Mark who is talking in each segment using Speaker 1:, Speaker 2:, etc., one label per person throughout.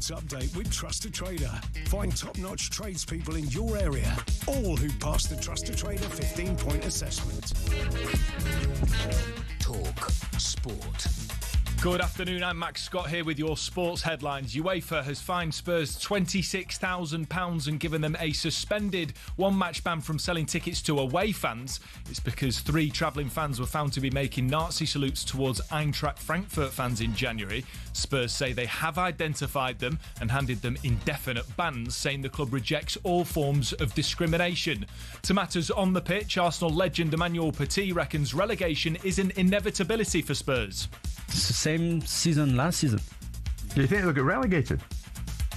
Speaker 1: Sports update with Trusted Trader. Find top-notch tradespeople in your area, all who pass the Trusted Trader 15-point assessment.
Speaker 2: Talk Sport.
Speaker 3: Good afternoon, I'm Max Scott here with your sports headlines. UEFA has fined Spurs £26,000 and given them a suspended one-match ban from selling tickets to away fans. It's because 3 travelling fans were found to be making Nazi salutes towards Eintracht Frankfurt fans in January. Spurs say they have identified them and handed them indefinite bans, saying the club rejects all forms of discrimination. To matters on the pitch, Arsenal legend Emmanuel Petit reckons relegation is an inevitability for Spurs.
Speaker 4: It's the same season last season.
Speaker 5: Do you think they'll get relegated?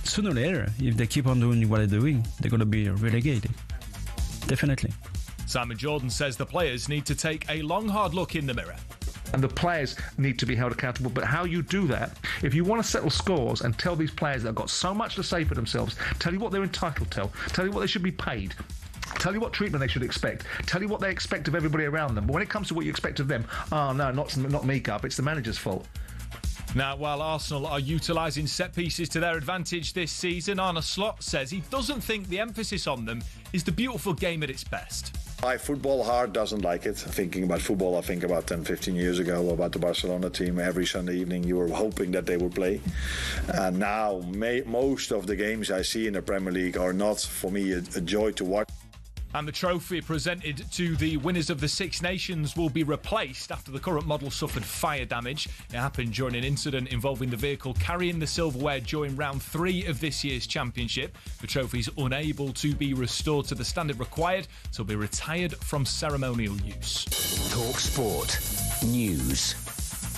Speaker 4: Sooner or later, if they keep on doing what they're doing, they're going to be relegated. Definitely.
Speaker 3: Simon Jordan says the players need to take a long, hard look in the mirror.
Speaker 5: And the players need to be held accountable. But how you do that, if you want to settle scores and tell these players that have got so much to say for themselves, tell you what they're entitled to, tell you what they should be paid, tell you what treatment they should expect, tell you what they expect of everybody around them. But when it comes to what you expect of them, oh no, not me, Gup, it's the manager's fault.
Speaker 3: Now, while Arsenal are utilising set pieces to their advantage this season, Arne Slot says he doesn't think the emphasis on them is the beautiful game at its best.
Speaker 6: My football heart doesn't like it. Thinking about football, I think about 10, 15 years ago about the Barcelona team. Every Sunday evening you were hoping that they would play. And now most of the games I see in the Premier League are not, for me, a joy to watch.
Speaker 3: And the trophy presented to the winners of the Six Nations will be replaced after the current model suffered fire damage. It happened during an incident involving the vehicle carrying the silverware during round 3 of this year's championship. The trophy is unable to be restored to the standard required, so will be retired from ceremonial use.
Speaker 2: Talk Sport News.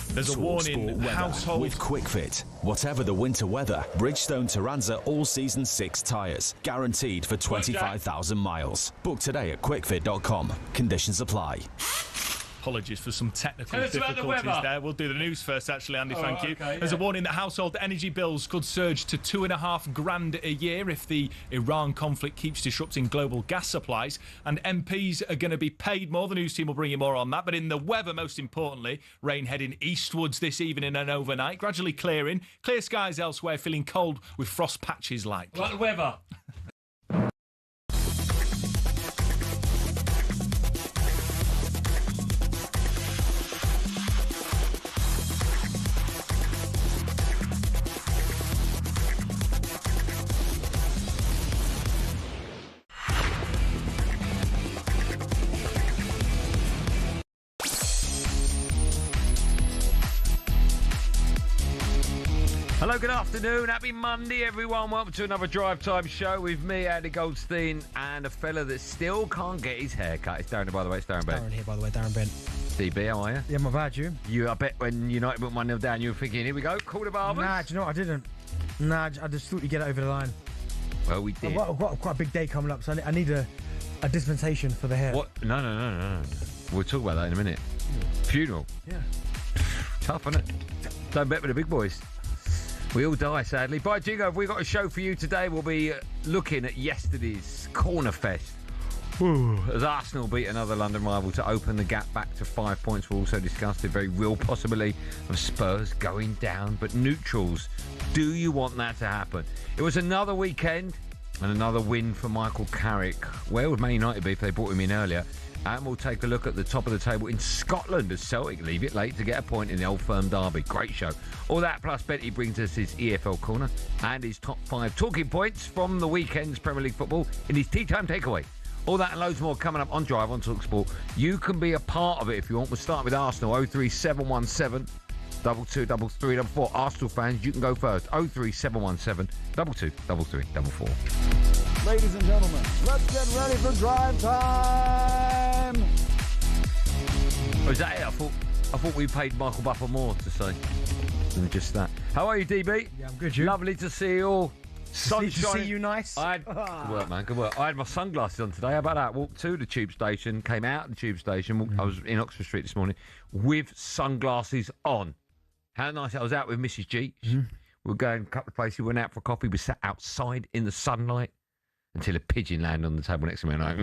Speaker 3: There's a warning. Household
Speaker 7: with QuickFit. Whatever the winter weather, Bridgestone Turanza All Season 6 tyres. Guaranteed for 25,000 miles. Book today at quickfit.com. Conditions apply.
Speaker 3: Apologies for some technical difficulties there. We'll do the news first, actually, Andy. Thank you.
Speaker 8: Okay,
Speaker 3: There's a warning that household energy bills could surge to $2,500 a year if the Iran conflict keeps disrupting global gas supplies. And MPs are going to be paid more. The news team will bring you more on that. But in the weather, most importantly, rain heading eastwards this evening and overnight, gradually clearing. Clear skies elsewhere, feeling cold with frost patches likely.
Speaker 8: Like the weather. Hello, good afternoon. Happy Monday, everyone. Welcome to another Drive Time show with me, Andy Goldstein, and a fella that still can't get his hair cut. It's Darren, by the way. It's Darren Bent.
Speaker 9: Darren here, by the way. Darren Bent.
Speaker 8: DB, how are you?
Speaker 9: Yeah, I'm about you.
Speaker 8: I bet when United went 1-0 down, you were thinking, here we go, call the barbers.
Speaker 9: Nah, do you know what? I didn't. Nah, I just thought you'd get it over the line.
Speaker 8: Well, we did.
Speaker 9: I've got quite a big day coming up, so I need a dispensation for the hair.
Speaker 8: What? No. We'll talk about that in a minute. Funeral.
Speaker 9: Yeah.
Speaker 8: Tough, isn't it? Don't bet with the big boys. We all die, sadly. By Jingo, have we got a show for you today? We'll be looking at yesterday's Corner Fest. As Arsenal beat another London rival to open the gap back to 5 points. We'll also discuss the very real possibility of Spurs going down. But neutrals, do you want that to happen? It was another weekend and another win for Michael Carrick. Where would Man United be if they brought him in earlier? And we'll take a look at the top of the table in Scotland as Celtic leave it late to get a point in the Old Firm derby. Great show. All that plus Benty brings us his EFL corner and his top 5 talking points from the weekend's Premier League football in his tea time takeaway. All that and loads more coming up on Drive on talkSPORT. You can be a part of it if you want. We'll start with Arsenal. 03717 223344. Arsenal fans, you can go first. 03717 223344.
Speaker 10: Ladies and gentlemen, let's get ready for drive time.
Speaker 8: Was that it? I thought we paid Michael Buffer more to say than just that. How are you, DB?
Speaker 9: Yeah, I'm good. You?
Speaker 8: Lovely to see you all.
Speaker 9: Sunshine. To see you nice.
Speaker 8: Good work, man. Good work. I had my sunglasses on today. How about that? Walked to the tube station, came out of the tube station. I was in Oxford Street this morning with sunglasses on. How nice. I was out with Mrs. G. We were going a couple of places. We went out for coffee. We sat outside in the sunlight until a pigeon landed on the table next to me. And I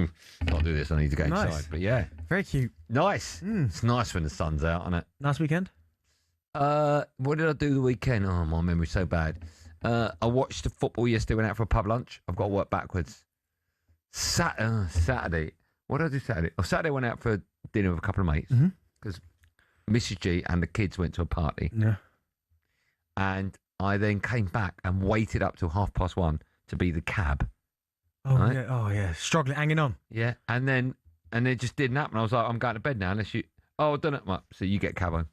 Speaker 8: can't do this. I need to go inside. But yeah.
Speaker 9: Very cute.
Speaker 8: Nice. It's nice when the sun's out, isn't it?
Speaker 9: Nice weekend?
Speaker 8: What did I do the weekend? Oh, my memory's so bad. I watched the football yesterday. Went out for a pub lunch. I've got to work backwards. Saturday. What did I do Saturday? Oh, Saturday I went out for dinner with a couple of mates because Mrs. G and the kids went to a party.
Speaker 9: Yeah.
Speaker 8: And I then came back and waited up till 1:30 to be the cab.
Speaker 9: Oh,
Speaker 8: right?
Speaker 9: yeah. Oh, yeah. Struggling, hanging on.
Speaker 8: Yeah. And then it just didn't happen. I was like, I'm going to bed now unless you... Oh, I've done it. So you get cab home.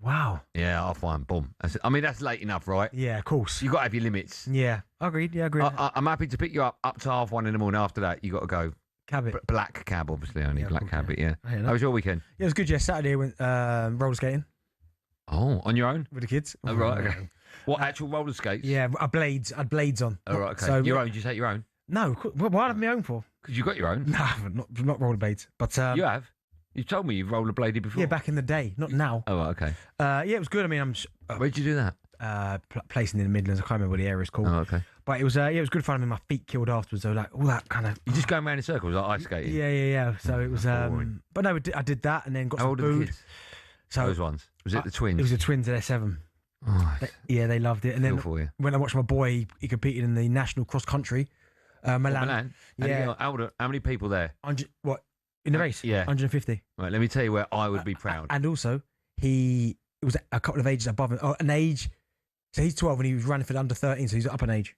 Speaker 9: Wow.
Speaker 8: Yeah, I'll find. Boom. I mean, that's late enough, right?
Speaker 9: Yeah, of course.
Speaker 8: You got to have your limits.
Speaker 9: Yeah. Agreed. Yeah, agreed.
Speaker 8: I'm happy to pick you up to 1:30 in the morning. After that, you got to go.
Speaker 9: Cab it.
Speaker 8: Black cab, obviously, only.
Speaker 9: Yeah,
Speaker 8: Black
Speaker 9: cool,
Speaker 8: cab,
Speaker 9: yeah.
Speaker 8: yeah. How was your weekend?
Speaker 9: Yeah, it was good. Yeah, Saturday I went roller skating.
Speaker 8: Oh, on your own?
Speaker 9: With the kids.
Speaker 8: Oh, right, okay. What, actual roller skates?
Speaker 9: Yeah, I had blades on.
Speaker 8: Oh, right, okay.
Speaker 9: So,
Speaker 8: your own? Did you take your own?
Speaker 9: No, what have I my own for?
Speaker 8: Because you got your own.
Speaker 9: No, not rollerblades. But
Speaker 8: you have? You told me you've rollerbladed before.
Speaker 9: Yeah, back in the day, not now.
Speaker 8: Oh, right, okay.
Speaker 9: Yeah, it was good. I mean,
Speaker 8: where'd you do that?
Speaker 9: Place in the Midlands. I can't remember what the area is called.
Speaker 8: Oh, okay.
Speaker 9: But it was it was good fun. I mean, my feet killed afterwards. So like all that kind of.
Speaker 8: You just going around in circles like ice skating.
Speaker 9: Yeah. So it was. But no, I did that and then got some food.
Speaker 8: Kids? So those ones. Was it the twins?
Speaker 9: It was the twins. They're 7.
Speaker 8: Oh,
Speaker 9: they loved it. And then when I watched my boy, he competed in the national cross country. Milan.
Speaker 8: Yeah. How many people there?
Speaker 9: What in the race?
Speaker 8: Yeah,
Speaker 9: 150.
Speaker 8: Right. Let me tell you where I would be proud.
Speaker 9: And also, it was a couple of ages above him. Oh, an age. So he's 12 and he was running for the under 13. So he's up an age.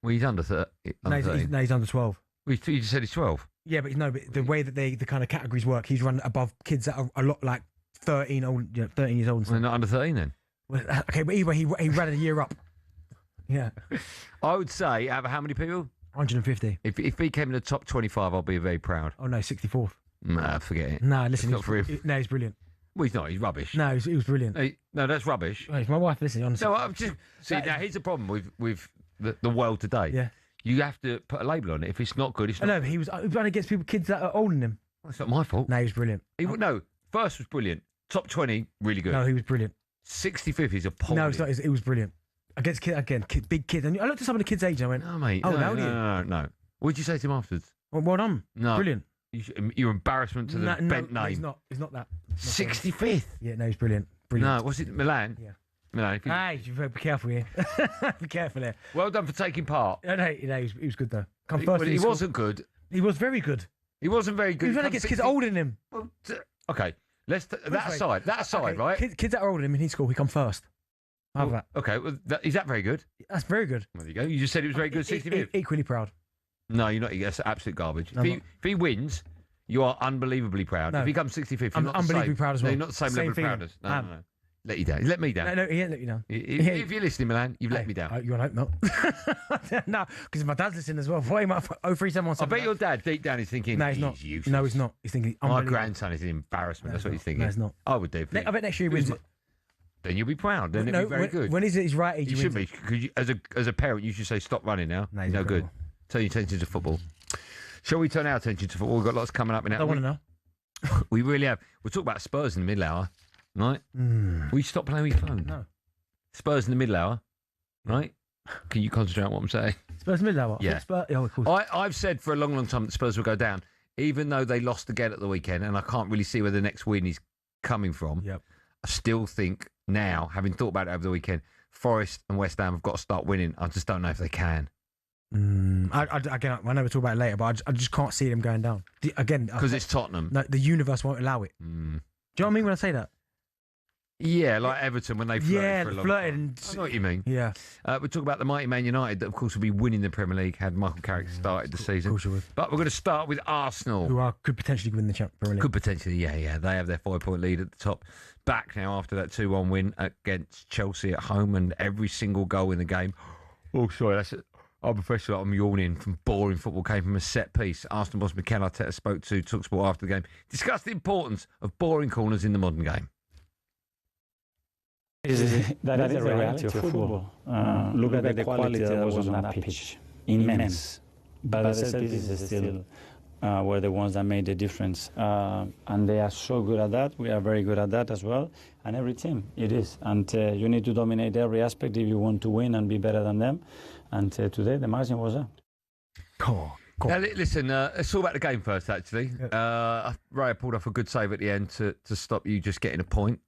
Speaker 8: Well, he's under 30.
Speaker 9: No, he's under 12.
Speaker 8: Well, you just said he's 12.
Speaker 9: Yeah, but the way that the kind of categories work, he's running above kids that are a lot like 13 years old.
Speaker 8: Well, they're not under 13 then.
Speaker 9: Well, okay, but either he ran a year up. Yeah.
Speaker 8: I would say, out of how many people?
Speaker 9: 150.
Speaker 8: If he came in the top 25, I'll be very proud.
Speaker 9: Oh, no, 64th.
Speaker 8: Nah, forget it.
Speaker 9: No, listen.
Speaker 8: Not for him.
Speaker 9: No, he's brilliant.
Speaker 8: Well, he's not. He's rubbish.
Speaker 9: No, he was brilliant.
Speaker 8: No, that's rubbish.
Speaker 9: It's my wife, listen, honestly.
Speaker 8: No, I'm just... See, now, here's the problem with the world today.
Speaker 9: Yeah.
Speaker 8: You have to put a label on it. If it's not good, it's not
Speaker 9: good. He was running against kids that are older than him.
Speaker 8: Well, it's not my fault.
Speaker 9: No, he was brilliant.
Speaker 8: No, first was brilliant. Top 20, really good.
Speaker 9: No, he was brilliant.
Speaker 8: 65th is appalling.
Speaker 9: No, it's not. It was brilliant. Against big kids. And I looked at some of the kids' age and I went,
Speaker 8: no, mate.
Speaker 9: Oh,
Speaker 8: no. What did you say to him afterwards?
Speaker 9: Well done.
Speaker 8: No.
Speaker 9: Brilliant.
Speaker 8: Your embarrassment to the bent name.
Speaker 9: No, he's not. He's not that.
Speaker 8: 65th?
Speaker 9: Yeah, no, he's brilliant. Brilliant.
Speaker 8: No, was it Milan?
Speaker 9: Yeah.
Speaker 8: Milan.
Speaker 9: Hey, you better be careful here. Be careful there.
Speaker 8: Well done for taking part.
Speaker 9: No, he was good though. Come first.
Speaker 8: He wasn't good.
Speaker 9: He was very good.
Speaker 8: He wasn't very good.
Speaker 9: He was running against kids older than him.
Speaker 8: Well, okay. That aside, right?
Speaker 9: Kids that are older than him in his school, he come first. Have that.
Speaker 8: Okay, well, is that very good?
Speaker 9: That's very good.
Speaker 8: There you go. You just said it was very good. 65th.
Speaker 9: Equally proud.
Speaker 8: No, you're not. That's absolute garbage. If he wins, you are unbelievably proud.
Speaker 9: No.
Speaker 8: If he comes 65th,
Speaker 9: I'm unbelievably proud as well.
Speaker 8: No, you're not the same level of proudness. No. Let you down. He let me down.
Speaker 9: No, he ain't let you down.
Speaker 8: If you're listening, Milan, you've let me down.
Speaker 9: You want to hope not. No, because my dad's listening as well. 03717.
Speaker 8: I bet your dad deep down is thinking,
Speaker 9: no, he's not.
Speaker 8: Useless.
Speaker 9: No, he's not. He's thinking,
Speaker 8: my grandson is an embarrassment. That's what he's thinking.
Speaker 9: No, he's not.
Speaker 8: I would do.
Speaker 9: I bet next year he wins it.
Speaker 8: Then you'll be proud. Then it'll be very good.
Speaker 9: When he's at his right age,
Speaker 8: you should be. Because as a parent, you should say, stop running now.
Speaker 9: No,
Speaker 8: no good. Turn your attention to football. Shall we turn our attention to football? We've got lots coming up.
Speaker 9: I want to know.
Speaker 8: We really have. We'll talk about Spurs in the middle hour, right? Will you stop playing with your phone?
Speaker 9: No.
Speaker 8: Spurs in the middle hour, right? Can you concentrate on what I'm saying?
Speaker 9: Spurs middle hour?
Speaker 8: Yeah.
Speaker 9: Of course.
Speaker 8: I've said for a long, long time that Spurs will go down, even though they lost again at the weekend, and I can't really see where the next win is coming from.
Speaker 9: Yep.
Speaker 8: I still think now, having thought about it over the weekend, Forest and West Ham have got to start winning. I just don't know if they can.
Speaker 9: Again, I know we'll talk about it later, but I just can't see them going down.
Speaker 8: Because it's Tottenham.
Speaker 9: No, the universe won't allow it. Do you know what I mean when I say that?
Speaker 8: Yeah, like Everton when they flirted for a long time. I know what you mean.
Speaker 9: Yeah.
Speaker 8: We'll talk about the mighty Man United that, of course, will be winning the Premier League had Michael Carrick started the season.
Speaker 9: Of course you would.
Speaker 8: But we're going to start with Arsenal.
Speaker 9: Who could potentially win the Premier League.
Speaker 8: Could potentially, yeah. They have their 5-point lead at the top. Back now after that 2-1 win against Chelsea at home and every single goal in the game. Oh, sorry, that's it. I'm professional. I'm yawning from boring football came from a set piece. Arsenal boss Mikel Arteta spoke to talkSPORT after the game. Discussed the importance of boring corners in the modern game.
Speaker 11: That is the reality of football. Look at the quality that was on that pitch. Immense. But the set pieces still were the ones that made the difference. And they are so good at that. We are very good at that as well. And every team, it is. And you need to dominate every aspect if you want to win and be better than them. And today, the margin was there.
Speaker 9: Cool.
Speaker 8: Now, listen, let's talk about the game first, actually. Raya pulled off a good save at the end to stop you just getting a point.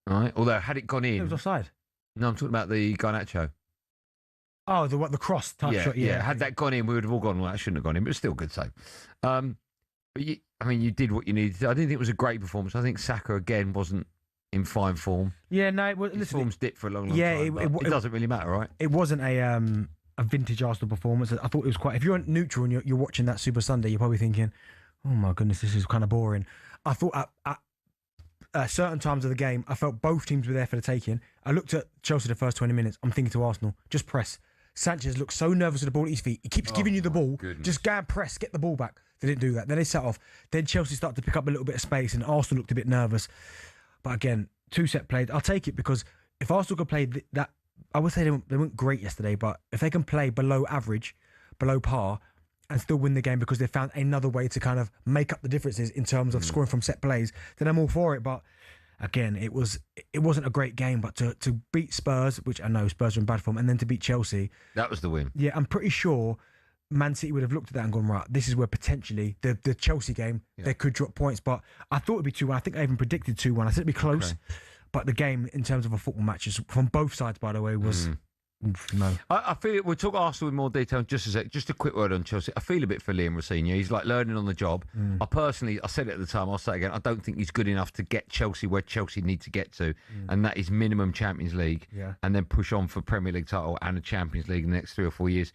Speaker 8: Right? Although, had it gone in...
Speaker 9: It was offside.
Speaker 8: No, I'm talking about the Garnacho.
Speaker 9: Oh, the cross type shot. Yeah.
Speaker 8: Had that gone in, we would have all gone, well, that shouldn't have gone in, but it's still a good save. But you did what you needed to. I didn't think it was a great performance. I think Saka, again, wasn't in fine form.
Speaker 9: Yeah, no,
Speaker 8: His form's dipped for a long time. It doesn't really matter, right?
Speaker 9: It wasn't a vintage Arsenal performance. I thought it was quite... If you're neutral and you're watching that Super Sunday, you're probably thinking, oh my goodness, this is kind of boring. I thought at certain times of the game, I felt both teams were there for the taking. I looked at Chelsea the first 20 minutes. I'm thinking to Arsenal, just press. Sanchez looks so nervous with the ball at his feet. He keeps giving you the ball.
Speaker 8: Goodness.
Speaker 9: Just go and press, get the ball back. They didn't do that. Then they set off. Then Chelsea started to pick up a little bit of space and Arsenal looked a bit nervous. But again, 2 set plays. I'll take it because if Arsenal could play that, I would say they weren't great yesterday, but if they can play below average, below par, and still win the game because they found another way to kind of make up the differences in terms of scoring from set plays, then I'm all for it. But again, it wasn't a great game, but to beat Spurs, which I know Spurs are in bad form, and then to beat Chelsea.
Speaker 8: That was the win.
Speaker 9: Yeah, I'm pretty sure Man City would have looked at that and gone, right, this is where potentially the Chelsea game, they could drop points. But I thought it'd be 2-1. I think I even predicted 2-1. I said it'd be close. Okay. But the game, in terms of a football match, from both sides, by the way, was... No.
Speaker 8: I feel we'll talk Arsenal in more detail in just a sec. Just a quick word on Chelsea. I feel a bit for Liam Rosenior. He's like learning on the job. I said it at the time, I'll say it again, I don't think he's good enough to get Chelsea where Chelsea need to get to, and that is minimum Champions League, and then push on for Premier League title and a Champions League in the next 3 or 4 years.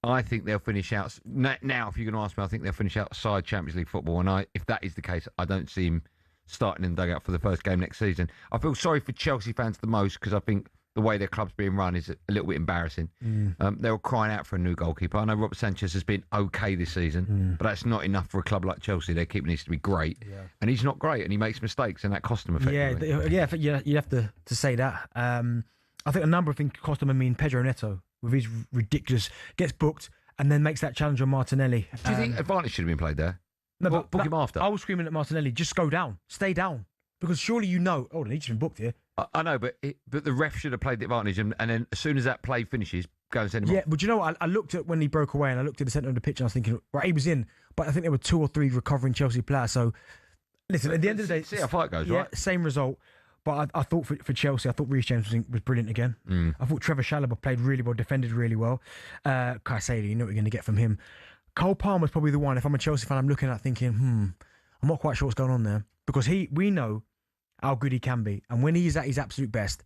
Speaker 8: I think they'll finish out now. If you're going to ask me, I think they'll finish outside Champions League football, and if that is the case, I don't see him starting in the dugout for the first game next season. I feel sorry for Chelsea fans the most because I think the way their club's being run is a little bit embarrassing. They were crying out for a new goalkeeper. I know Robert Sanchez has been okay this season, but that's not enough for a club like Chelsea. Their keeper needs to be great, and he's not great, and he makes mistakes, and that cost them effectively.
Speaker 9: Yeah, you have to say that. I think a number of things cost them. I mean, Pedro Neto, with his ridiculous, gets booked and then makes that challenge on Martinelli.
Speaker 8: Do you think advantage should have been played there?
Speaker 9: No,
Speaker 8: book him after.
Speaker 9: I was screaming at Martinelli, just go down, stay down, because surely he's just been booked here.
Speaker 8: I know, but the ref should have played the advantage, and then as soon as that play finishes, go and send him off.
Speaker 9: Yeah, but you know what? I looked at when he broke away, and I looked at the centre of the pitch, and I was thinking, right, he was in, but I think there were 2 or 3 recovering Chelsea players. So, listen, at the end of the day,
Speaker 8: see how far it goes, right?
Speaker 9: Same result. But I thought for Chelsea, I thought Reece James was brilliant again. I thought Trevor Chalobah played really well, defended really well. Caicedo, you know what you're going to get from him. Cole Palmer's probably the one, if I'm a Chelsea fan, I'm looking at thinking, I'm not quite sure what's going on there. Because we know how good he can be. And when he's at his absolute best,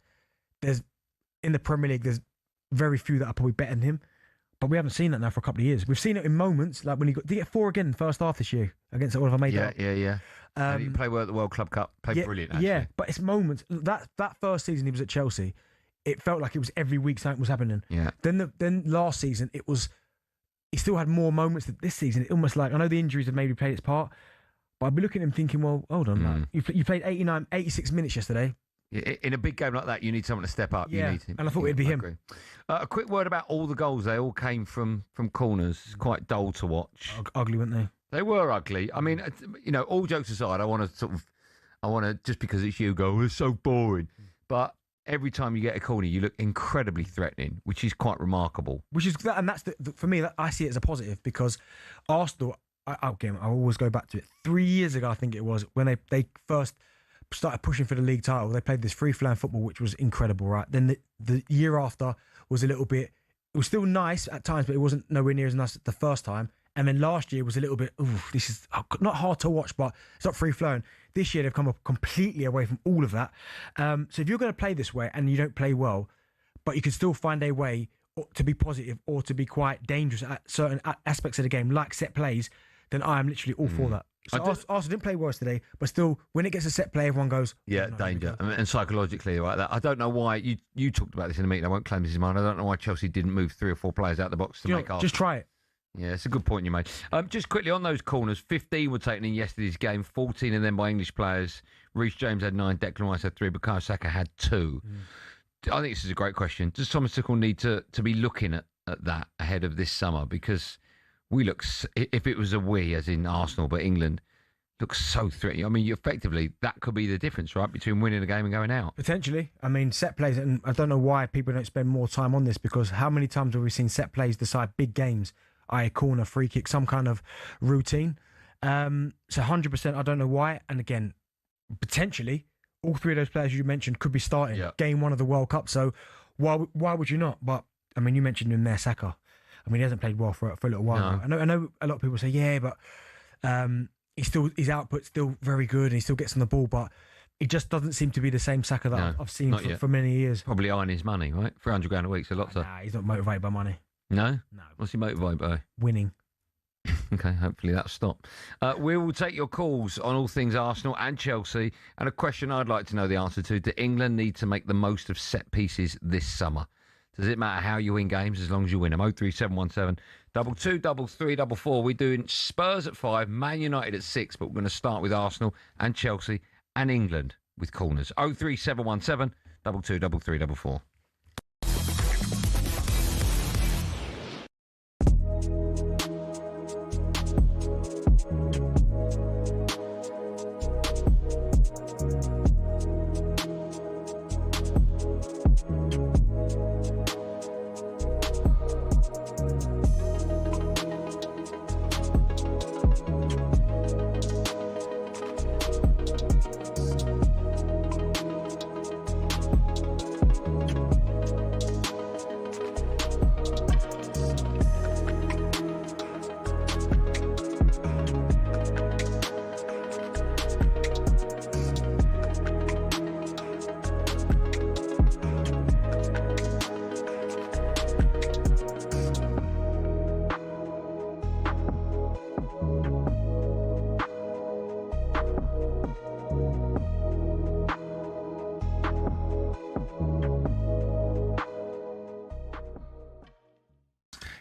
Speaker 9: in the Premier League, there's very few that are probably better than him. But we haven't seen that now for a couple of years. We've seen it in moments, like when did he get 4 again in the first half this year against Oliver Maida?
Speaker 8: Yeah. He played well at the World Club Cup. Played brilliant, actually.
Speaker 9: Yeah, but it's moments. That first season he was at Chelsea, it felt like it was every week something was happening.
Speaker 8: Yeah.
Speaker 9: Then last season, he still had more moments than this season. It almost like, I know the injuries have maybe played its part, but I'd be looking at him thinking, well, hold on, man. You played 86 minutes yesterday.
Speaker 8: In a big game like that, you need someone to step up.
Speaker 9: Yeah,
Speaker 8: you need him.
Speaker 9: And I thought it'd be him.
Speaker 8: A quick word about all the goals. They all came from corners. It's quite dull to watch.
Speaker 9: Ugly, weren't they?
Speaker 8: They were ugly. I mean, all jokes aside, I want to, just because it's you, go, it's so boring. But every time you get a corner, you look incredibly threatening, which is quite remarkable.
Speaker 9: And that's for me, I see it as a positive because Arsenal, I always go back to it. 3 years ago, I think it was, when they first started pushing for the league title, they played this free-flowing football, which was incredible, right? Then the year after was a little bit, it was still nice at times, but it wasn't nowhere near as nice the first time. And then last year was a little bit, this is not hard to watch, but it's not free-flowing. This year, they've come up completely away from all of that. So if you're going to play this way and you don't play well, but you can still find a way to be positive or to be quite dangerous at certain aspects of the game, like set plays, then I am literally all for that. So Arsenal didn't play worse today, but still, when it gets a set play, everyone goes...
Speaker 8: Yeah, danger. And psychologically, like that. I don't know why... You talked about this in a meeting. I won't claim this is mine. I don't know why Chelsea didn't move 3 or 4 players out the box to make Arsenal.
Speaker 9: Just try it.
Speaker 8: Yeah, it's a good point you made. Just quickly on those corners, 15 were taken in yesterday's game, 14 of them by English players. Reece James had 9, Declan Rice had 3, Bukayo Saka had 2. I think this is a great question. Does Thomas Tuchel need to be looking at that ahead of this summer? Because we look, if it was a we, as in Arsenal, but England, looks so threatening. I mean, effectively, that could be the difference, right, between winning a game and going out.
Speaker 9: Potentially. I mean, set plays, and I don't know why people don't spend more time on this, because how many times have we seen set plays decide big games, i.e. corner, free kick, some kind of routine? So 100%, I don't know why. And again, potentially, all 3 of those players you mentioned could be starting game 1 of the World Cup. So why would you not? But I mean, you mentioned him there, Saka. I mean, he hasn't played well for a little while.
Speaker 8: No.
Speaker 9: I know a lot of people say, yeah, but his output's still very good and he still gets on the ball, but he just doesn't seem to be the same Saka that I've seen for many years.
Speaker 8: Probably eyeing his money, right? £300 a week, so lots of...
Speaker 9: Nah, he's not motivated by money.
Speaker 8: No?
Speaker 9: No.
Speaker 8: What's he motivated by?
Speaker 9: Winning.
Speaker 8: Okay, hopefully that'll stop. We will take your calls on all things Arsenal and Chelsea. And a question I'd like to know the answer to: do England need to make the most of set pieces this summer? Does it matter how you win games as long as you win them? 03717 22 33 44. We're doing Spurs at 5, Man United at 6, but we're going to start with Arsenal and Chelsea and England with corners. 03717 22 33 44.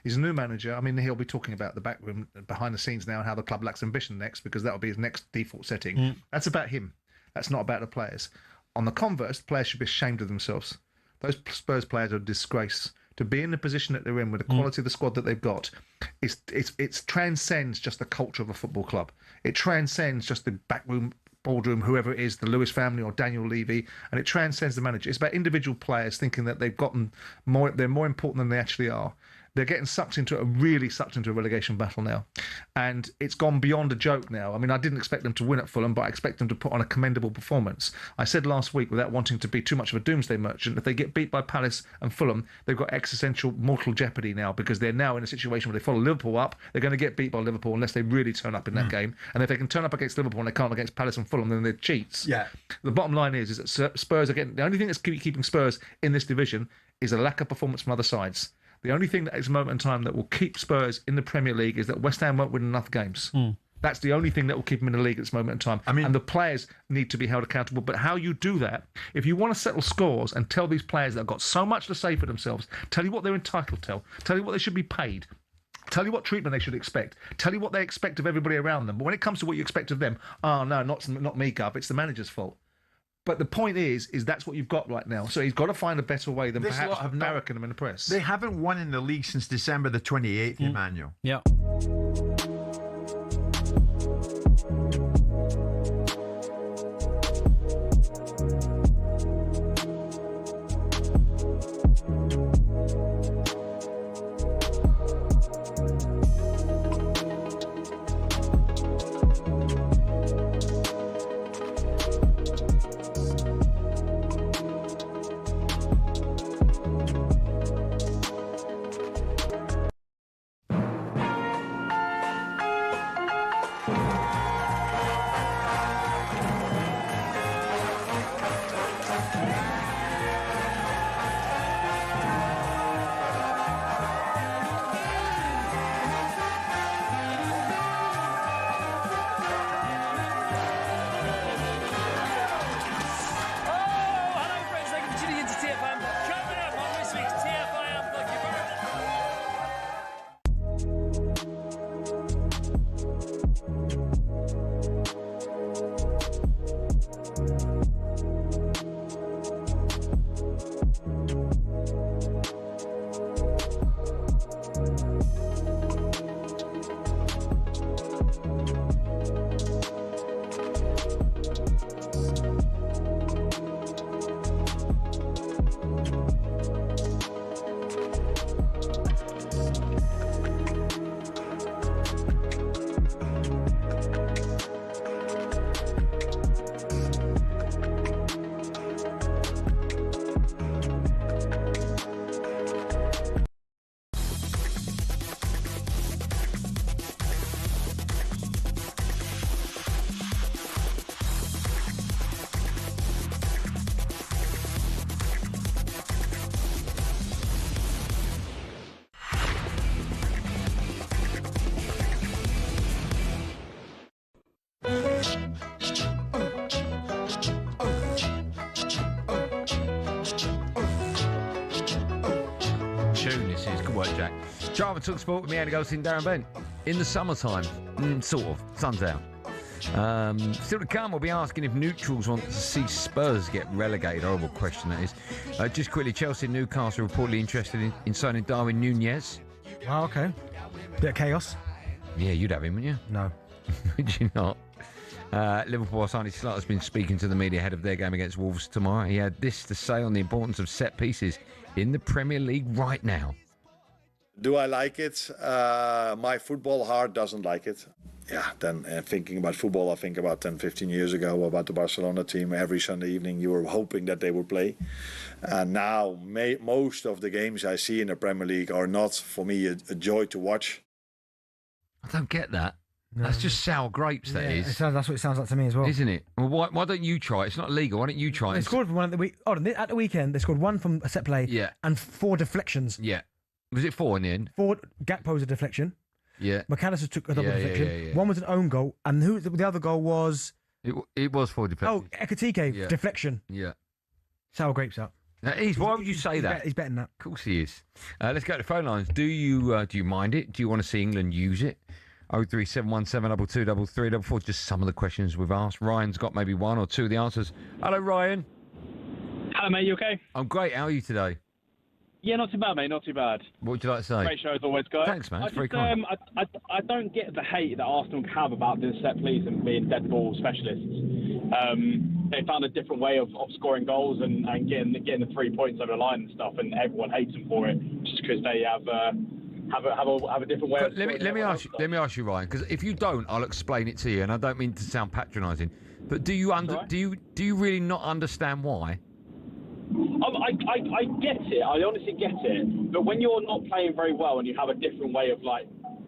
Speaker 5: He's a new manager. I mean, he'll be talking about the backroom, behind the scenes now, and how the club lacks ambition next, because that'll be his next default setting. That's about him. That's not about the players. On the converse, the players should be ashamed of themselves. Those Spurs players are a disgrace. To be in the position that they're in with the quality of the squad that they've got, it transcends just the culture of a football club. It transcends just the backroom, boardroom, whoever it is, the Lewis family or Daniel Levy, and it transcends the manager. It's about individual players thinking that they've gotten more, they're more important than they actually are. They're getting sucked into a relegation battle now. And it's gone beyond a joke now. I mean, I didn't expect them to win at Fulham, but I expect them to put on a commendable performance. I said last week, without wanting to be too much of a doomsday merchant, if they get beat by Palace and Fulham, they've got existential mortal jeopardy now, because they're now in a situation where they follow Liverpool up. They're going to get beat by Liverpool unless they really turn up in that game. And if they can turn up against Liverpool and they can't against Palace and Fulham, then they're cheats.
Speaker 9: Yeah.
Speaker 5: The bottom line is that Spurs are getting... The only thing that's keeping Spurs in this division is a lack of performance from other sides. The only thing that is a moment in time that will keep Spurs in the Premier League is that West Ham won't win enough games. That's the only thing that will keep them in the league at this moment in time. I mean, and the players need to be held accountable. But how you do that, if you want to settle scores and tell these players that have got so much to say for themselves, tell you what they're entitled to, tell you what they should be paid, tell you what treatment they should expect, tell you what they expect of everybody around them. But when it comes to what you expect of them, oh, no, not me, Gov, it's the manager's fault. But the point is that's what you've got right now. So he's got to find a better way than perhaps barracking them in the press.
Speaker 12: They haven't won in the league since December the 28th, Emmanuel.
Speaker 4: Yeah.
Speaker 8: Java Talk Sport with me, Andy Goldstein Darren Bent. In the summertime, sort of. Sun's out. Still to come, we'll be asking if neutrals want to see Spurs get relegated. Horrible question, that is. Just quickly, Chelsea and Newcastle reportedly interested in signing Darwin Nunez.
Speaker 9: Oh, okay. Bit of chaos.
Speaker 8: Yeah, you'd have him, wouldn't you?
Speaker 9: No.
Speaker 8: Would you not? Liverpool Arnie Slot has been speaking to the media ahead of their game against Wolves tomorrow. He had this to say on the importance of set pieces in the Premier League right now.
Speaker 6: Do I like it? My football heart doesn't like it. Yeah, then thinking about football, I think about 10, 15 years ago about the Barcelona team. Every Sunday evening you were hoping that they would play. And now most of the games I see in the Premier League are not, for me, a joy to watch.
Speaker 8: I don't get that. No. That's just sour grapes, that is.
Speaker 9: That's what it sounds like to me as well.
Speaker 8: Isn't it? Well, why don't you try it? It's not illegal. Why don't you try it?
Speaker 9: They scored one at the weekend. They scored one from a set play and 4 deflections.
Speaker 8: Yeah. Was it 4 in the end?
Speaker 9: 4. Gakpo was a deflection.
Speaker 8: Yeah.
Speaker 9: McAllister took a double deflection. Yeah. One was an own goal. And the other goal was...
Speaker 8: It was 4 deflections.
Speaker 9: Oh, Ekatike, deflection.
Speaker 8: Yeah.
Speaker 9: Sour grapes out.
Speaker 8: Why would you say that?
Speaker 9: He's betting that.
Speaker 8: Of course he is. Let's go to phone lines. Do you mind it? Do you want to see England use it? 03717 223344. Just some of the questions we've asked. Ryan's got maybe 1 or 2 of the answers. Hello, Ryan.
Speaker 13: Hello, mate. You okay?
Speaker 8: I'm great. How are you today?
Speaker 13: Yeah, not too bad, mate. Not too bad.
Speaker 8: What would you like to say?
Speaker 13: Great show as always, guys.
Speaker 8: Thanks, man. It's very kind.
Speaker 13: I don't get the hate that Arsenal have about this set piece and being dead ball specialists. They found a different way of scoring goals and getting the 3 points over the line and stuff, and everyone hates them for it just because they have a different way.
Speaker 8: But let me ask you, Ryan, because if you don't, I'll explain it to you, and I don't mean to sound patronising, but do you really not understand why?
Speaker 13: I get it. I honestly get it. But when you're not playing very well and you have a different way of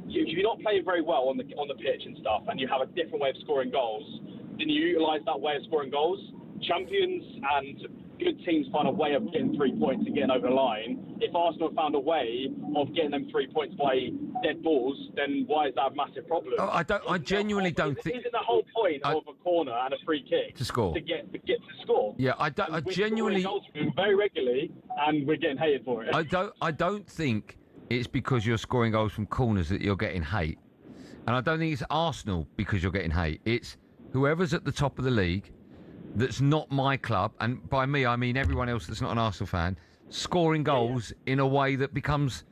Speaker 13: if you're not playing very well on the pitch and stuff, and you have a different way of scoring goals, then you utilise that way of scoring goals. Champions and good teams find a way of getting 3 points and getting over the line. If Arsenal found a way of getting them 3 points by dead balls, then why is that a massive problem?
Speaker 8: I genuinely don't think.
Speaker 13: Isn't the whole point of a corner and a free kick
Speaker 8: to score?
Speaker 13: To get to score.
Speaker 8: Yeah, I genuinely.
Speaker 13: We're scoring goals very regularly, and we're getting hated for it.
Speaker 8: I don't think it's because you're scoring goals from corners that you're getting hate, and I don't think it's Arsenal because you're getting hate. It's whoever's at the top of the league. That's not my club, and by me I mean everyone else that's not an Arsenal fan, scoring goals in a way that becomes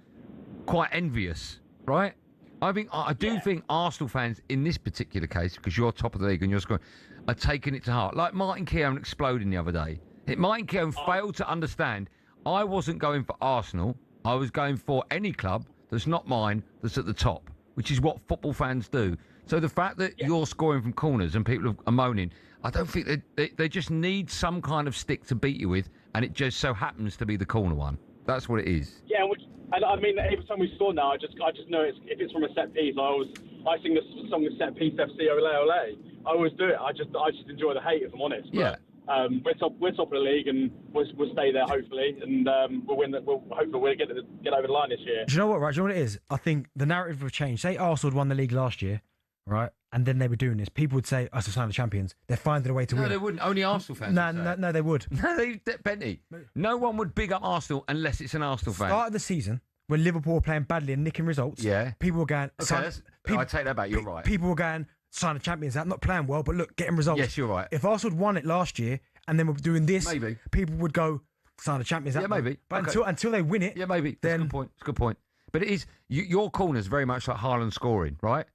Speaker 8: quite envious, right? I do think Arsenal fans in this particular case, because you're top of the league and you're scoring, are taking it to heart. Like Martin Keown exploding the other day. Martin Keown failed to understand I wasn't going for Arsenal, I was going for any club that's not mine that's at the top, which is what football fans do. So the fact that you're scoring from corners and people are moaning, I don't think they just need some kind of stick to beat you with, and it just so happens to be the corner one. That's what it is.
Speaker 13: Yeah, and I mean, every time we score now, I just know if it's from a set piece, I sing the song of Set Piece FC Ole Ole. I always do it. I just enjoy the hate, if I'm honest.
Speaker 8: Yeah.
Speaker 13: But, we're top of the league, and we'll stay there hopefully, and we'll win. Hopefully we'll get over the line this year.
Speaker 9: Do you know what, right? Do you know what it is? I think the narrative will change. Say Arsenal won the league last year, right? And then they were doing this. People would say, "Us a sign of champions." They're finding a way to win.
Speaker 8: No, they wouldn't. Only Arsenal fans.
Speaker 9: No, they would.
Speaker 8: No, Benty. No one would big up Arsenal unless it's an Arsenal fan.
Speaker 9: Start of the season, when Liverpool were playing badly and nicking results, people were going.
Speaker 8: Okay, I take that back. You're right.
Speaker 9: People were going, sign of champions. That not playing well, but look, getting results.
Speaker 8: Yes, you're right.
Speaker 9: If Arsenal had won it last year and then we're doing this,
Speaker 8: maybe
Speaker 9: people would go, sign of champions.
Speaker 8: Yeah, maybe.
Speaker 9: But until they win it,
Speaker 8: maybe. That's a good point. It's a good point. But it is your corner's very much like Haaland scoring, right?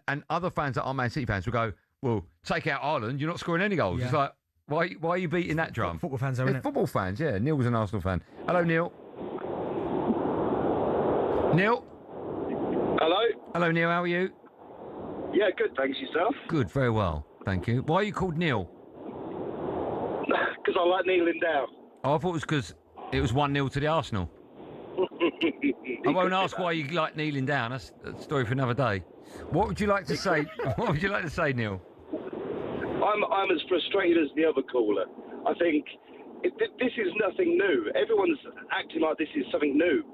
Speaker 8: And other fans that aren't Man City fans will go, well, take out Haaland, you're not scoring any goals. Yeah. It's like, why are you beating that drum?
Speaker 9: Football fans, are
Speaker 8: football fans, yeah. Neil was an Arsenal fan. Hello, Neil. Neil?
Speaker 14: Hello?
Speaker 8: Hello, Neil, how are you?
Speaker 14: Yeah, good, thanks. Yourself?
Speaker 8: Good, very well, thank you. Why are you called Neil?
Speaker 14: Because I like kneeling down.
Speaker 8: Oh, I thought it was because it was 1-0 to the Arsenal. I won't ask why you like kneeling down. That's a story for another day. What would you like to say? What would you like to say, Neil?
Speaker 14: I'm as frustrated as the other caller. I think this is nothing new. Everyone's acting like this is something new.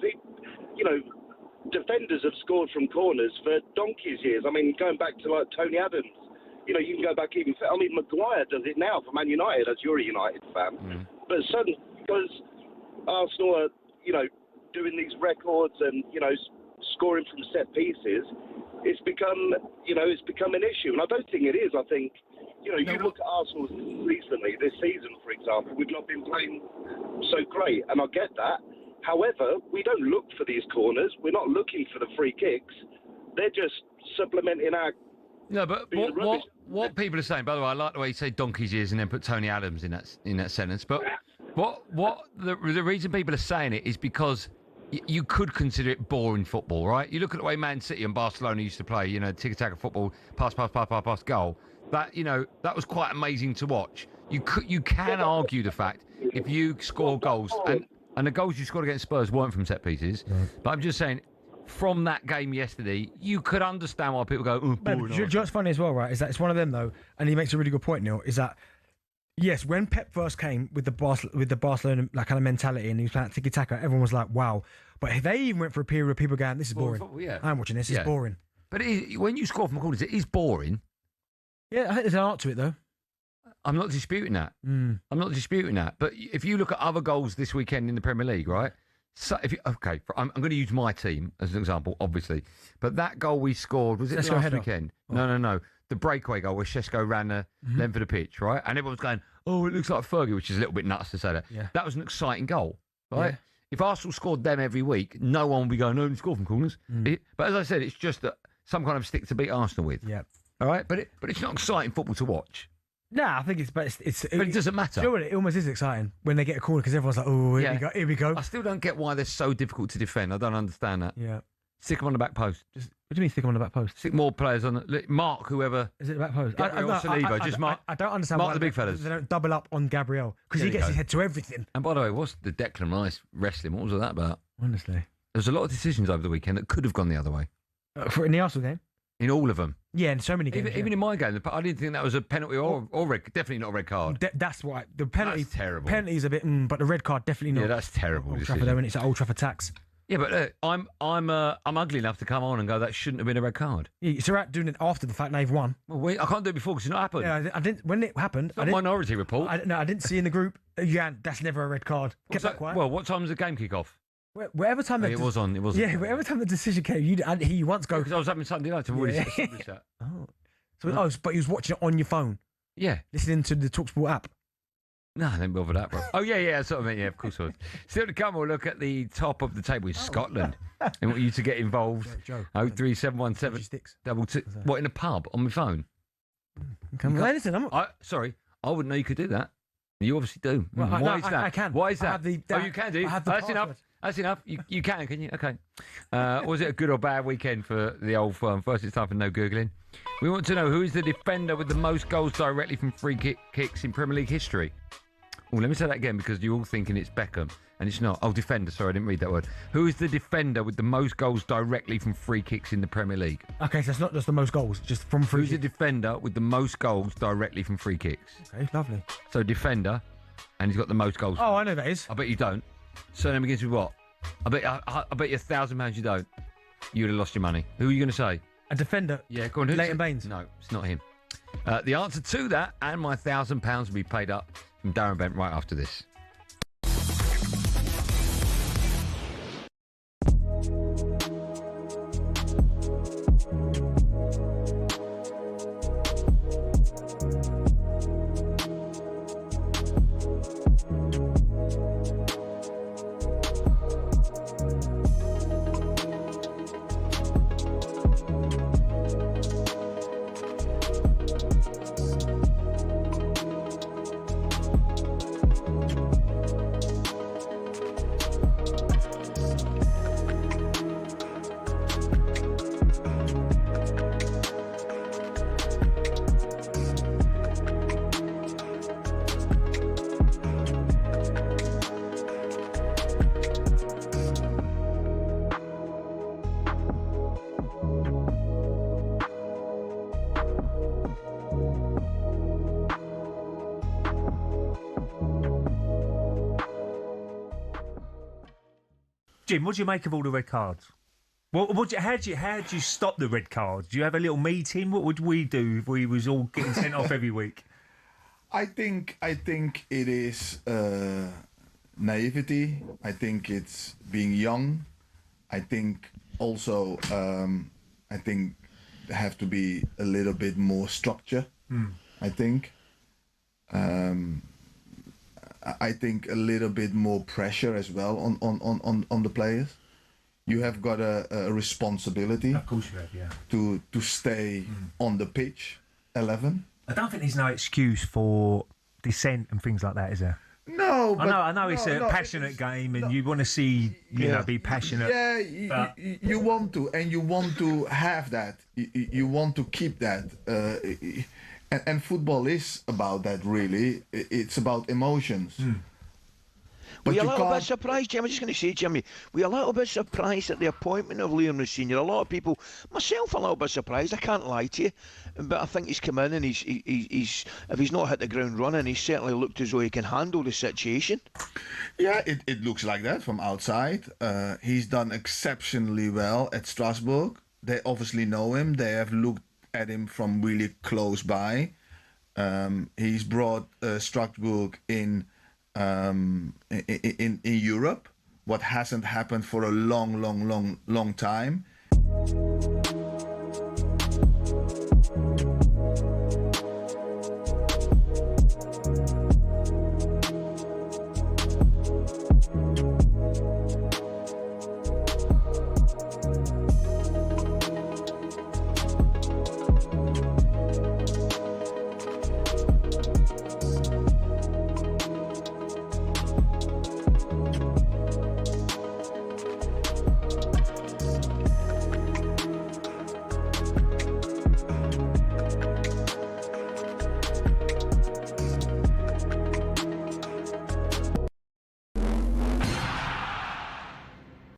Speaker 14: Defenders have scored from corners for donkey's years. I mean, going back to like Tony Adams. You can go back even. I mean, Maguire does it now for Man United, as you're a United fan. But suddenly, because Arsenal are, doing these records and, scoring from set pieces, it's become an issue. And I don't think it is. I think, you look at Arsenal recently, this season, for example, we've not been playing so great, and I get that. However, we don't look for these corners. We're not looking for the free kicks. They're just supplementing our...
Speaker 8: No, but what people are saying, by the way, I like the way you say donkey's ears and then put Tony Adams in that sentence, but the reason people are saying it is because you could consider it boring football, right? You look at the way Man City and Barcelona used to play, tiki-taka football, pass, goal. That was quite amazing to watch. You can argue the fact if you score goals, and the goals you scored against Spurs weren't from set pieces, but I'm just saying, from that game yesterday, you could understand why people go, oh, boring.
Speaker 9: Do you know what's funny as well, right? Is that it's one of them though, and he makes a really good point, Neil. Is that yes, when Pep first came with the Barcelona kind of mentality, and he was playing tiki taka, everyone was like, wow. But they even went for a period where people going, this is boring. I'm watching this. It's boring.
Speaker 8: But when you score from corners, it is boring.
Speaker 9: Yeah, I think there's an art to it though.
Speaker 8: I'm not disputing that. I'm not disputing that. But if you look at other goals this weekend in the Premier League, right? So I'm going to use my team as an example, obviously. But that goal we scored, was it last weekend? Oh. No. The breakaway goal where Šeško ran the length of the pitch, right? And everyone's going, oh, it looks like Fergie, which is a little bit nuts to say that. Yeah. That was an exciting goal, right? Yeah. If Arsenal scored them every week, no one would be going, no, they scored from corners. But as I said, it's just some kind of stick to beat Arsenal with. Yeah. All right? But it's not exciting football to watch.
Speaker 9: Nah, I think
Speaker 8: but it doesn't matter.
Speaker 9: You know what, it almost is exciting when they get a corner because everyone's like, oh, here we go.
Speaker 8: I still don't get why they're so difficult to defend. I don't understand that. Yeah. Stick them on the back post.
Speaker 9: What do you mean stick them on the back post?
Speaker 8: Stick more players on Mark, whoever.
Speaker 9: Is it the back post?
Speaker 8: Mark.
Speaker 9: I don't understand
Speaker 8: Mark
Speaker 9: why
Speaker 8: the big fellas.
Speaker 9: They don't double up on Gabriel because he gets his head to everything.
Speaker 8: And by the way, what's the Declan Rice wrestling? What was all that about?
Speaker 9: Honestly.
Speaker 8: There's a lot of decisions over the weekend that could have gone the other way.
Speaker 9: In the Arsenal game?
Speaker 8: In all of them.
Speaker 9: Yeah, in so many games.
Speaker 8: Even in my game, I didn't think that was a penalty or red. Definitely not a red card.
Speaker 9: That's why the penalty.
Speaker 8: That's terrible.
Speaker 9: Penalty's a bit, but the red card definitely not.
Speaker 8: Yeah, that's terrible.
Speaker 9: Old Trafford, when it's an Old Trafford tax.
Speaker 8: Yeah, but I'm ugly enough to come on and go, that shouldn't have been a red card.
Speaker 9: Yeah, it's all right doing it after the fact they've won.
Speaker 8: Well, I can't do it before because it's not happened.
Speaker 9: Yeah, I didn't. When it happened,
Speaker 8: it's not Minority Report.
Speaker 9: I didn't see in the group. Yeah, that's never a red card. Kept that quiet.
Speaker 8: Well, what time does the game kick off?
Speaker 9: Whatever time
Speaker 8: it was on. It was.
Speaker 9: Yeah, whatever time the decision came, you once go
Speaker 8: because I was having Sunday night to already set that.
Speaker 9: But he was watching it on your phone.
Speaker 8: Yeah,
Speaker 9: listening to the talkSPORT app.
Speaker 8: No, I didn't bother that, bro. Oh yeah, that's what I meant. Yeah, of course I was. Still to come, we'll look at the top of the table is Scotland. And want you to get involved. 03717 22. What, in a pub on my phone?
Speaker 9: Listen,
Speaker 8: sorry, I wouldn't know you could do that. You obviously do.
Speaker 9: Well,
Speaker 8: Why is that?
Speaker 9: I can.
Speaker 8: Why is that?
Speaker 9: You
Speaker 8: can do. That's enough. That's enough. You can you? Okay. Was it a good or bad weekend for the old firm? First, it's time for no Googling. We want to know who is the defender with the most goals directly from free kicks in Premier League history. Oh, let me say that again because you're all thinking it's Beckham, and it's not. Oh, defender. Sorry, I didn't read that word. Who is the defender with the most goals directly from free kicks in the Premier League?
Speaker 9: Okay, so it's not just the most goals, just from free
Speaker 8: kicks. Who's the defender with the most goals directly from free kicks?
Speaker 9: Okay, lovely.
Speaker 8: So defender, and he's got the most goals.
Speaker 9: Oh, I know that is.
Speaker 8: I bet you don't. Surname begins with what? I bet you £1,000 you don't. You would have lost your money. Who are you going to say?
Speaker 9: A defender.
Speaker 8: Yeah, go on.
Speaker 9: Leighton Baines.
Speaker 8: No, it's not him. The answer to that and my £1,000 will be paid up from Darren Bent right after this.
Speaker 15: Jim, what do you make of all the red cards? How do you stop the red cards? Do you have a little meeting? What would we do if we was all getting sent off every week?
Speaker 16: I think it is naivety. I think it's being young. I think also, I think there have to be a little bit more structure. I think. I think a little bit more pressure as well on the players. You have got a responsibility.
Speaker 15: Of course you have, yeah.
Speaker 16: To stay on the pitch, 11.
Speaker 15: I don't think there's no excuse for dissent and things like that, is there?
Speaker 16: No, but
Speaker 15: I know it's a passionate game, and you want to see, you know, be passionate.
Speaker 16: Yeah, you want to, and you want to have that. You want to keep that. And football is about that, really. It's about emotions.
Speaker 17: Were you a little bit surprised, Jim? I was just going to say, Jimmy, were you a little bit surprised at the appointment of Liam Senior? A lot of people, myself, a little bit surprised. I can't lie to you, but I think he's come in and he's if he's not hit the ground running, he's certainly looked as though he can handle the situation.
Speaker 16: Yeah, it looks like that from outside. He's done exceptionally well at Strasbourg. They obviously know him. They have looked at him from really close by. He's brought Strasbourg in Europe, what hasn't happened for a long time.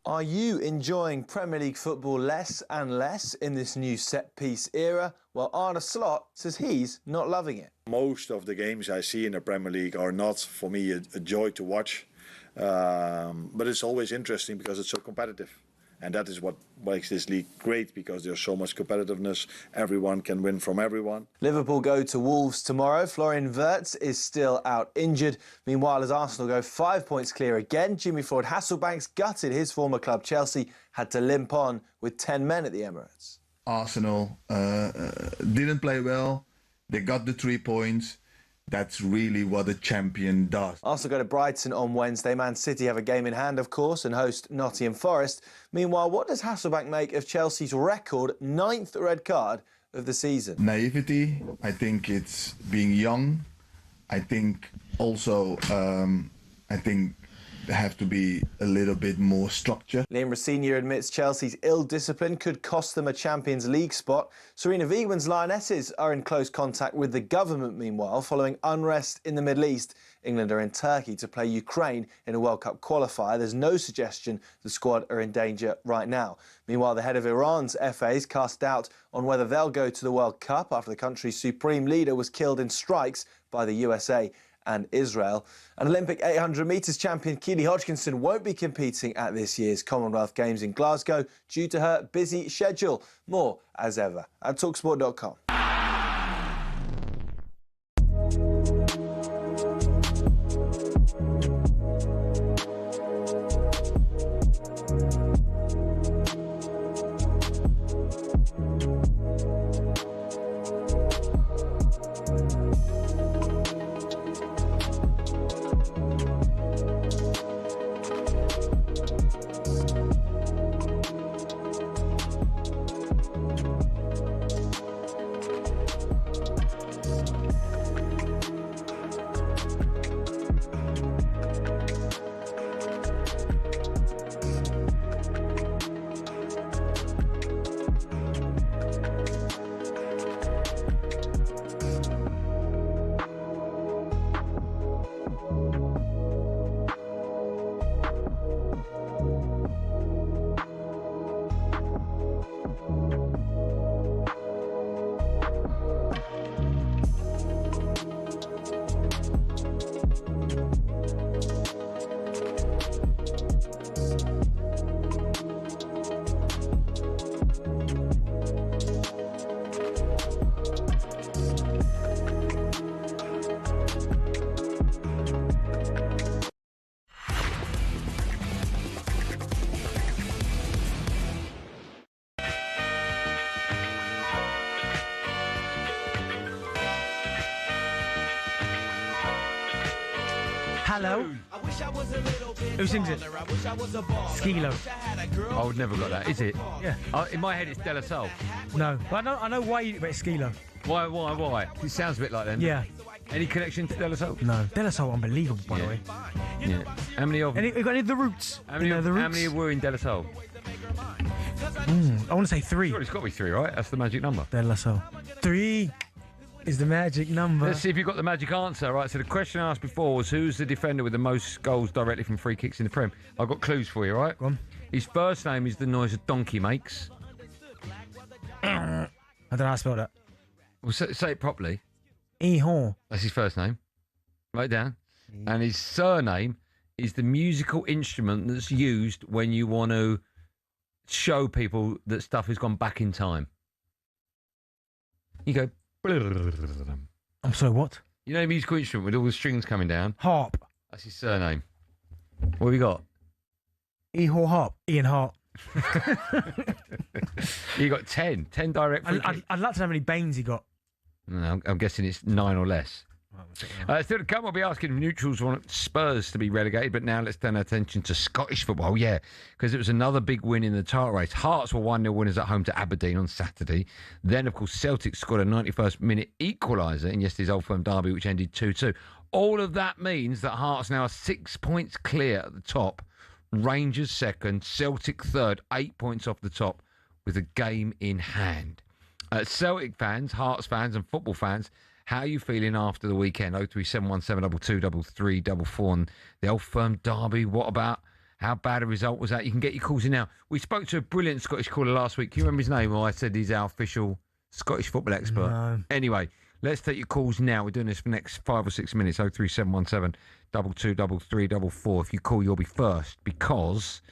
Speaker 18: Are you enjoying Premier League football less and less in this new set-piece era? Well, Arne Slot says he's not loving it.
Speaker 6: Most of the games I see in the Premier League are not, for me, a joy to watch. But it's always interesting because it's so competitive. And that is what makes this league great, because there's so much competitiveness. Everyone can win from everyone.
Speaker 18: Liverpool go to Wolves tomorrow. Florian Wirtz is still out injured. Meanwhile, as Arsenal go 5 points clear again, Jimmy Floyd Hasselbank's gutted his former club Chelsea had to limp on with 10 men at the Emirates.
Speaker 16: Arsenal didn't play well. They got the 3 points. That's really what a champion does.
Speaker 18: Arsenal go to Brighton on Wednesday. Man City have a game in hand, of course, and host Nottingham Forest. Meanwhile, what does Hasselbank make of Chelsea's record 9th red card of the season?
Speaker 16: Naivety. I think it's being young. I think also, I think there have to be a little bit more structure.
Speaker 18: Liam Senior admits Chelsea's ill-discipline could cost them a Champions League spot. Serena Wiegman's Lionesses are in close contact with the government, meanwhile, following unrest in the Middle East. England are in Turkey to play Ukraine in a World Cup qualifier. There's no suggestion the squad are in danger right now. Meanwhile, the head of Iran's FA's cast doubt on whether they'll go to the World Cup after the country's supreme leader was killed in strikes by the USA and Israel. An Olympic 800 metres champion Keely Hodgkinson won't be competing at this year's Commonwealth Games in Glasgow due to her busy schedule. More, as ever, at talkSPORT.com.
Speaker 9: Hello. Who sings it? Skilo.
Speaker 8: I would never got that. Is it?
Speaker 9: Yeah.
Speaker 8: In my head, it's De La Soul.
Speaker 9: No, but I know why but it's Skilo.
Speaker 8: Why? It sounds a bit like them.
Speaker 9: Yeah.
Speaker 8: Any connection to De La Soul?
Speaker 9: No. De La Soul, unbelievable, by the way.
Speaker 8: Yeah. How many of them?
Speaker 9: You got any of the Roots?
Speaker 8: How many were in De La Soul?
Speaker 9: I want to say 3.
Speaker 8: Sure, it's got to be 3, right? That's the magic number.
Speaker 9: De La Soul. 3 is the magic number.
Speaker 8: Let's see if you got the magic answer. Right, so the question I asked before was who's the defender with the most goals directly from free kicks in the Prem? I've got clues for you, right?
Speaker 9: Go on.
Speaker 8: His first name is the noise a donkey makes.
Speaker 9: I don't know how to spell that.
Speaker 8: Well, say it properly.
Speaker 9: Ehon.
Speaker 8: That's his first name. Write it down. And his surname is the musical instrument that's used when you want to show people that stuff has gone back in time. You go.
Speaker 9: I'm sorry, what?
Speaker 8: You know the musical instrument with all the strings coming down?
Speaker 9: Harp.
Speaker 8: That's his surname. What have you got?
Speaker 9: Ehon Harp. Ian Hart.
Speaker 8: You got 10 direct free kicks.
Speaker 9: I'd like to know how many Baines he got.
Speaker 8: No, I'm guessing it's 9 or less. Still to come, we'll be asking if neutrals want Spurs to be relegated, but now let's turn our attention to Scottish football, because it was another big win in the title race. Hearts were 1-0 winners at home to Aberdeen on Saturday. Then, of course, Celtic scored a 91st minute equaliser in yesterday's Old Firm derby, which ended 2-2. All of that means that Hearts now are 6 points clear at the top. Rangers second, Celtic third, 8 points off the top with a game in hand. Celtic fans, Hearts fans and football fans, how are you feeling after the weekend? 03717 223344 on the Old Firm derby. What about how bad a result was that? You can get your calls in now. We spoke to a brilliant Scottish caller last week. Can you remember his name? Or I said he's our official Scottish football expert.
Speaker 9: No.
Speaker 8: Anyway, let's take your calls now. We're doing this for the next 5 or 6 minutes. 03717 223344. If you call, you'll be first because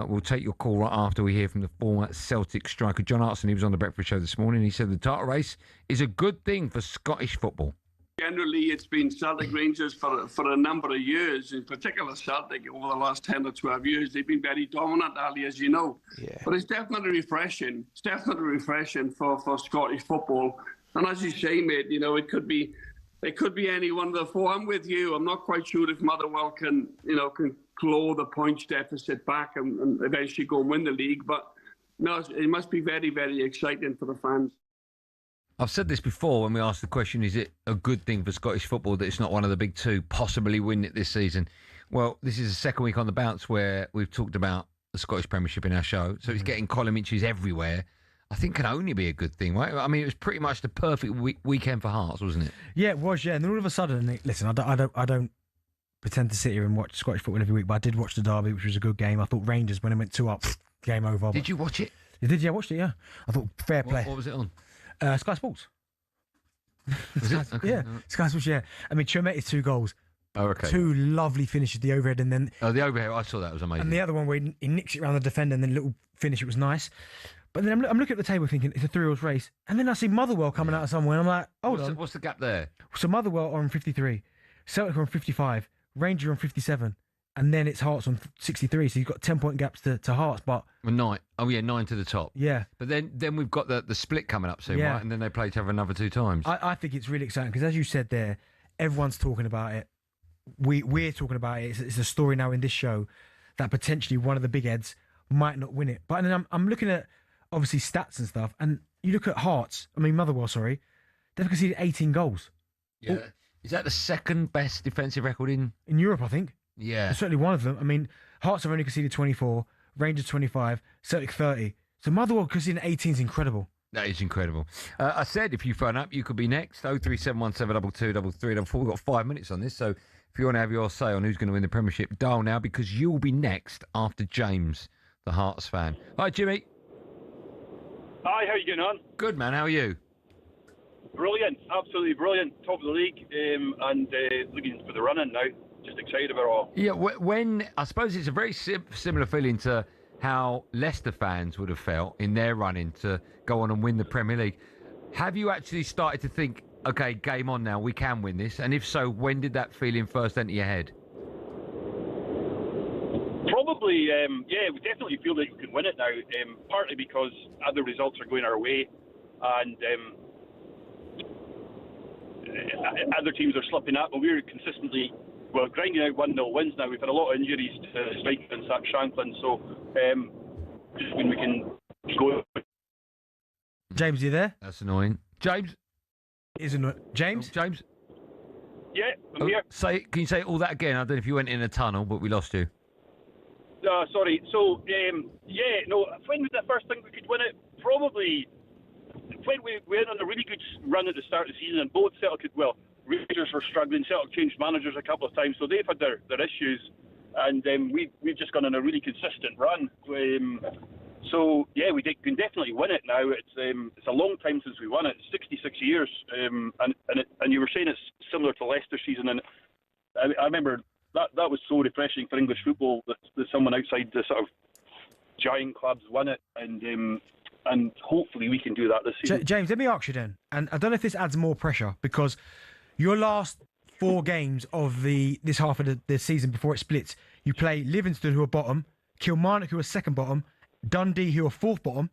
Speaker 8: we'll take your call right after we hear from the former Celtic striker John Hartson. He was on the Breakfast Show this morning. He said the title race is a good thing for Scottish football.
Speaker 19: Generally, it's been Celtic Rangers for a number of years, in particular Celtic over the last 10 or 12 years. They've been very dominant, Ali, as you know.
Speaker 17: Yeah.
Speaker 19: But it's definitely refreshing. It's definitely refreshing for Scottish football. And as you say, mate, it could be any one of the four. I'm with you. I'm not quite sure if Motherwell can claw the points deficit back and eventually go and win the league. But no, it must be very, very exciting for the fans.
Speaker 8: I've said this before when we asked the question, is it a good thing for Scottish football that it's not one of the big two possibly win it this season? Well, this is the second week on the bounce where we've talked about the Scottish Premiership in our show. So it's getting column inches everywhere. I think can only be a good thing, right? I mean, it was pretty much the perfect weekend for Hearts, wasn't it?
Speaker 9: Yeah, it was, yeah. And then all of a sudden, listen, I don't pretend to sit here and watch Scottish football every week, but I did watch the derby, which was a good game. I thought Rangers, when it went 2 up, game over.
Speaker 8: Did you watch it?
Speaker 9: You did, yeah, I watched it, yeah. I thought fair play.
Speaker 8: What was it on?
Speaker 9: Sky Sports.
Speaker 8: Was it? Okay.
Speaker 9: Yeah, Sky Sports, yeah. I mean, Chomete's 2 goals.
Speaker 8: Oh, okay.
Speaker 9: 2 lovely finishes, the overhead, and then...
Speaker 8: Oh, the overhead, I saw that, it was amazing.
Speaker 9: And the other one where he nicks it around the defender and then a little finish, it was nice. But then I'm looking at the table thinking it's a 3-horse race. And then I see Motherwell coming out of somewhere and I'm like, hold on.
Speaker 8: What's the gap there?
Speaker 9: So Motherwell are on 53, Celtic are on 55, Rangers are on 57, and then it's Hearts on 63. So you've got 10-point gaps to Hearts, but...
Speaker 8: Well, 9. Oh, yeah, 9 to the top.
Speaker 9: Yeah.
Speaker 8: But then we've got the split coming up soon,
Speaker 9: Yeah.
Speaker 8: right? And then they play each other another 2 times.
Speaker 9: I think it's really exciting because, as you said there, everyone's talking about it. We're talking about it. It's a story now in this show that potentially one of the big heads might not win it. But then I'm looking at, obviously, stats and stuff, and you look at Motherwell, sorry, they've conceded 18 goals.
Speaker 8: Yeah. Is that the second best defensive record in
Speaker 9: Europe, I think?
Speaker 8: Yeah.
Speaker 9: It's certainly one of them. I mean, Hearts have only conceded 24, Rangers 25, Celtic 30. So Motherwell conceding 18 is incredible.
Speaker 8: That is incredible. I said if you phone up, you could be next. 03717 223344. We've got 5 minutes on this, so if you want to have your say on who's going to win the Premiership, dial now because you'll be next after James, the Hearts fan. Hi, Jimmy.
Speaker 20: Hi, how you getting on?
Speaker 8: Good, man. How are you?
Speaker 20: Brilliant, absolutely brilliant. Top of the league, and looking for the run-in now. Just excited about it all.
Speaker 8: Yeah, when I suppose it's a very similar feeling to how Leicester fans would have felt in their run-in to go on and win the Premier League. Have you actually started to think, okay, game on now, we can win this? And if so, when did that feeling first enter your head?
Speaker 20: Probably, we definitely feel like we can win it now, partly because other results are going our way, and other teams are slipping up, but we're consistently we're grinding out 1-0 wins now. We've had a lot of injuries to Striker and Shankland, so just when we can go.
Speaker 9: James, you there?
Speaker 8: That's annoying. James?
Speaker 9: James?
Speaker 8: James?
Speaker 20: Yeah, I'm here.
Speaker 8: Can you say all that again? I don't know if you went in a tunnel, but we lost you.
Speaker 20: Sorry. So, when was the first thing we could win it? Probably when we went on a really good run at the start of the season, and both Celtic, Rangers were struggling. Celtic changed managers a couple of times, so they've had their issues, and we've just gone on a really consistent run. So yeah, we can definitely win it now. It's a long time since we won it. 66 years, and you were saying it's similar to Leicester season, and I remember that was so refreshing for English football that someone outside the sort of giant clubs won it, and hopefully we can do that this season.
Speaker 9: James, let me ask you then, and I don't know if this adds more pressure, because your last 4 games of this half of the season before it splits, you play Livingston, who are bottom, Kilmarnock, who are second bottom, Dundee, who are fourth bottom,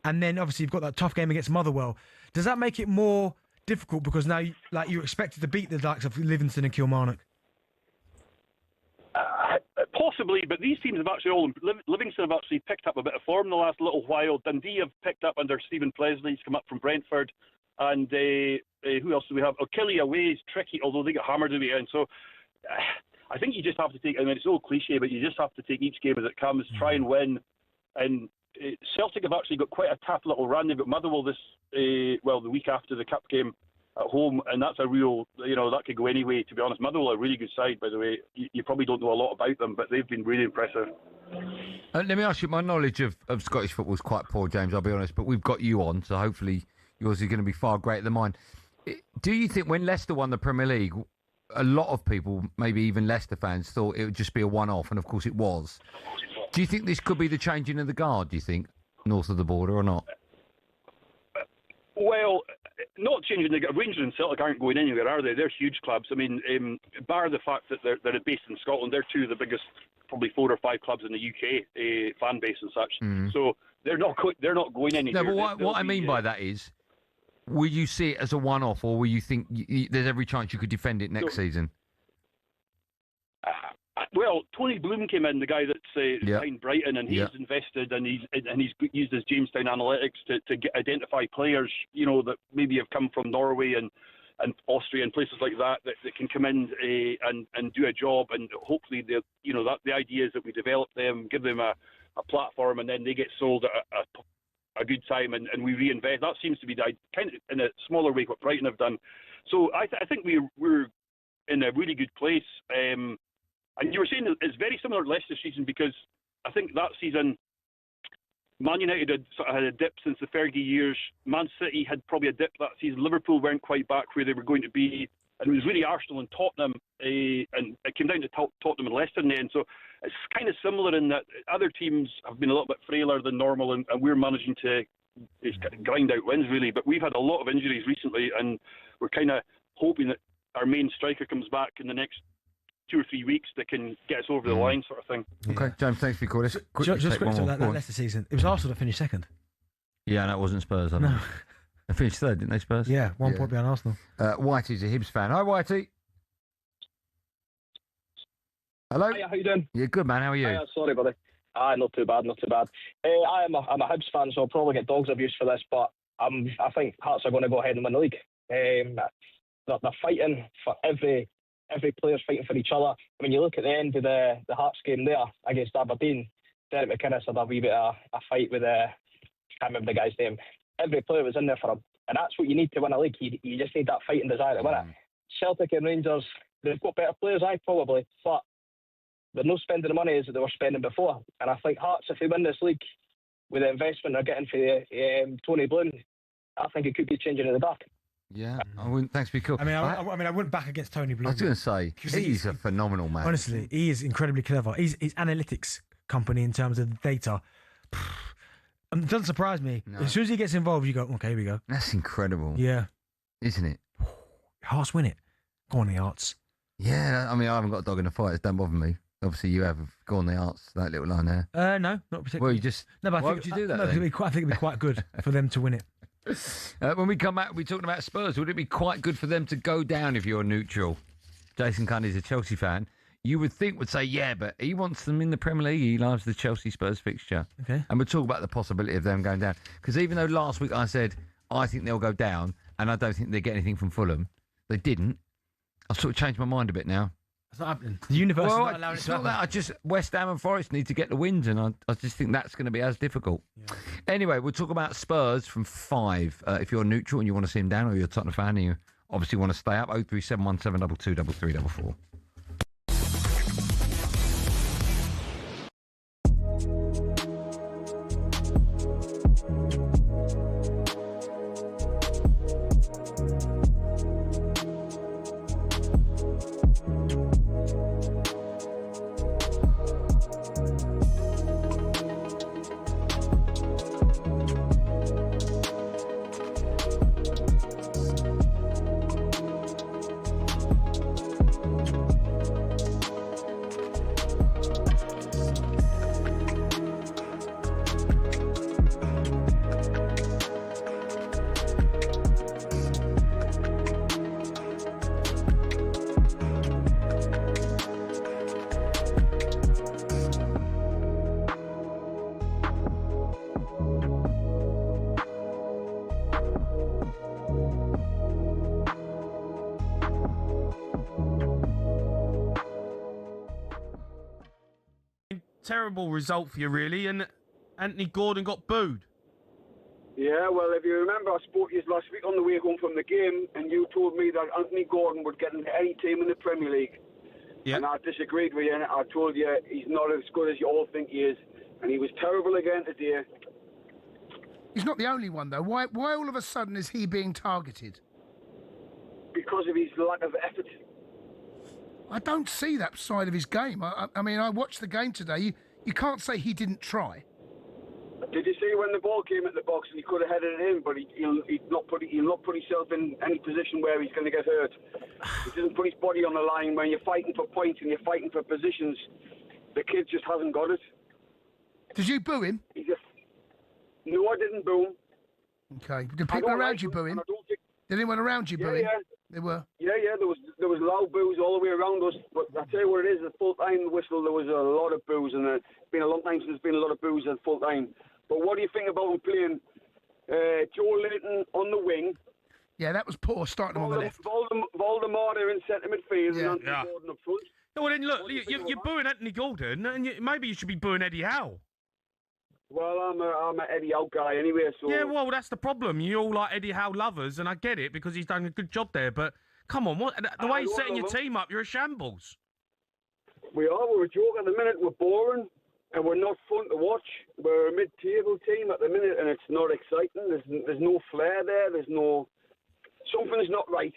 Speaker 9: and then obviously you've got that tough game against Motherwell. Does that make it more difficult because now you're expected to beat the likes of Livingston and Kilmarnock?
Speaker 20: Possibly, but these teams have actually Livingston have actually picked up a bit of form in the last little while. Dundee have picked up under Stephen Presley. He's come up from Brentford. And who else do we have? Killie away is tricky, although they got hammered away. And so I think you just have to take, it's all cliche, but you just have to take each game as it comes, try and win. And Celtic have actually got quite a tough little run. They've got Motherwell the week after the Cup game at home, and that's a real, that could go anyway, to be honest. Motherwell are a really good side, by the way. You probably don't know a lot about them, but they've been really impressive.
Speaker 8: Let me ask you, my knowledge of Scottish football is quite poor, James, I'll be honest, but we've got you on, so hopefully yours is going to be far greater than mine. Do you think when Leicester won the Premier League, a lot of people, maybe even Leicester fans, thought it would just be a one-off, and of course it was. Do you think this could be the changing of the guard, do you think, north of the border, or not?
Speaker 20: Well, not changing the guard. Rangers and Celtic aren't going anywhere, are they? They're huge clubs. I mean, bar the fact that they're based in Scotland, they're two of the biggest, probably 4 or 5 clubs in the UK, fan base and such. Mm. So they're not going anywhere.
Speaker 8: No, but what I mean by that is, will you see it as a one-off, or will you think there's every chance you could defend it next season?
Speaker 20: Well, Tony Bloom came in, the guy that's behind Brighton, and he's invested, and he's used his Jamestown analytics to identify players, that maybe have come from Norway and Austria and places like that can come in and do a job, and hopefully the idea is that we develop them, give them a platform, and then they get sold at a good time, and we reinvest. That seems to be kind of in a smaller way what Brighton have done. So I think we're in a really good place. And you were saying it's very similar to Leicester season, because I think that season Man United had a dip since the Fergie years. Man City had probably a dip that season. Liverpool weren't quite back where they were going to be. And it was really Arsenal and Tottenham. And it came down to Tottenham and Leicester in the end. So it's kind of similar in that other teams have been a little bit frailer than normal, and we're managing to grind out wins, really. But we've had a lot of injuries recently, and we're kind of hoping that our main striker comes back in the next 2 or 3 weeks that can get us over the line, sort of thing.
Speaker 8: Okay, James, thanks for your call.
Speaker 9: Just quickly to that Leicester season, it was Arsenal that finished second.
Speaker 8: Yeah, and that wasn't Spurs, I know. They finished third, didn't they, Spurs?
Speaker 9: Yeah, 1 point behind Arsenal.
Speaker 8: Whitey's a Hibs fan. Hi, Whitey. Hello?
Speaker 21: Hiya, how you doing?
Speaker 8: Yeah, good, man. How are you?
Speaker 21: Hiya, sorry, buddy. Not too bad. I'm a Hibs fan, so I'll probably get dogs abuse for this, but I think Hearts are going to go ahead and win the league. They're fighting for every player's fighting for each other. I mean, you look at the end of the Hearts game there against Aberdeen, Derek McInnes had a wee bit of a fight with I can't remember the guy's name. Every player was in there for him, and that's what you need to win a league. You just need that fighting desire to win it. Celtic and Rangers, they've got better players, probably, but they're not spending the money as they were spending before. And I think Hearts, if they win this league with the investment they're getting for Tony Bloom, I think it could be changing in the dark.
Speaker 8: Yeah, I wouldn't. Thanks for your call.
Speaker 9: I mean, I wouldn't back against Tony Bloom.
Speaker 8: I was going to say he's a phenomenal man.
Speaker 9: Honestly, he is incredibly clever. He's analytics company in terms of data. It doesn't surprise me. No. As soon as he gets involved, you go, okay, here we go.
Speaker 8: That's incredible.
Speaker 9: Yeah,
Speaker 8: isn't it?
Speaker 9: Hearts win it. Go on, the Hearts.
Speaker 8: Yeah, I mean, I haven't got a dog in the fight. It don't bother me. Obviously, you have. Go on, the Hearts. That little line there.
Speaker 9: No, not particularly.
Speaker 8: Well, you just.
Speaker 9: No, but
Speaker 8: why would you do that?
Speaker 9: No, I think it'd be quite good for them to win it.
Speaker 8: When we come back, we're talking about Spurs. Would it be quite good for them to go down if you're neutral? Jason Cundy's a Chelsea fan. You would think would say, yeah, but he wants them in the Premier League. He loves the Chelsea Spurs fixture.
Speaker 9: Okay.
Speaker 8: And we'll talk about the possibility of them going down. Because even though last week I said, I think they'll go down, and I don't think they get anything from Fulham, they didn't. I've sort of changed my mind a bit now.
Speaker 9: It's not happening. The universe is not allowing it
Speaker 8: it's
Speaker 9: to
Speaker 8: not
Speaker 9: happen.
Speaker 8: that. West Ham and Forest need to get the wins, and I just think that's going to be as difficult. Yeah. Anyway, we'll talk about Spurs from 5. If you're neutral and you want to see them down, or you're a Tottenham fan and you obviously want to stay up, 03717 22 3344.
Speaker 1: Terrible result for you, really, and Anthony Gordon got booed.
Speaker 22: Yeah, well, if you remember, I spoke to you last week on the way home from the game, and you told me that Anthony Gordon would get into any team in the Premier League. Yeah. And I disagreed with you, and I told you he's not as good as you all think he is, and he was terrible again today.
Speaker 23: He's not the only one, though. Why all of a sudden is he being targeted?
Speaker 22: Because of his lack of effort.
Speaker 23: I don't see that side of his game. I mean, I watched the game today. You can't say he didn't try.
Speaker 22: Did you see when the ball came at the box and he could have headed it in, but he'll not put himself in any position where he's going to get hurt. He doesn't put his body on the line when you're fighting for points and you're fighting for positions. The kid just hasn't got it.
Speaker 23: Did you boo him?
Speaker 22: No, I didn't boo him.
Speaker 23: Okay. Did people around you boo him? Did anyone around you boo him?
Speaker 22: Yeah.
Speaker 23: They were?
Speaker 22: Yeah, there was loud boos all the way around us, but I tell you what it is, at full-time whistle there was a lot of boos, and it's been a long time since there's been a lot of boos at full-time. But what do you think about him playing Joe Linton on the wing?
Speaker 23: Yeah, that was poor, starting him on the left.
Speaker 22: Voldemort in centre midfield and Anthony Gordon up front.
Speaker 1: No, well then look, you're booing Anthony Gordon, and maybe you should be booing Eddie Howe.
Speaker 22: Well, I'm an Eddie Howe guy anyway, so...
Speaker 1: Yeah, well, that's the problem. You're all like Eddie Howe lovers, and I get it, because he's done a good job there, but come on, the way he's setting your team up, you're a shambles.
Speaker 22: We're a joke at the minute. We're boring, and we're not fun to watch. We're a mid-table team at the minute, and it's not exciting. There's no flair there. Something's not right.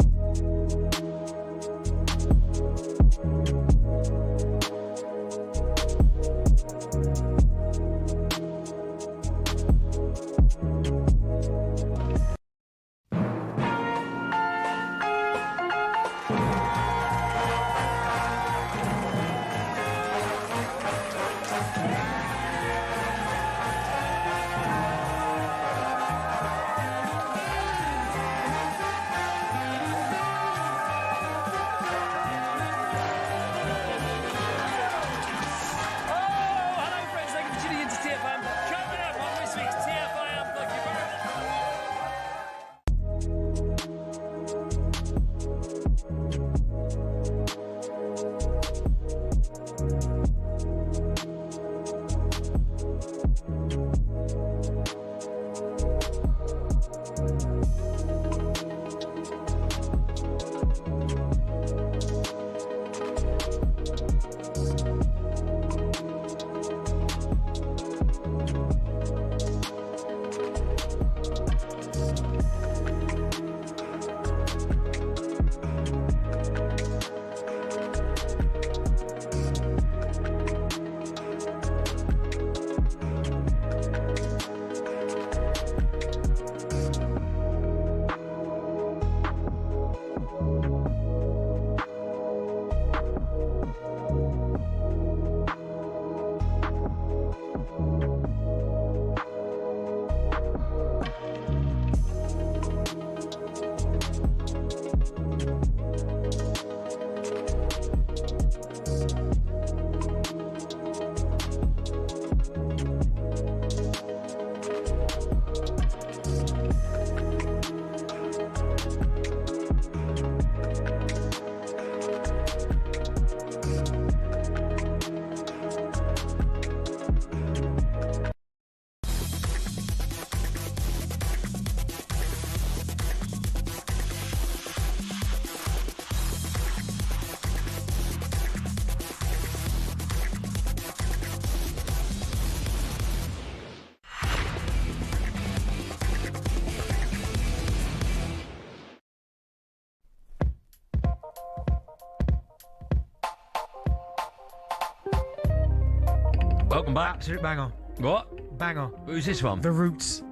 Speaker 8: Welcome back.
Speaker 9: Absolute banger.
Speaker 8: What?
Speaker 9: Banger.
Speaker 8: Who's this one?
Speaker 9: The Roots.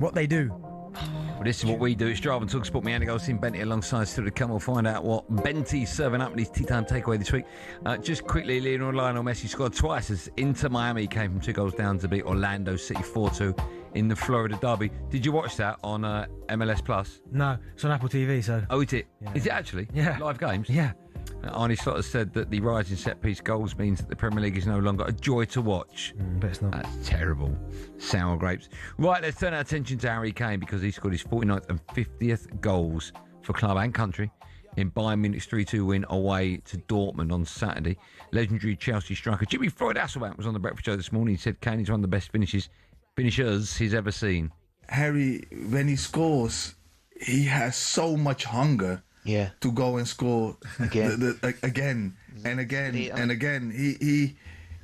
Speaker 9: What they do.
Speaker 8: Well, this is what we do. It's Drive and talkSPORT. Me, Andy Goldstein Benty alongside still to come. We'll find out what Benty's serving up in his tea time takeaway this week. Just quickly, Lionel Messi scored twice as Inter Miami came from 2 goals down to beat Orlando City 4-2 in the Florida derby. Did you watch that on MLS Plus?
Speaker 9: No, it's on Apple TV, so...
Speaker 8: Oh, is it?
Speaker 9: Yeah.
Speaker 8: Is it actually?
Speaker 9: Yeah.
Speaker 8: Live games?
Speaker 9: Yeah.
Speaker 8: Arnie Slaughter said that the rise in set-piece goals means that the Premier League is no longer a joy to watch.
Speaker 9: But it's not.
Speaker 8: That's terrible. Sour grapes. Right, let's turn our attention to Harry Kane because he scored his 49th and 50th goals for club and country in Bayern Munich's 3-2 win away to Dortmund on Saturday. Legendary Chelsea striker Jimmy Floyd Hasselbank was on the Breakfast Show this morning. He said Kane is one of the best finishers he's ever seen.
Speaker 16: Harry, when he scores, he has so much hunger.
Speaker 17: Yeah.
Speaker 16: To go and score again, again and again and again.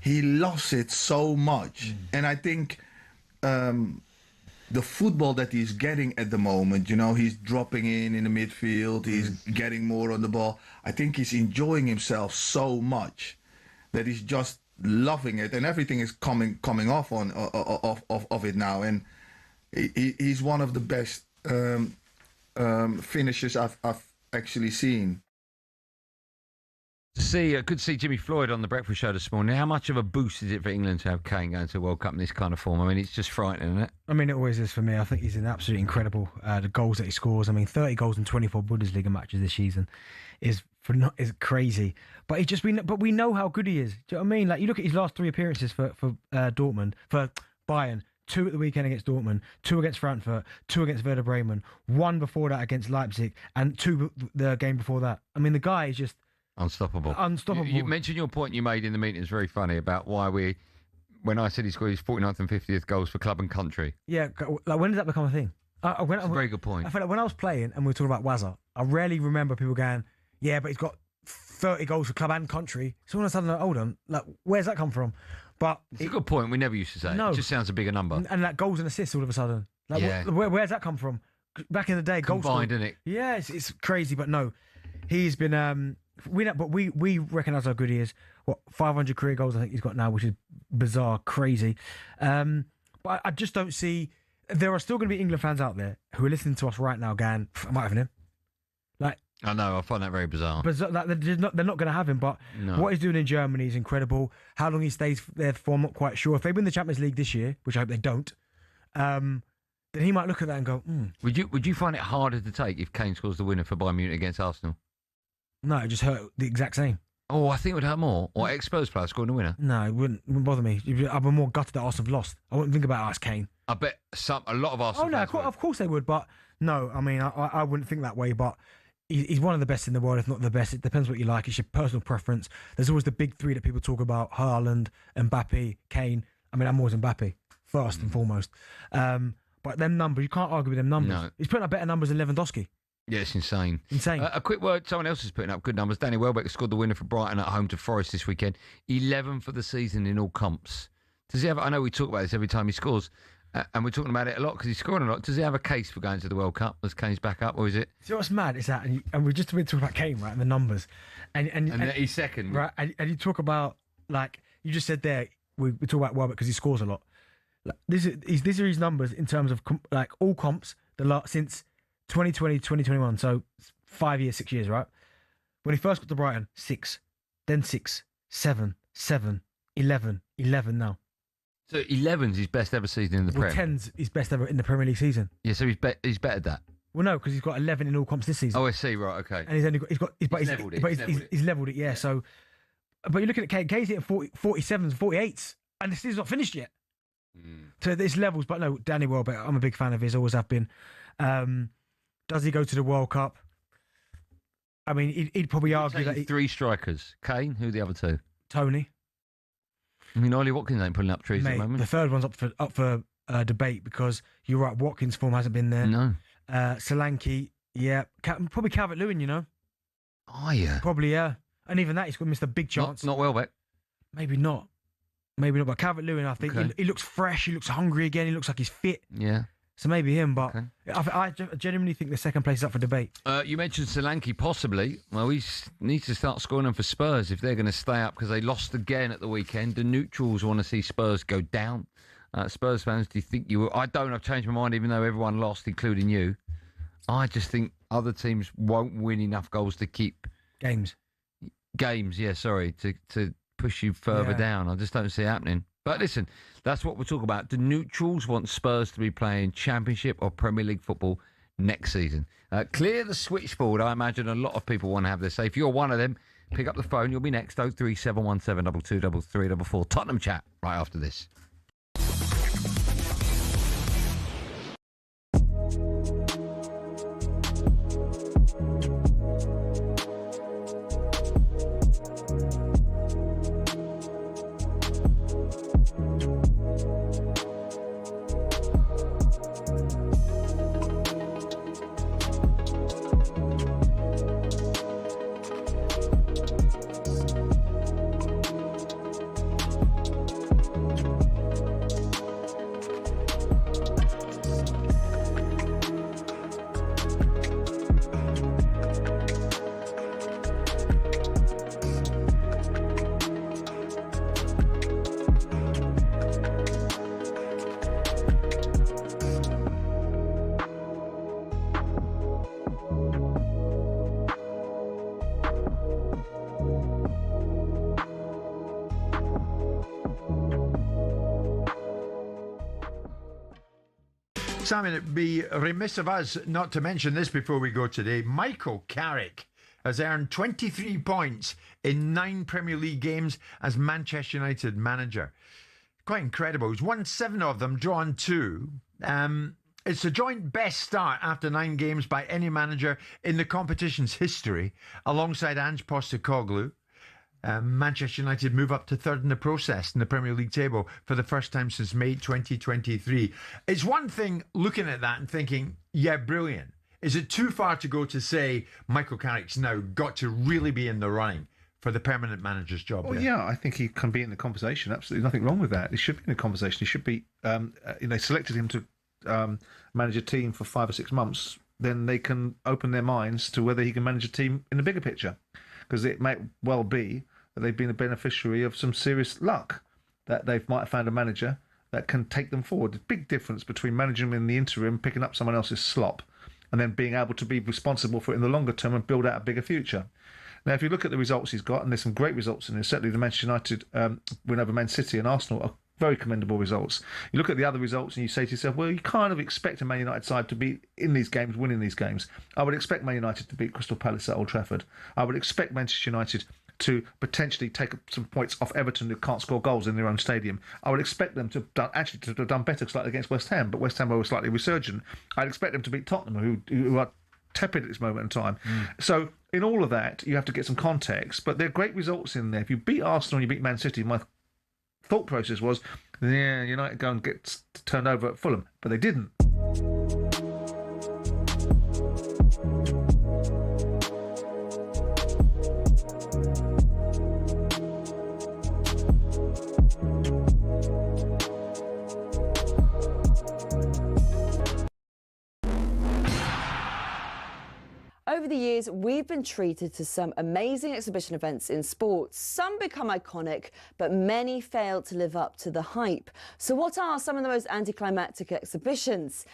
Speaker 16: He loves it so much, and I think the football that he's getting at the moment, he's dropping in the midfield, he's getting more on the ball. I think he's enjoying himself so much that he's just loving it, and everything is coming off of it now. And he's one of the best finishers I've actually seen.
Speaker 8: Good to see Jimmy Floyd on the Breakfast Show this morning. How much of a boost is it for England to have Kane going to the World Cup in this kind of form? I mean, it's just frightening, isn't it?
Speaker 9: I mean, it always is for me. I think he's absolutely incredible. The goals that he scores. I mean, 30 goals in 24 Bundesliga matches this season is crazy. But we know how good he is. Do you know what I mean? Like, you look at his last 3 appearances for Dortmund, for Bayern. 2 at the weekend against Dortmund, 2 against Frankfurt, 2 against Werder Bremen, 1 before that against Leipzig, and 2 the game before that. I mean, the guy is just
Speaker 8: unstoppable. You mentioned your point you made in the meeting. It's very funny about why when I said he scored his 49th and 50th goals for club and country.
Speaker 9: Yeah, like when did that become a thing?
Speaker 8: That's a very good point.
Speaker 9: I feel like when I was playing and we were talking about Wazza, I rarely remember people going, yeah, but he's got 30 goals for club and country. So all of a sudden, hold on, like, where's that come from? But
Speaker 8: it's a good point. We never used to say it. It just sounds a bigger number.
Speaker 9: And like goals and assists all of a sudden. Like,
Speaker 8: yeah.
Speaker 9: Where's that come from? Back in the day,
Speaker 8: combined, isn't it?
Speaker 9: Yeah, it's crazy. But no, he's been. We recognise how good he is. 500 career goals I think he's got now, which is bizarre, crazy. But I just don't see. There are still going to be England fans out there who are listening to us right now, going, "I might have him." Like.
Speaker 8: I know, I find that very bizarre.
Speaker 9: But they're not going to have him. But what he's doing in Germany is incredible. How long he stays there for, I'm not quite sure. If they win the Champions League this year, which I hope they don't, then he might look at that and go,
Speaker 8: Would you find it harder to take if Kane scores the winner for Bayern Munich against Arsenal?
Speaker 9: No, it just hurt the exact same.
Speaker 8: Oh, I think it would hurt more. Or ex-Spurs player scoring the winner.
Speaker 9: No, it wouldn't bother me. I'd be more gutted that Arsenal have lost. I wouldn't think about Kane.
Speaker 8: I bet a lot of Arsenal fans
Speaker 9: of course they would. But no, I mean, I wouldn't think that way. But he's one of the best in the world, if not the best. It depends what you like. It's your personal preference. There's always the big 3 that people talk about: Haaland, Mbappe, Kane. I mean, I'm always Mbappe first and foremost. But them numbers, you can't argue with them numbers.
Speaker 8: No.
Speaker 9: He's putting up better numbers than Lewandowski.
Speaker 8: Yeah, it's insane.
Speaker 9: Insane.
Speaker 8: A quick word, someone else is putting up good numbers. Danny Welbeck scored the winner for Brighton at home to Forest this weekend. 11 for the season in all comps. Does he have? I know we talk about this every time he scores. And we're talking about it a lot because he's scoring a lot. Does he have a case for going to the World Cup as Kane's back up, or is it?
Speaker 9: See what's mad is that, and we're just talking about Kane, right, and the numbers, and
Speaker 8: he's second,
Speaker 9: right? And you talk about, like you just said there, we talk about Welbeck because he scores a lot. Like, these are his numbers in terms of like all comps since 2020, 2021, so 5 years, 6 years, right? When he first got to Brighton, 6, then 6, 7, 7, 11, 11 now.
Speaker 8: So 11's his best ever season in the Premier.
Speaker 9: 10's his best ever in the Premier League season.
Speaker 8: Yeah, so he's better at that.
Speaker 9: Well, no, because he's got 11 in all comps this season.
Speaker 8: Oh, I see. Right, okay.
Speaker 9: And he's leveled it. Yeah. So, but you're looking at Kane. Kane's hitting 47s, 48s, and the season's not finished yet. So there's levels, but no, Danny Welbeck, I'm a big fan of his. Always have been. Does he go to the World Cup? I mean, he'd probably argue that
Speaker 8: 3 strikers. Kane. Who are the other 2?
Speaker 9: Tony.
Speaker 8: I mean, Ollie Watkins ain't pulling up trees at the moment.
Speaker 9: The third one's up for debate because you're right. Watkins' form hasn't been there.
Speaker 8: No.
Speaker 9: Solanke, yeah, probably Calvert-Lewin. You know.
Speaker 8: Oh yeah.
Speaker 9: Probably yeah. And even that, he's going to miss a big chance.
Speaker 8: Not Welbeck.
Speaker 9: Maybe not. But Calvert-Lewin, I think he looks fresh. He looks hungry again. He looks like he's fit.
Speaker 8: Yeah.
Speaker 9: So maybe him, but I genuinely think the second place is up for debate.
Speaker 8: You mentioned Solanke possibly. Well, he needs to start scoring them for Spurs if they're going to stay up, because they lost again at the weekend. The neutrals want to see Spurs go down. Spurs fans, do you think you will? I don't. I've changed my mind, even though everyone lost, including you. I just think other teams won't win enough goals to keep...
Speaker 9: Games,
Speaker 8: yeah, sorry, to push you further down. I just don't see it happening. But listen, that's what we'll talk about. The neutrals want Spurs to be playing Championship or Premier League football next season. Clear the switchboard. I imagine a lot of people want to have this. So if you're one of them, pick up the phone. You'll be next. 03717 223344. Tottenham chat right after this.
Speaker 12: Simon, it'd be remiss of us not to mention this before we go today. Michael Carrick has earned 23 points in 9 Premier League games as Manchester United manager. Quite incredible. He's won 7 of them, drawn 2. It's a joint best start after 9 games by any manager in the competition's history, alongside Ange Postecoglou. Manchester United move up to 3rd in the process in the Premier League table for the first time since May 2023. It's one thing looking at that and thinking, yeah, brilliant. Is it too far to go to say Michael Carrick's now got to really be in the running for the permanent manager's job?
Speaker 5: Well, yeah, I think he can be in the conversation. Absolutely nothing wrong with that. He should be in the conversation. He should be, they selected him to manage a team for 5 or 6 months. Then they can open their minds to whether he can manage a team in the bigger picture. Because it might well be that they've been a beneficiary of some serious luck, that they might have found a manager that can take them forward. There's a big difference between managing them in the interim, picking up someone else's slop, and then being able to be responsible for it in the longer term and build out a bigger future. Now, if you look at the results he's got, and there's some great results in there, certainly the Manchester United win over Man City and Arsenal are very commendable results. You look at the other results and you say to yourself, well, you kind of expect a Man United side to be in these games, winning these games. I would expect Man United to beat Crystal Palace at Old Trafford. I would expect Manchester United to potentially take some points off Everton, who can't score goals in their own stadium. I would expect them to have done better slightly against West Ham, but West Ham were slightly resurgent. I'd expect them to beat Tottenham, who are tepid at this moment in time. So in all of that, you have to get some context, but there are great results in there. If you beat Arsenal and you beat Man City, my thought process was, yeah, United go and get turned over at Fulham, but they didn't.
Speaker 2: Over the years, we've been treated to some amazing exhibition events in sports. Some become iconic, but many fail to live up to the hype. So what are some of the most anticlimactic exhibitions?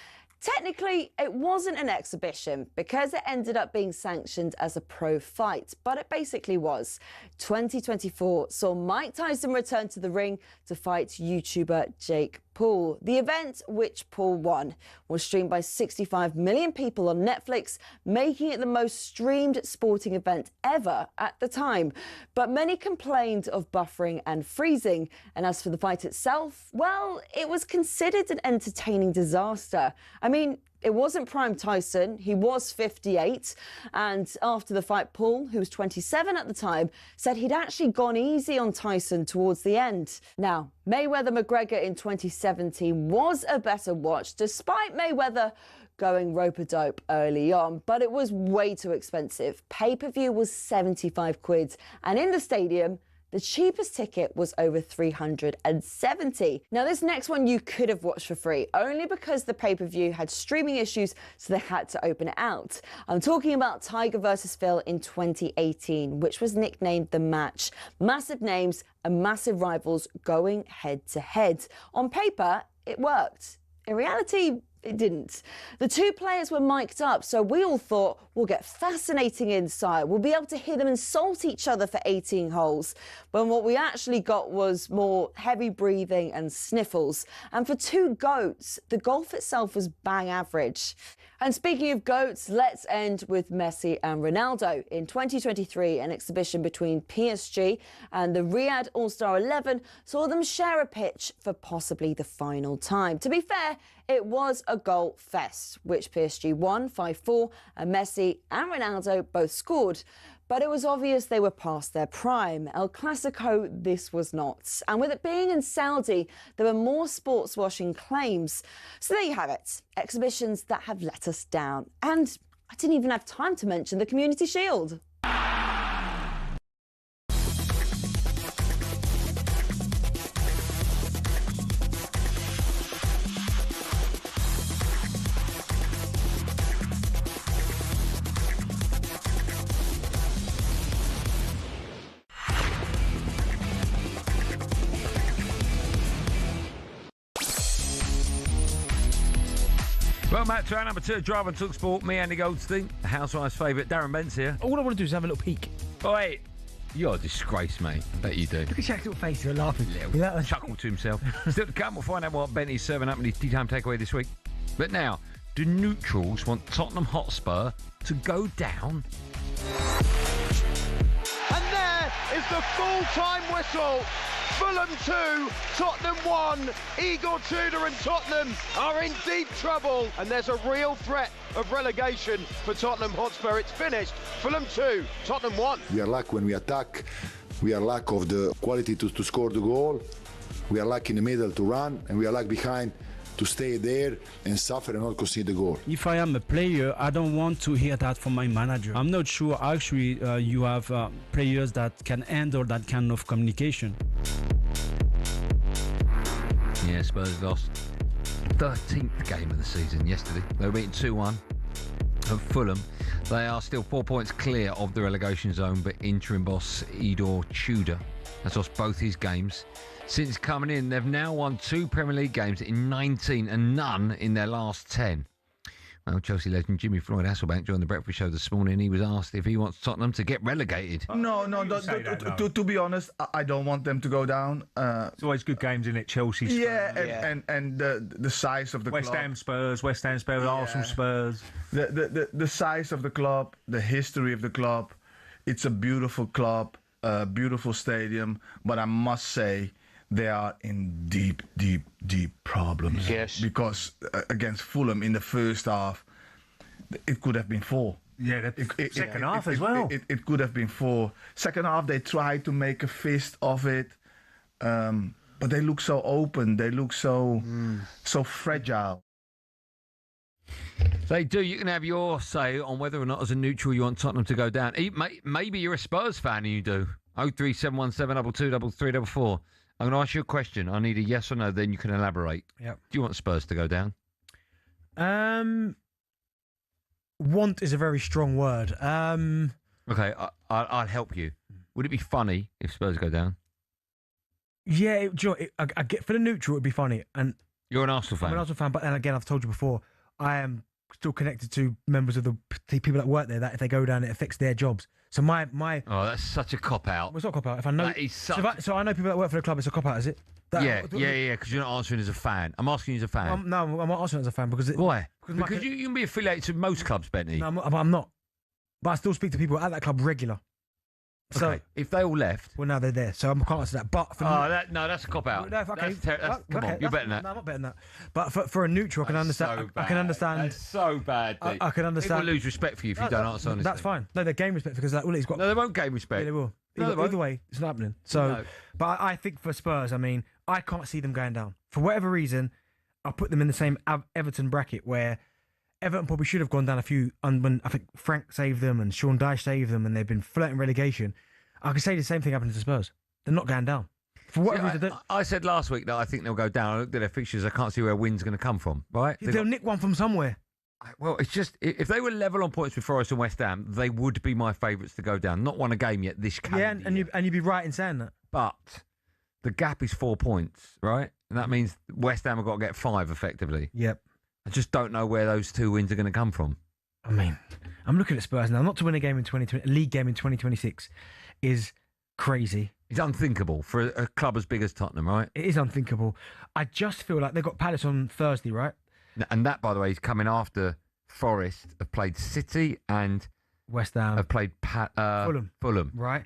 Speaker 2: Technically, it wasn't an exhibition because it ended up being sanctioned as a pro fight, but it basically was. 2024 saw Mike Tyson return to the ring to fight YouTuber Jake Paul. The event, which Paul won, was streamed by 65 million people on Netflix, making it the most streamed sporting event ever at the time. But many complained of buffering and freezing. And as for the fight itself, well, it was considered an entertaining disaster. I mean, it wasn't prime Tyson, he was 58, and after the fight, Paul, who was 27 at the time, said he'd actually gone easy on Tyson towards the end. Now, Mayweather-McGregor in 2017 was a better watch, despite Mayweather going rope-a-dope early on, but it was way too expensive. Pay-per-view was 75 quid, and in the stadium, The cheapest ticket was over $370. Now, this next one you could have watched for free, only because the pay-per-view had streaming issues, so they had to open it out. I'm talking about Tiger versus Phil in 2018, which was nicknamed The Match. Massive names and massive rivals going head-to-head. On paper, it worked. In reality, it didn't. The two players were mic'd up, so we all thought we'll get fascinating insight. We'll be able to hear them insult each other for 18 holes. But what we actually got was more heavy breathing and sniffles. And for two GOATs, the golf itself was bang average. And speaking of GOATs, let's end with Messi and Ronaldo. In 2023, an exhibition between PSG and the Riyadh All-Star 11 saw them share a pitch for possibly the final time. To be fair, it was a goal fest, which PSG won 5-4, and Messi and Ronaldo both scored. But it was obvious they were past their prime. El Clasico, this was not. And with it being in Saudi, there were more sports washing claims. So there you have it, exhibitions that have let us down. And I didn't even have time to mention the Community Shield.
Speaker 8: Well, Matt, to our number 2, Drive and talkSPORT, me, Andy Goldstein, the housewife's favourite, Darren Bent's here.
Speaker 9: All I want to do is have a little peek.
Speaker 8: Oh, wait. You're a disgrace, mate. I bet you do.
Speaker 9: Look at Jack's little face, you're laughing.
Speaker 8: Little chuckle to himself. Still to come, we'll find out what Benty's serving up in his tea time takeaway this week. But now, do neutrals want Tottenham Hotspur to go down?
Speaker 3: And there is the full-time whistle. Fulham 2, Tottenham 1. Igor Tudor and Tottenham are in deep trouble, and there's a real threat of relegation for Tottenham Hotspur. It's finished. Fulham 2, Tottenham 1.
Speaker 7: We are lucky when we attack. We are lack of the quality to score the goal. We are lucky in the middle to run, and we are lucky behind to stay there and suffer and not concede the goal.
Speaker 4: If I am a player, I don't want to hear that from my manager. I'm not sure actually you have players that can handle that kind of communication.
Speaker 8: Yeah, Spurs lost 13th game of the season yesterday. They were beaten 2-1 at Fulham. They are still 4 points clear of the relegation zone, but interim boss Igor Tudor has lost both his games. Since coming in, they've now won 2 Premier League games in 19 and none in their last 10. Well, Chelsea legend Jimmy Floyd Hasselbank joined the breakfast show this morning. He was asked if he wants Tottenham to get relegated.
Speaker 16: No. To be honest, I don't want them to go down.
Speaker 15: It's always good games, isn't it? Chelsea, Spurs.
Speaker 16: Yeah, and the size of the
Speaker 15: West
Speaker 16: club.
Speaker 15: Ham Spurs, Arsenal Spurs.
Speaker 16: The size of the club, the history of the club. It's a beautiful club, a beautiful stadium, but I must say they are in deep problems.
Speaker 17: Yes.
Speaker 16: Because against Fulham in the first half, it could have been 4.
Speaker 15: Yeah, second half as well.
Speaker 16: It could have been 4. Second half, they tried to make a fist of it, but they look so open. They look so fragile.
Speaker 8: They do. You can have your say on whether or not, as a neutral, you want Tottenham to go down. Maybe you're a Spurs fan and you do. 03717223344. I'm going to ask you a question. I need a yes or no, then you can elaborate.
Speaker 9: Yep.
Speaker 8: Do you want Spurs to go down?
Speaker 9: Want is a very strong word.
Speaker 8: Okay, I'll help you. Would it be funny if Spurs go down?
Speaker 9: Yeah, I get for the neutral, it'd be funny. And
Speaker 8: you're an Arsenal fan.
Speaker 9: I'm an Arsenal fan, but then again, I've told you before, I am still connected to members of the people that work there. That if they go down, it affects their jobs. So my
Speaker 8: oh, that's such a cop out.
Speaker 9: Well, it's not a cop out. If I know,
Speaker 8: that is such
Speaker 9: so I know people that work for the club. It's a cop out, is it?
Speaker 8: Yeah, because you're not answering as a fan. I'm asking you as a fan.
Speaker 9: No, I'm not answering as a fan because
Speaker 8: why? Because you can be affiliated to most clubs, Benty.
Speaker 9: No, I'm not. But I still speak to people at that club regular. So
Speaker 8: okay, if they all left,
Speaker 9: well, now they're there, so I can't answer that. But for
Speaker 8: that's a cop out.
Speaker 9: No, okay,
Speaker 8: come on, you're better than that.
Speaker 9: No, I'm not better than that. But for a neutral, I can understand. I can understand.
Speaker 8: That's so bad.
Speaker 9: I can understand.
Speaker 8: People lose respect for you if you don't answer honestly.
Speaker 9: That's fine. No, they gain respect because he's got.
Speaker 8: No, they won't gain respect.
Speaker 9: Yeah, they will. Either way, it's not happening. So, but I think for Spurs, I mean, I can't see them going down for whatever reason. I'll put them in the same Everton bracket where Everton probably should have gone down a few. And when I think Frank saved them and Sean Dyche saved them, and they've been flirting relegation. I could say the same thing happened to Spurs. they're not going down. For whatever reason,
Speaker 8: I said last week that I think they'll go down. I looked at their fixtures. I can't see where a win's going to come from. Right?
Speaker 9: they'll nick one from somewhere.
Speaker 8: Well, it's just if they were level on points with Forest and West Ham, they would be my favourites to go down. Not won a game yet this calendar
Speaker 9: year. And you'd be right in saying that.
Speaker 8: But the gap is 4 points, right? And that means West Ham have got to get 5 effectively.
Speaker 9: Yep.
Speaker 8: I just don't know where those 2 wins are going to come from.
Speaker 9: I mean, I'm looking at Spurs now. Not to win a game in 2020, a league game in 2026, is crazy.
Speaker 8: It's unthinkable for a club as big as Tottenham, right?
Speaker 9: It is unthinkable. I just feel like they've got Palace on Thursday, right?
Speaker 8: And that, by the way, is coming after Forest have played City and
Speaker 9: West Ham
Speaker 8: have played Fulham,
Speaker 9: right?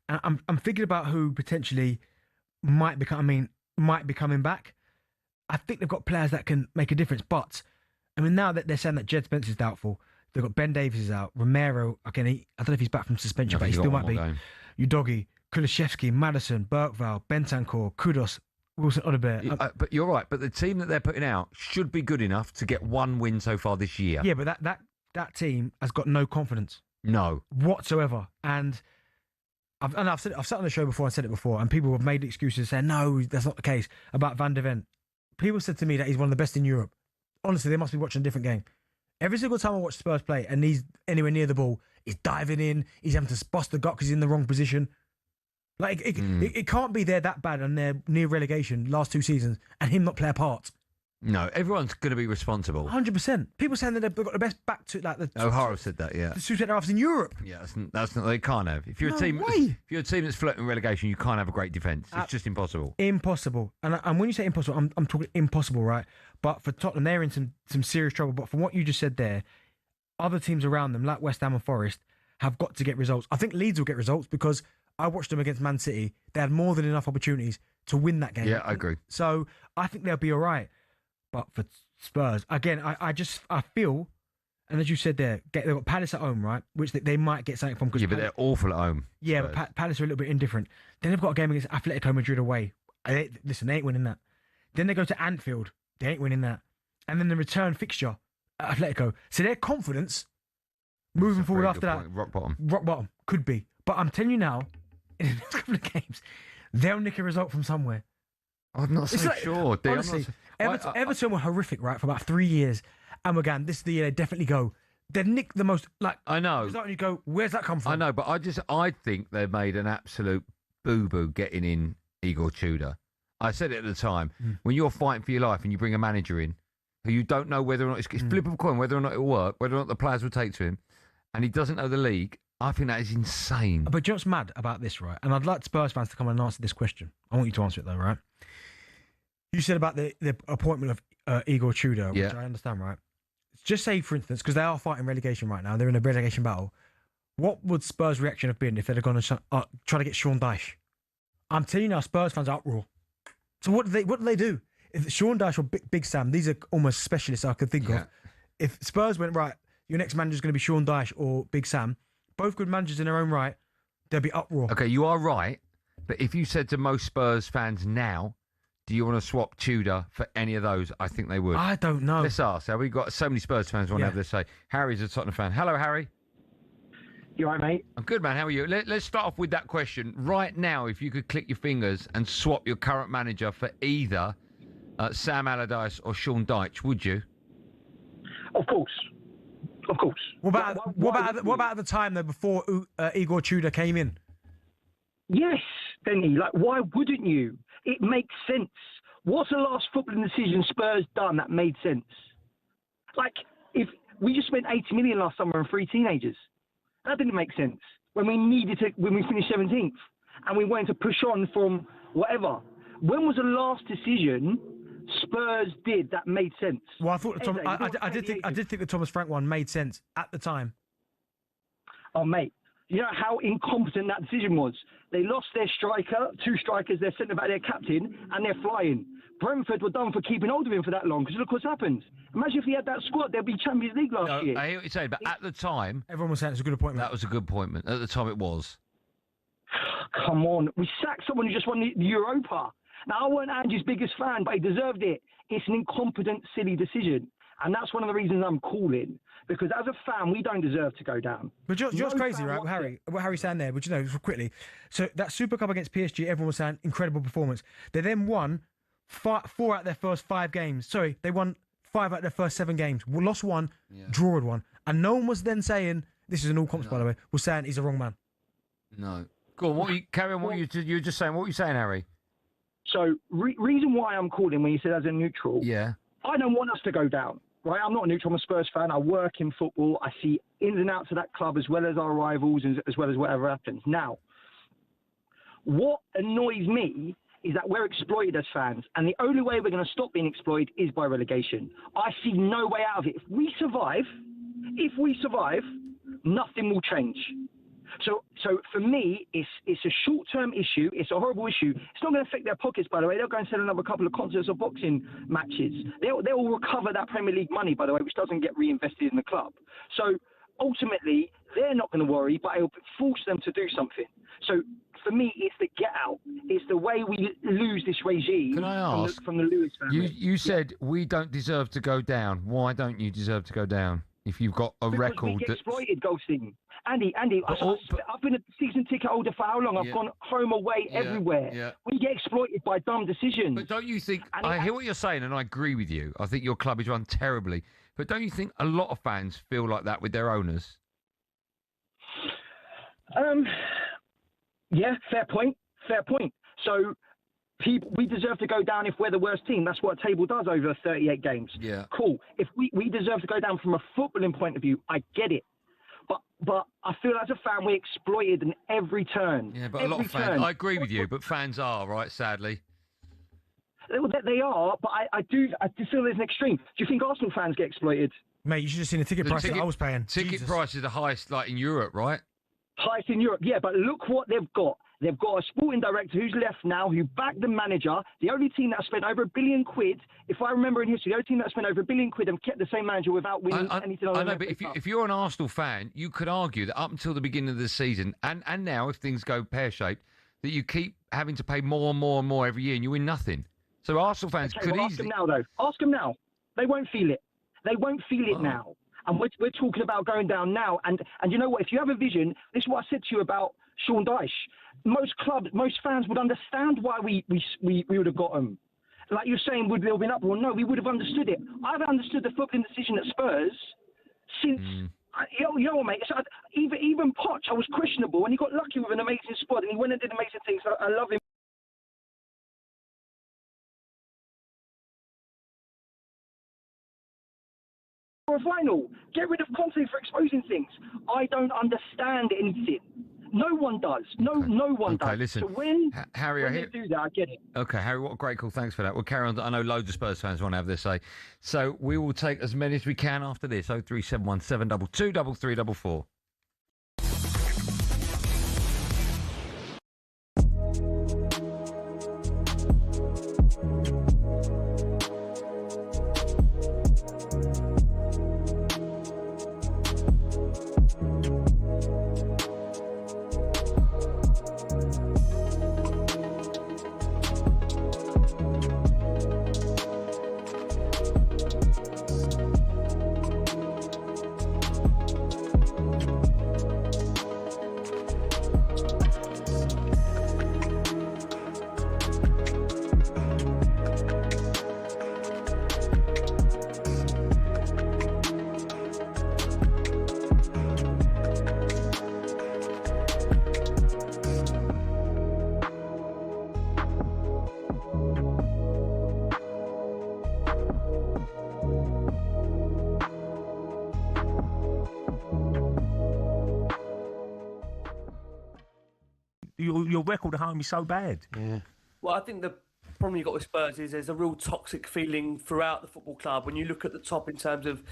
Speaker 9: And I'm thinking about who potentially might be coming back. I think they've got players that can make a difference, but I mean, now that they're saying that Jed Spencer's doubtful, they've got Ben Davies is out, Romero again. I don't know if he's back from suspension, but he still might be. Udogie, Kulusevski, Maddison, Bergvall, Bentancur, Kudos, Wilson Odobert.
Speaker 8: But you're right. But the team that they're putting out should be good enough to get 1 win so far this year.
Speaker 9: Yeah, but that team has got no confidence.
Speaker 8: No.
Speaker 9: Whatsoever. And I've said on the show before, I said it before, and people have made excuses saying, no, that's not the case, about Van de Ven. People said to me that he's one of the best in Europe. Honestly, they must be watching a different game. Every single time I watch Spurs play and he's anywhere near the ball, he's diving in, he's having to bust the gut because he's in the wrong position. Like, it can't be they're that bad and they're near relegation last 2 seasons and him not play a part.
Speaker 8: No, everyone's going to be responsible.
Speaker 9: 100%. People saying that they've got the best back to
Speaker 8: O'Hara said that, yeah.
Speaker 9: The two centre halves in Europe.
Speaker 8: Yeah, that's not. They can't have. If you're a team that's flirting relegation, you can't have a great defence. It's just impossible.
Speaker 9: Impossible. And when you say impossible, I'm talking impossible, right? But for Tottenham, they're in some serious trouble. But from what you just said there, other teams around them, like West Ham and Forest, have got to get results. I think Leeds will get results because I watched them against Man City. They had more than enough opportunities to win that game.
Speaker 8: Yeah, I agree.
Speaker 9: So I think they'll be all right. But for Spurs, again, I feel, and as you said there, they've got Palace at home, right? Which they might get something from.
Speaker 8: Yeah, but they're awful at home.
Speaker 9: Yeah, but Palace are a little bit indifferent. Then they've got a game against Atletico Madrid away. Listen, they ain't winning that. Then they go to Anfield. They ain't winning that. And then the return fixture at Atletico. So their confidence moving forward after that.
Speaker 8: Rock bottom.
Speaker 9: Rock bottom. Could be. But I'm telling you now, in the next couple of games, they'll nick a result from somewhere.
Speaker 8: I'm not so sure.
Speaker 9: Honestly, Everton were horrific, right, for about 3 years. And we're going, this is the year they definitely go. They nick the most, like...
Speaker 8: I know.
Speaker 9: You go, where's that come from?
Speaker 8: I know, but I think they've made an absolute boo-boo getting in Igor Tudor. I said it at the time. When you're fighting for your life and you bring a manager in who you don't know whether or not... It's flip of a coin, whether or not it'll work, whether or not the players will take to him, and he doesn't know the league, I think that is insane.
Speaker 9: But do you know what's mad about this, right? And I'd like Spurs fans to come and answer this question. I want you to answer it, though, right? You said about the appointment of Igor Tudor, which I understand, right? Just say, for instance, because they are fighting relegation right now, they're in a relegation battle. What would Spurs' reaction have been if they'd have gone and try to get Sean Dyche? I'm telling you now, Spurs fans are uproar. So what do they do? If Sean Dyche or Big Sam, these are almost specialists I could think of. If Spurs went, right, your next manager's going to be Sean Dyche or Big Sam, both good managers in their own right, there'd be uproar.
Speaker 8: Okay, you are right. But if you said to most Spurs fans now, do you want to swap Tudor for any of those? I think they would.
Speaker 9: I don't know.
Speaker 8: Let's ask. We've got so many Spurs fans want to have this say. Harry's a Tottenham fan. Hello, Harry.
Speaker 10: You all right, mate?
Speaker 8: I'm good, man. How are you? Let's start off with that question. Right now, if you could click your fingers and swap your current manager for either Sam Allardyce or Sean Dyche, would you?
Speaker 10: Of course. Of course.
Speaker 9: What about at the time, though, before Igor Tudor came in?
Speaker 10: Yes, Benny. Like, why wouldn't you? It makes sense. What's the last footballing decision Spurs done that made sense? Like, if we just spent 80 million last summer on 3 teenagers, that didn't make sense. When we finished 17th, and we wanted to push on from whatever. When was the last decision Spurs did that made sense?
Speaker 9: Well, I thought I did think the Thomas Frank one made sense at the time.
Speaker 10: Oh, mate. You know how incompetent that decision was? They lost their striker, 2 strikers, their centre-back, their captain, and they're flying. Brentford were done for keeping hold of him for that long, because look what's happened. Imagine if he had that squad, they'd be Champions League last year.
Speaker 8: I hear what you're saying, but at the time...
Speaker 9: Everyone was saying it was a good appointment.
Speaker 8: That was a good appointment. At the time, it was.
Speaker 10: Come on. We sacked someone who just won the Europa. Now, I weren't Andy's biggest fan, but he deserved it. It's an incompetent, silly decision. And that's one of the reasons I'm calling. because as a fan, we don't deserve to go down.
Speaker 9: But just
Speaker 10: No
Speaker 9: crazy,
Speaker 10: fan
Speaker 9: right?
Speaker 10: wants
Speaker 9: What Harry's saying there, but quickly. So that Super Cup against PSG, everyone was saying incredible performance. They then won 4 out of their first 5 games. Sorry, they won 5 out of their first 7 games. Lost 1, drawed 1. And no one was then saying, this is an all comps, by the way, was saying he's a wrong man.
Speaker 8: No. Go on, carry on what you were just saying. What were you saying, Harry?
Speaker 10: So, reason why I'm calling when you said as a neutral,
Speaker 8: Yeah.
Speaker 10: I don't want us to go down, right? I'm not a neutral, I'm a Spurs fan. I work in football. I see ins and outs of that club as well as our rivals, as well as whatever happens. Now, what annoys me is that we're exploited as fans, and the only way we're going to stop being exploited is by relegation. I see no way out of it. If we survive, nothing will change. So for me, it's a short-term issue. It's a horrible issue. It's not going to affect their pockets, by the way. They'll go and sell another couple of concerts or boxing matches. They'll recover that Premier League money, by the way, which doesn't get reinvested in the club. So ultimately, they're not going to worry, but it'll force them to do something. So for me, it's the get out. It's the way we lose this regime.
Speaker 8: Can I ask,
Speaker 10: from the Lewis family.
Speaker 8: You said we don't deserve to go down. Why don't you deserve to go down? If you've got a
Speaker 10: because
Speaker 8: record
Speaker 10: we get
Speaker 8: that...
Speaker 10: exploited, Goldstein. Andy, I've been a season ticket holder for how long? I've gone home, away, everywhere.
Speaker 8: Yeah.
Speaker 10: We get exploited by dumb decisions.
Speaker 8: But don't you think... I hear what you're saying, and I agree with you. I think your club is run terribly. But don't you think a lot of fans feel like that with their owners?
Speaker 10: Yeah, fair point. So we deserve to go down if we're the worst team. That's what a table does over 38 games.
Speaker 8: Yeah.
Speaker 10: Cool. If we deserve to go down from a footballing point of view, I get it. But I feel as a fan, we're exploited in every turn.
Speaker 8: Yeah, but a lot of fans... I agree with you, but fans are, right, sadly.
Speaker 10: They are, but I do feel there's an extreme. Do you think Arsenal fans get exploited?
Speaker 9: Mate, you should have seen the ticket price that I was paying.
Speaker 8: Ticket price is the highest, like, in Europe, right?
Speaker 10: Highest in Europe, yeah, but look what they've got. They've got a sporting director who's left now, who backed the manager. The only team that spent over £1 billion, if I remember in history, the only team that spent over £1 billion and kept the same manager without winning anything.
Speaker 8: I know, but if you're an Arsenal fan, you could argue that up until the beginning of the season, and now if things go pear-shaped, that you keep having to pay more and more and more every year, and you win nothing. So Arsenal fans could easily...
Speaker 10: Ask them now, though. Ask them now. They won't feel it. They won't feel it now. And we're talking about going down now. And you know what? If you have a vision, this is what I said to you about Sean Dyche. Most fans would understand why we would have got him. Like you're saying, would there have been uproar? No, we would have understood it. I've understood the footballing decision at Spurs since... You know what, mate? So even Poch, I was questionable, and he got lucky with an amazing squad, and he went and did amazing things. I love him. For a final, get rid of Conte for exposing things. I don't understand anything. No one does. No one does.
Speaker 8: Okay, listen.
Speaker 10: So when
Speaker 8: Harry,
Speaker 10: they do that, I get it.
Speaker 8: Okay, Harry, what a great call. Thanks for that. We'll carry on. I know loads of Spurs fans want to have their say. So we will take as many as we can after this. 0371 722 3344.
Speaker 15: Your record at home is so bad.
Speaker 8: Yeah.
Speaker 11: Well, I think the problem you've got with Spurs is there's a real toxic feeling throughout the football club. When you look at the top in terms of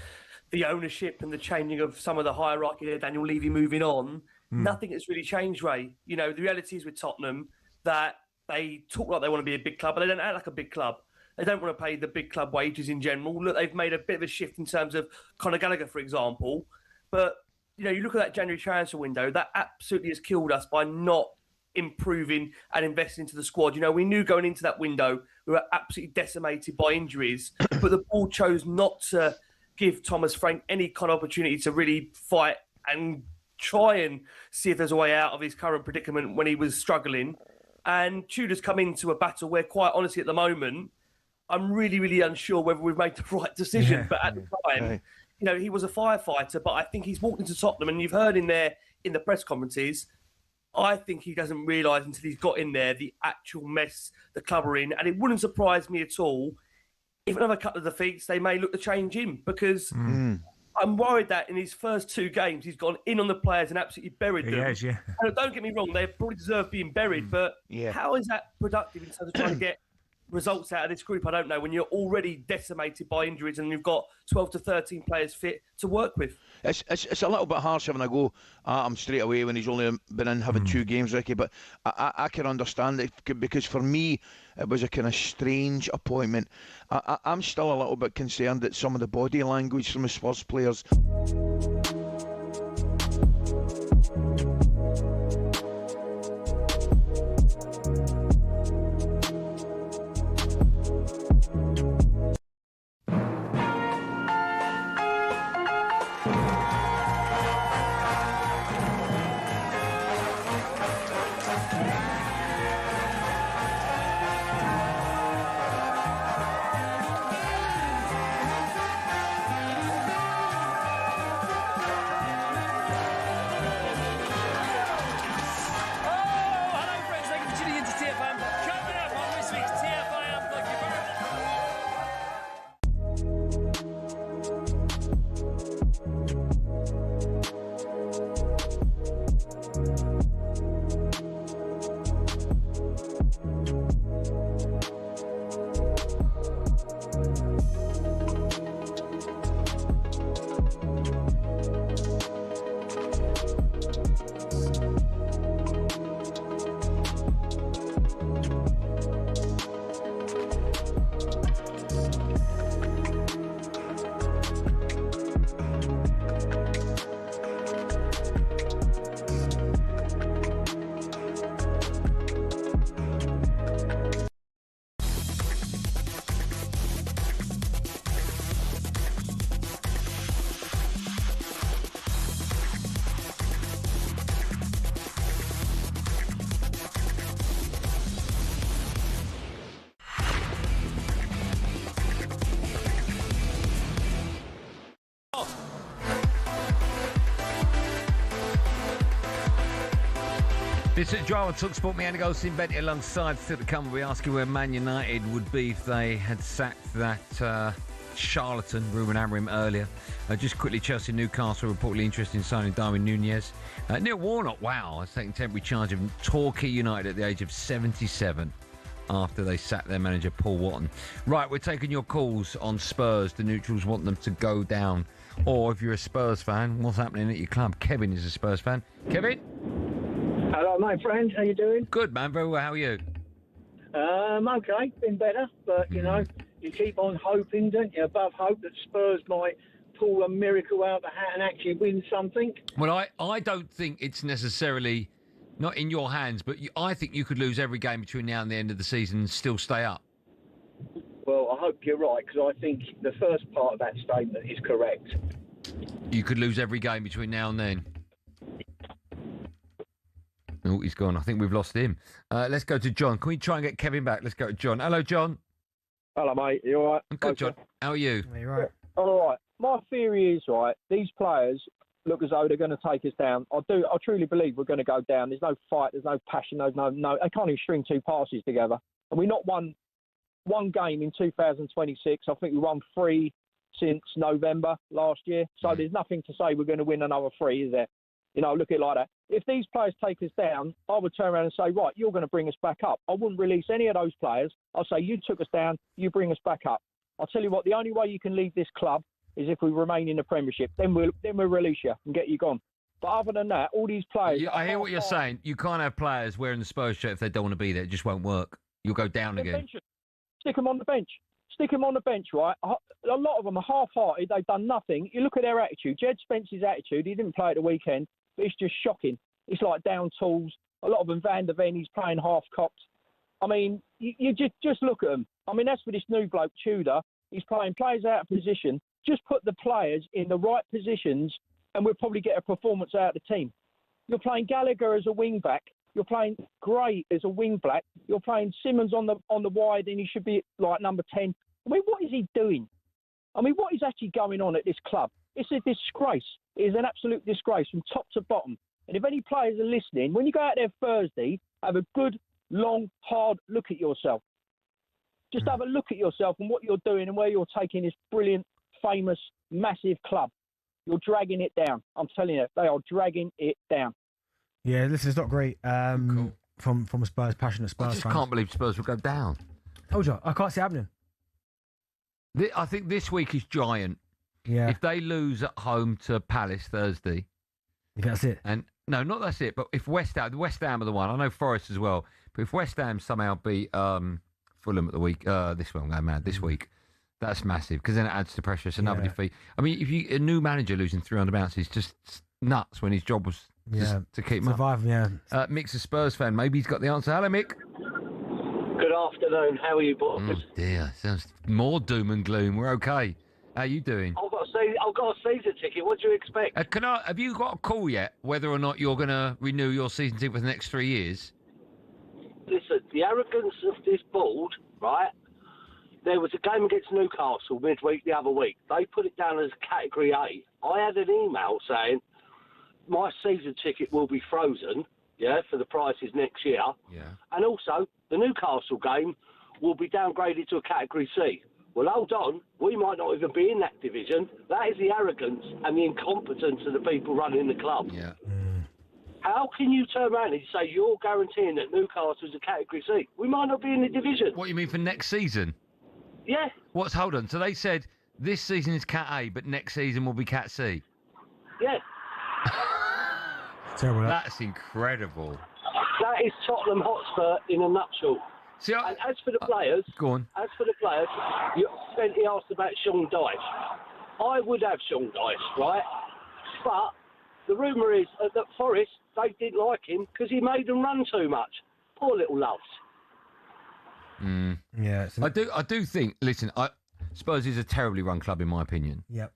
Speaker 11: the ownership and the changing of some of the hierarchy there, Daniel Levy moving on, nothing has really changed, Ray. You know, the reality is with Tottenham that they talk like they want to be a big club, but they don't act like a big club. They don't want to pay the big club wages in general. Look, they've made a bit of a shift in terms of Conor Gallagher, for example. But, you know, you look at that January transfer window, that absolutely has killed us by not improving and investing into the squad. You know, we knew going into that window we were absolutely decimated by injuries, but the board chose not to give Thomas Frank any kind of opportunity to really fight and try and see if there's a way out of his current predicament when he was struggling. And Tudor's come into a battle where, quite honestly, at the moment, I'm really, really unsure whether we've made the right decision. But at the time, you know, he was a firefighter. But I think he's walked into Tottenham, and you've heard in there in the press conferences, I think he doesn't realise until he's got in there the actual mess the club are in. And it wouldn't surprise me at all if another couple of defeats, they may look to change him, because I'm worried that in his first 2 games, he's gone in on the players and absolutely buried them.
Speaker 15: Yes, yeah.
Speaker 11: And don't get me wrong, they probably deserve being buried, but how is that productive in terms of trying to get results out of this group? I don't know, when you're already decimated by injuries and you've got 12 to 13 players fit to work with.
Speaker 17: It's a little bit harsh having a go at him straight away when he's only been in having 2 games, Ricky, but I can understand it, because for me it was a kind of strange appointment. I'm still a little bit concerned at some of the body language from the Spurs players.
Speaker 8: This is Drama talkSPORT. Me, Andy Goldstein Darren Bent, alongside still to come. We'll be asking where Man United would be if they had sacked that charlatan Ruben Amorim earlier. Just quickly, Chelsea Newcastle reportedly interested in signing Darwin Núñez. Neil Warnock, wow, has taken temporary charge of Torquay United at the age of 77 after they sacked their manager Paul Watton. Right, we're taking your calls on Spurs. The neutrals want them to go down. Or if you're a Spurs fan, what's happening at your club? Kevin is a Spurs fan. Kevin?
Speaker 6: Hello, my friend. How you doing?
Speaker 8: Good, man. Very well. How are you?
Speaker 6: Okay. Been better, but, you know, you keep on hoping, don't you, above hope that Spurs might pull a miracle out of the hat and actually win something.
Speaker 8: Well, I don't think it's necessarily not in your hands, but I think you could lose every game between now and the end of the season and still stay up.
Speaker 6: Well, I hope you're right, because I think the first part of that statement is correct.
Speaker 8: You could lose every game between now and then. Oh, he's gone. I think we've lost him. Let's go to John. Can we try and get Kevin back? Let's go to John. Hello, John.
Speaker 13: Hello, mate. You all right?
Speaker 8: I'm good, John. How are you?
Speaker 9: Are you right?
Speaker 13: All right. My theory is, right, these players look as though they're going to take us down. I truly believe we're going to go down. There's no fight. There's no passion. There's no. They can't even string 2 passes together. And we not won one game in 2026. I think we won 3 since November last year. So there's nothing to say we're going to win another 3, is there? You know, look at it like that. If these players take us down, I would turn around and say, right, you're going to bring us back up. I wouldn't release any of those players. I'll say, you took us down, you bring us back up. I'll tell you what, the only way you can leave this club is if we remain in the Premiership. Then we'll release you and get you gone. But other than that, all these players...
Speaker 8: I hear what you're saying. You can't have players wearing the Spurs shirt if they don't want to be there. It just won't work. You'll go down again.
Speaker 13: Stick them on the bench. Stick them on the bench, right? A lot of them are half-hearted. They've done nothing. You look at their attitude. Jed Spence's attitude, he didn't play at the weekend. It's just shocking. It's like down tools. A lot of them, Van der Ven, he's playing half-cocked. I mean, you just look at them. I mean, that's for this new bloke, Tudor. He's playing players out of position just put the players in the right positions and we'll probably get a performance out of the team. You're playing Gallagher as a wing back. You're playing Gray as a wing back. You're playing Simmons on the wide, and he should be like number 10. I mean, what is he doing? I mean, what is actually going on at this club? It's a disgrace. It is an absolute disgrace from top to bottom. And if any players are listening, when you go out there Thursday, have a good, long, hard look at yourself. Just have a look at yourself and what you're doing and where you're taking this brilliant, famous, massive club. You're dragging it down. I'm telling you, they are dragging it down.
Speaker 9: Yeah, listen, it's not great from a Spurs, passionate Spurs
Speaker 8: I just
Speaker 9: fan.
Speaker 8: can't believe Spurs will go down.
Speaker 9: Told you, I can't see it happening.
Speaker 8: I think this week is giant.
Speaker 9: Yeah.
Speaker 8: If they lose at home to Palace Thursday.
Speaker 9: You think that's it?
Speaker 8: And no, not that's it. But if West Ham are the one. I know Forest as well. But if West Ham somehow beat Fulham at the week, this one, I'm going mad, this week, that's massive because then it adds to pressure. It's another defeat. I mean, if a new manager losing 300 bounces is just nuts when his job was just to keep him
Speaker 9: survive. Yeah.
Speaker 8: Mick's a Spurs fan. Maybe he's got the answer. Hello, Mick.
Speaker 14: Good afternoon. How are you, boys?
Speaker 8: Oh dear, sounds more doom and gloom. We're okay. How you doing?
Speaker 14: I've got a season ticket. What do you expect?
Speaker 8: Have you got a call yet whether or not you're going to renew your season ticket for the next 3 years?
Speaker 14: Listen, the arrogance of this board, right? There was a game against Newcastle midweek the other week. They put it down as Category A. I had an email saying my season ticket will be frozen, for the prices next year.
Speaker 8: Yeah.
Speaker 14: And also, the Newcastle game will be downgraded to a Category C. Well, hold on. We might not even be in that division. That is the arrogance and the incompetence of the people running the club.
Speaker 8: Yeah.
Speaker 14: How can you turn around and say you're guaranteeing that Newcastle is a Category C? We might not be in the division.
Speaker 8: What you mean for next season?
Speaker 14: Yeah.
Speaker 8: Hold on. So they said this season is Cat A, but next season will be Cat C.
Speaker 14: Yeah.
Speaker 9: Terrible.
Speaker 8: That's incredible.
Speaker 14: That is Tottenham Hotspur in a nutshell.
Speaker 8: See,
Speaker 14: and as for the players, Benty asked about Sean Dyche. I would have Sean Dyche, right? But the rumour is that Forest, they didn't like him because he made them run too much. Poor little loves.
Speaker 9: Yeah,
Speaker 8: I do think. Listen, Spurs is a terribly run club in my opinion.
Speaker 9: Yep.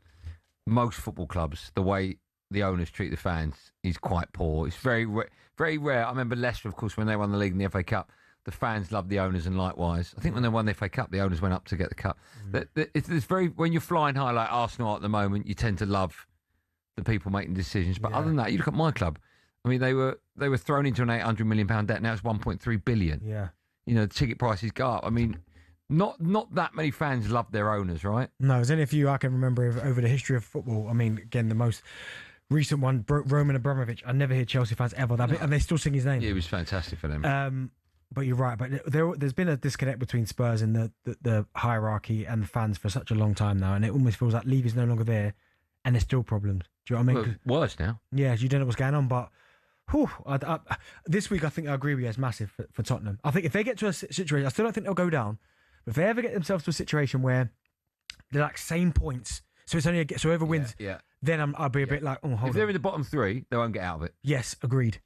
Speaker 8: Most football clubs, the way the owners treat the fans is quite poor. It's very rare. I remember Leicester, of course, when they won the league in the FA Cup, the fans loved the owners, and likewise. I think when they won the FA Cup, the owners went up to get the cup. It's when you're flying high like Arsenal at the moment, you tend to love the people making decisions. But other than that, you look at my club. I mean, they were thrown into an £800 million debt. Now it's 1.3 billion.
Speaker 9: Yeah.
Speaker 8: You know, the ticket prices go up. I mean, not that many fans love their owners, right?
Speaker 9: No, there's only a few I can remember over the history of football. I mean, again, the most recent one, Roman Abramovich. I never hear Chelsea fans ever, and they still sing his name.
Speaker 8: Yeah, it was fantastic for them.
Speaker 9: But you're right. But there's been a disconnect between Spurs and the hierarchy and the fans for such a long time now, and it almost feels like Levy's no longer there, and there's still problems. Do you know what I mean?
Speaker 8: Well, worse now.
Speaker 9: Yeah, you don't know what's going on, but. This week, I think I agree with you. It's massive for Tottenham. I think if they get to a situation, I still don't think they'll go down. But if they ever get themselves to a situation where they're like same points, so it's only so whoever wins, then I'll be a bit like, oh, hold on.
Speaker 8: If they're in the bottom three, they won't get out of it.
Speaker 9: Yes, agreed.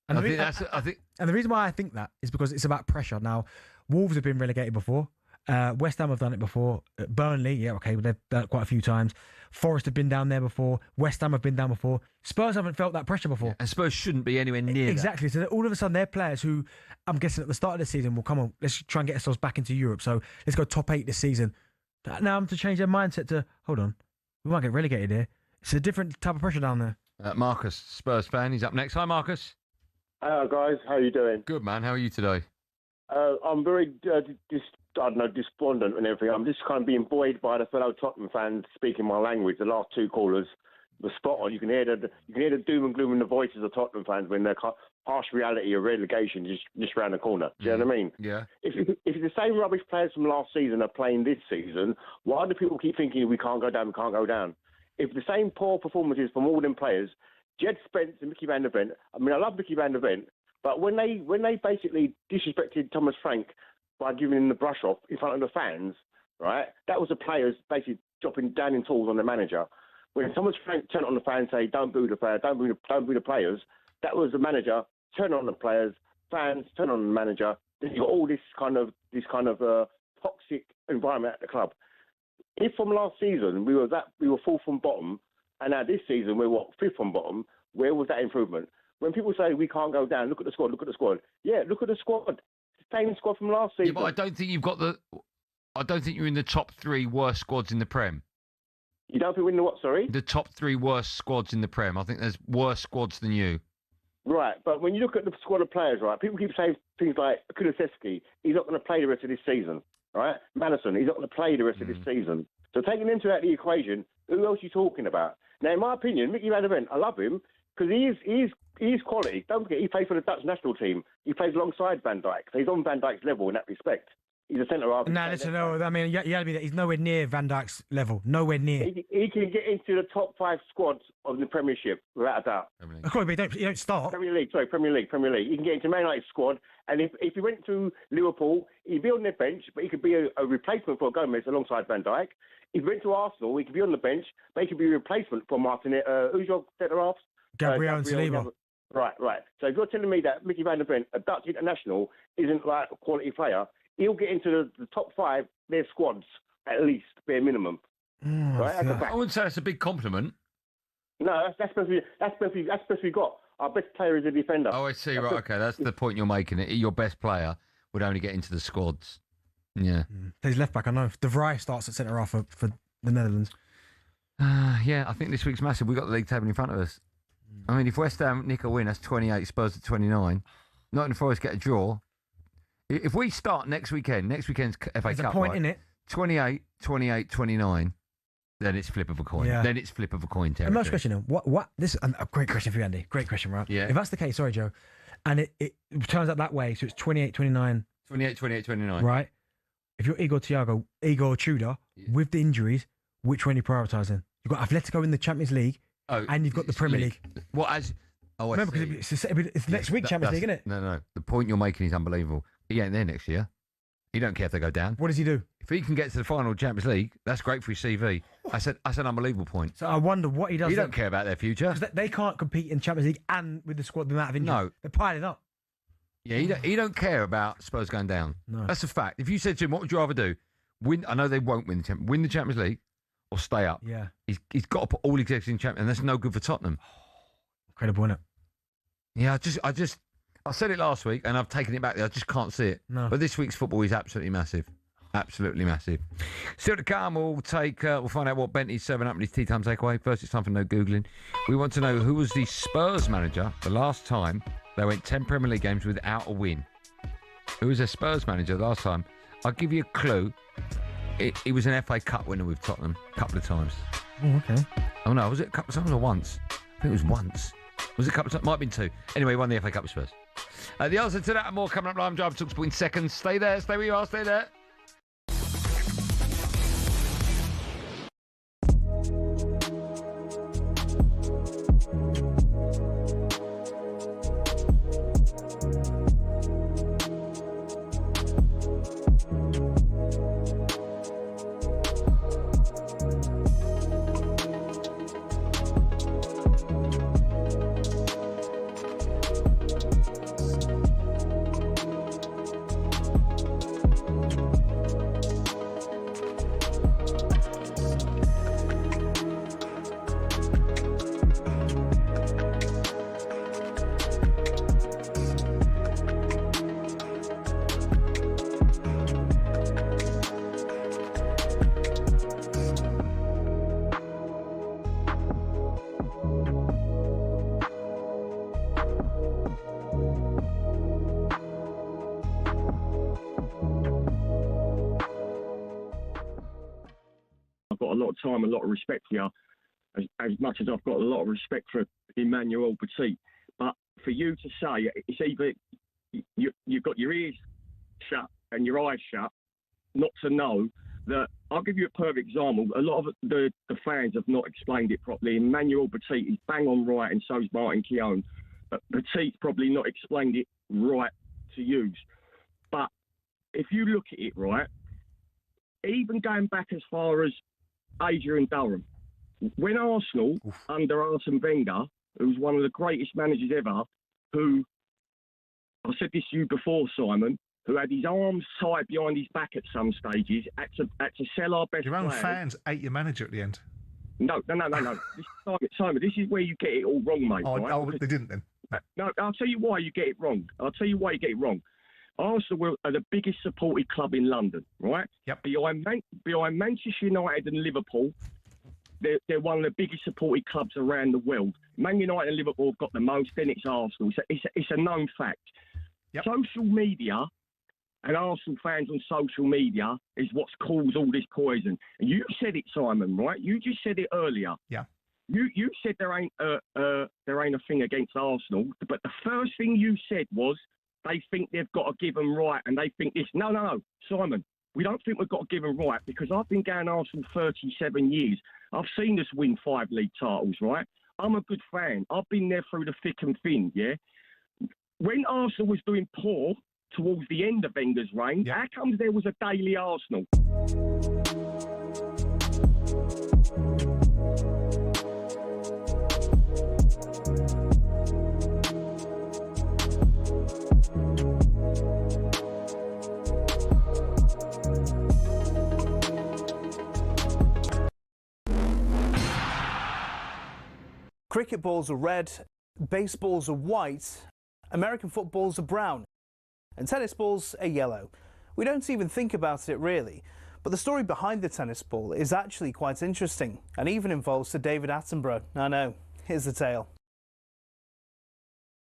Speaker 9: And
Speaker 8: I think
Speaker 9: and the reason why I think that is because it's about pressure. Now, Wolves have been relegated before. West Ham have done it before. Burnley, they've done it quite a few times. Forest have been down there before. West Ham have been down before. Spurs haven't felt that pressure before.
Speaker 8: And Spurs shouldn't be anywhere near
Speaker 9: exactly.
Speaker 8: that.
Speaker 9: So all of a sudden, they're players who, I'm guessing at the start of the season, will come on, let's try and get ourselves back into Europe. So let's go top 8 this season. Now I'm to change their mindset to, hold on, we might get relegated here. It's a different type of pressure down there.
Speaker 8: Marcus, Spurs fan, he's up next. Hi, Marcus.
Speaker 18: Hello, guys. How are you doing?
Speaker 8: Good, man. How are you today?
Speaker 18: I'm very despondent and everything. I'm just kind of being buoyed by the fellow Tottenham fans speaking my language. The last two callers were spot on. You can hear the doom and gloom in the voices of Tottenham fans when the harsh reality of relegation is just around the corner. Do you know what I mean?
Speaker 8: Yeah.
Speaker 18: If the same rubbish players from last season are playing this season, why do people keep thinking we can't go down, we can't go down? If the same poor performances from all them players, Jed Spence and Mickey van der Ven, I mean, I love Mickey van der Ven, but when they basically disrespected Thomas Frank by giving him the brush off in front of the fans, right? That was the players basically dropping down in tools on the manager. When Thomas Frank turned on the fans and say, "Don't boo the players, don't boo the players," that was the manager turn on the players, fans turn on the manager. Then you got all this kind of toxic environment at the club. If from last season we were fourth from bottom, and now this season we're fifth from bottom, where was that improvement? When people say we can't go down, look at the squad. Yeah, look at the squad. Same squad from last season.
Speaker 8: Yeah, but I don't think you've got I don't think you're in the top 3 worst squads in the Prem.
Speaker 18: You don't think we're in the what? Sorry.
Speaker 8: The top 3 worst squads in the Prem. I think there's worse squads than you.
Speaker 18: Right, but when you look at the squad of players, right, people keep saying things like Kulusevski, he's not going to play the rest of this season, right? Madison, he's not going to play the rest of this season. So taking him into the equation, who else are you talking about? Now, in my opinion, Mickey Van der Ven, I love him because he's quality. Don't forget, he plays for the Dutch national team. He plays alongside Van Dijk, so he's on Van Dijk's level in that respect. He's a centre half.
Speaker 9: No, listen, no. I mean, you got to be there. He's nowhere near Van Dijk's level. Nowhere near.
Speaker 18: He can get into the top 5 squads of the Premiership without a doubt.
Speaker 9: Of course, but you don't start.
Speaker 18: Premier League. He can get into Man United squad, and if he went to Liverpool, he'd be on their bench, but he could be a replacement for Gomez alongside Van Dijk. If he went to Arsenal, he could be on the bench, but he could be a replacement for Martinez. Who's your centre half?
Speaker 9: Gabriel and Saliba.
Speaker 18: Right. So if you're telling me that Mickey Van der Ven, a Dutch international, isn't like a quality player, he'll get into the top 5 their squads at least, bare minimum. Right?
Speaker 8: I wouldn't say that's a big compliment.
Speaker 18: No, that's best we got. Our best player is a defender.
Speaker 8: Oh, I see. Right. Okay, that's the point you're making. Your best player would only get into the squads. Yeah.
Speaker 9: He's left back. I know. De Vrij starts at centre half for the Netherlands.
Speaker 8: Yeah, I think this week's massive. We've got the league table in front of us. I mean, if West Ham nick a win, that's 28. Spurs at 29. Nottingham Forest get a draw. If we start next weekend's FA
Speaker 9: There's
Speaker 8: Cup,
Speaker 9: a point in it.
Speaker 8: 28, 28, 29, then it's flip of a coin.
Speaker 9: Yeah.
Speaker 8: Then it's flip of a coin territory.
Speaker 9: And last question, then. What? This is a great question for you, Andy. Great question, right?
Speaker 8: Yeah.
Speaker 9: If that's the case, sorry, Joe, and it turns out that way, so it's 28, 29.
Speaker 8: 28, 28, 29.
Speaker 9: Right? If you're Igor Tudor, with the injuries, which one are you prioritising? You've got Atletico in the Champions League, and you've got the Premier League.
Speaker 8: What as? Oh,
Speaker 9: remember, because it's next week Champions League, isn't it?
Speaker 8: No. The point you're making is unbelievable. He ain't there next year. He don't care if they go down.
Speaker 9: What does he do?
Speaker 8: If he can get to the final Champions League, that's great for his CV. That's an unbelievable point.
Speaker 9: So I wonder what he does.
Speaker 8: He don't care about their future.
Speaker 9: Because they can't compete in Champions League and with the squad the amount of injuries.
Speaker 8: No.
Speaker 9: They're piling up.
Speaker 8: Yeah, he don't care about Spurs going down.
Speaker 9: No.
Speaker 8: That's a fact. If you said to him, what would you rather do? Win? I know they won't win the Champions League or stay up.
Speaker 9: Yeah.
Speaker 8: He's got to put all his eggs in Champions, and that's no good for Tottenham.
Speaker 9: Incredible, isn't it?
Speaker 8: Yeah, I said it last week, and I've taken it back. I just can't see it.
Speaker 9: No.
Speaker 8: But this week's football is absolutely massive. Absolutely massive. Still to come, we'll find out what Benty's serving up in his tea time takeaway. First, it's time for no Googling. We want to know who was the Spurs manager the last time they went 10 Premier League games without a win. Who was their Spurs manager the last time? I'll give you a clue. He was an FA Cup winner with Tottenham a couple of times.
Speaker 9: Oh, okay.
Speaker 8: Oh, no, was it a couple of times or once? I think it was once. Was it a couple of times? Might have been 2. Anyway, he won the FA Cup with Spurs. The answer to that and more coming up live on Drive talkSPORT in seconds. Stay there, stay where you are, stay there.
Speaker 19: Time, a lot of respect for you, as much as I've got a lot of respect for Emmanuel Petit. But for you to say it's either you've got your ears shut and your eyes shut, not to know that. I'll give you a perfect example. A lot of the fans have not explained it properly. Emmanuel Petit is bang on right, and so is Martin Keown. But Petit's probably not explained it right to use. But if you look at it right, even going back as far as Adrian Durham, when Arsenal, under Arsene Wenger, who's one of the greatest managers ever, who, I said this to you before, Simon, who had his arms tied behind his back at some stages, had to sell our best
Speaker 5: Your own
Speaker 19: players.
Speaker 5: fans ate your manager at the end.
Speaker 19: No. Simon, this is where you get it all wrong, mate. Right?
Speaker 5: Oh, they didn't then.
Speaker 19: No, I'll tell you why you get it wrong. Arsenal are the biggest supported club in London, right?
Speaker 5: Yep.
Speaker 19: Behind Manchester United and Liverpool, they're one of the biggest supported clubs around the world. Man United and Liverpool have got the most, then it's Arsenal. It's a known fact. Yep. Social media and Arsenal fans on social media is what's caused all this poison. And you said it, Simon, right? You just said it earlier.
Speaker 5: Yeah.
Speaker 19: You said there ain't a thing against Arsenal, but the first thing you said was they think they've got to give them right, and they think this. No, Simon, we don't think we've got to give them right, because I've been going Arsenal 37 years. I've seen us win 5 league titles, right? I'm a good fan. I've been there through the thick and thin, yeah? When Arsenal was doing poor towards the end of Wenger's reign, how comes there was a daily Arsenal?
Speaker 20: Cricket balls are red, baseballs are white, American footballs are brown, and tennis balls are yellow. We don't even think about it really, but the story behind the tennis ball is actually quite interesting and even involves Sir David Attenborough. I know, here's the tale.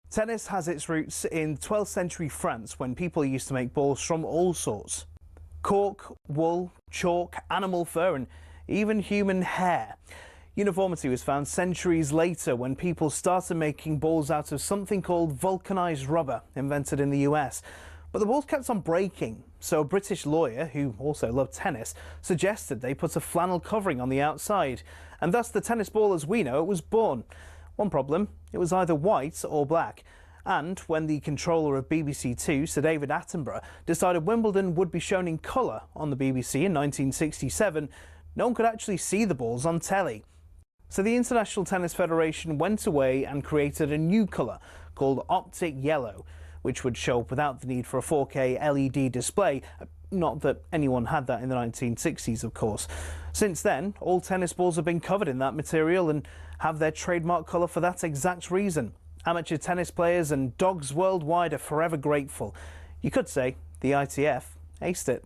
Speaker 20: Tennis has its roots in 12th century France, when people used to make balls from all sorts. Cork, wool, chalk, animal fur and even human hair. Uniformity was found centuries later when people started making balls out of something called vulcanized rubber, invented in the US. But the balls kept on breaking, so a British lawyer, who also loved tennis, suggested they put a flannel covering on the outside, and thus the tennis ball as we know it was born. One problem, it was either white or black. And when the controller of BBC Two, Sir David Attenborough, decided Wimbledon would be shown in colour on the BBC in 1967, no one could actually see the balls on telly. So the International Tennis Federation went away and created a new colour called Optic Yellow, which would show up without the need for a 4K LED display. Not that anyone had that in the 1960s, of course. Since then, all tennis balls have been covered in that material and have their trademark colour for that exact reason. Amateur tennis players and dogs worldwide are forever grateful. You could say the ITF aced it.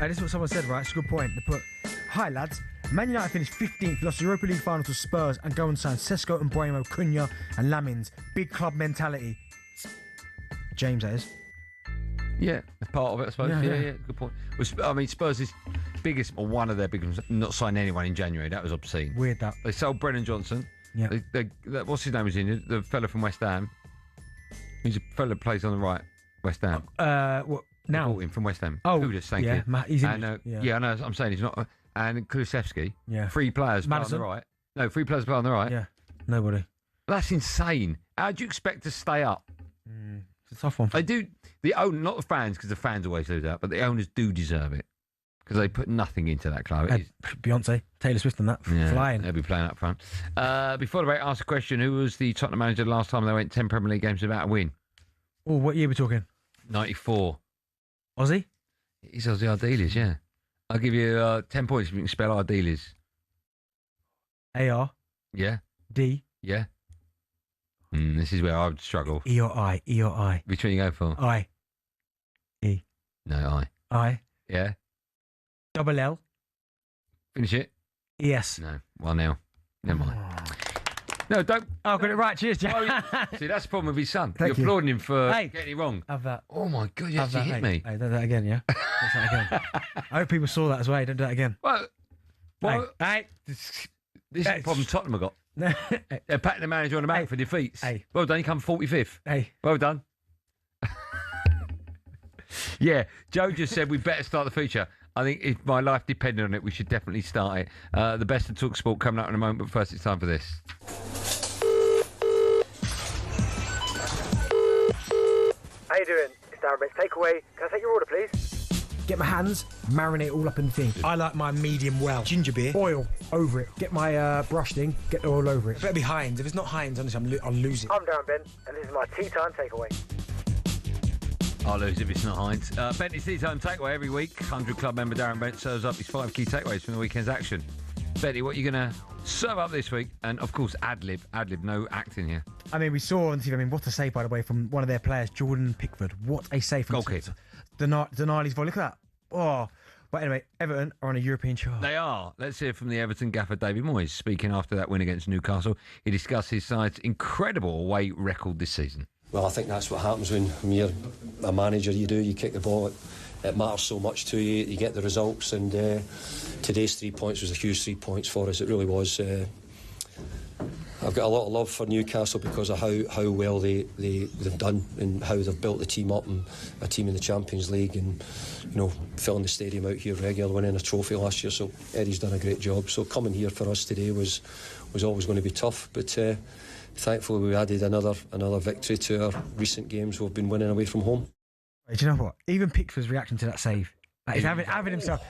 Speaker 9: This is what someone said, right? It's a good point. They put, hi lads, Man United finished 15th, lost the Europa League final to Spurs and go and sign Sesko and Bremo, Cunha and Lamins. Big club mentality. James, that is.
Speaker 8: Yeah, that's part of it, I suppose. Yeah, good point. I mean, Spurs' biggest, or one of their biggest, not signing anyone in January. That was obscene.
Speaker 9: Weird, that.
Speaker 8: They sold Brennan Johnson.
Speaker 9: Yeah.
Speaker 8: What's his name was in it? The fella from West Ham. He's a fella that plays on the right, West Ham.
Speaker 9: What now?
Speaker 8: Brought him from West Ham.
Speaker 9: Oh,
Speaker 8: Kudus, thank
Speaker 9: yeah,
Speaker 8: you.
Speaker 9: he's in.
Speaker 8: And,
Speaker 9: yeah.
Speaker 8: I know. I'm saying he's not. And Kulusevski.
Speaker 9: Yeah.
Speaker 8: 3 players play on
Speaker 9: Maddison?
Speaker 8: the right. No, 3 players play on the right.
Speaker 9: Yeah. Nobody.
Speaker 8: That's insane. How do you expect to stay up?
Speaker 9: It's a tough one.
Speaker 8: They do. Not the fans, because the fans always lose out, but the owners do deserve it because they put nothing into that club.
Speaker 9: Beyonce, Taylor Swift, and that flying.
Speaker 8: They'll be playing up front. Before the break, ask a question: who was the Tottenham manager the last time they went 10 Premier League games without a win?
Speaker 9: Oh, what year are we talking?
Speaker 8: 94.
Speaker 9: Aussie?
Speaker 8: He's Aussie Ardiles, yeah. I'll give you 10 points if you can spell Ardiles.
Speaker 9: A-R?
Speaker 8: Yeah.
Speaker 9: D?
Speaker 8: Yeah. This is where I would struggle.
Speaker 9: E or I? E or I?
Speaker 8: Which one you go for?
Speaker 9: I. E.
Speaker 8: No, I.
Speaker 9: I.
Speaker 8: Yeah.
Speaker 9: Double L.
Speaker 8: Finish it.
Speaker 9: Yes.
Speaker 8: No. 1-0. Never mind. No, don't.
Speaker 9: Oh, got it right. Cheers, Jack.
Speaker 8: See, that's the problem with his son.
Speaker 9: Thank
Speaker 8: You're
Speaker 9: you.
Speaker 8: applauding him for
Speaker 9: Hey.
Speaker 8: getting it wrong.
Speaker 9: Have that.
Speaker 8: Oh, my God. You
Speaker 9: Have
Speaker 8: actually
Speaker 9: that,
Speaker 8: hit
Speaker 9: hey.
Speaker 8: me.
Speaker 9: Hey, do that again, yeah? Do that again. I hope people saw that as well. Don't do that again.
Speaker 8: Well,
Speaker 9: Hey.
Speaker 8: This is the problem Tottenham have got. They're patting the manager on the back for defeats.
Speaker 9: Hey.
Speaker 8: Well done, you come 45th.
Speaker 9: Hey.
Speaker 8: Well done. Yeah, Joe just said we better start the feature. I think if my life depended on it, we should definitely start it. The best of talkSPORT coming up in a moment, but first it's time for this.
Speaker 1: How you doing? It's Darren Bent. Takeaway. Can I take your order, please?
Speaker 9: Get my hands, marinate all up in the thing. I like my medium well. Ginger beer, oil over it. Get my brush thing, get the oil over it. It better be Heinz. If it's not Heinz, honestly, I'll lose it.
Speaker 1: I'm Darren Bent, and this is my tea time takeaway.
Speaker 8: I'll lose if it's not Heinz. Benty's Tea Time Takeaway every week. 100 Club member Darren Bent serves up his 5 key takeaways from the weekend's action. Benty, what are you going to serve up this week? And, of course, ad-lib, no acting here.
Speaker 9: I mean, we saw on TV, what a save, by the way, from one of their players, Jordan Pickford. What a save from
Speaker 8: Goal kick.
Speaker 9: Denali's volley. Look at that. Oh. But anyway, Everton are on a European charge.
Speaker 8: They are. Let's hear from the Everton gaffer, David Moyes. Speaking after that win against Newcastle, he discussed his side's incredible away record this season.
Speaker 21: Well, I think that's what happens when you're a manager. You kick the ball. It matters so much to you. You get the results, and today's 3 points was a huge 3 points for us. It really was. I've got a lot of love for Newcastle because of how well they've done and how they've built the team up, and a team in the Champions League, and filling the stadium out here regular, winning a trophy last year. So Eddie's done a great job. So coming here for us today was always going to be tough, but thankfully we added another victory to our recent games. We've been winning away from home.
Speaker 9: Do you know what? Even Pickford's reaction to that save. He's having himself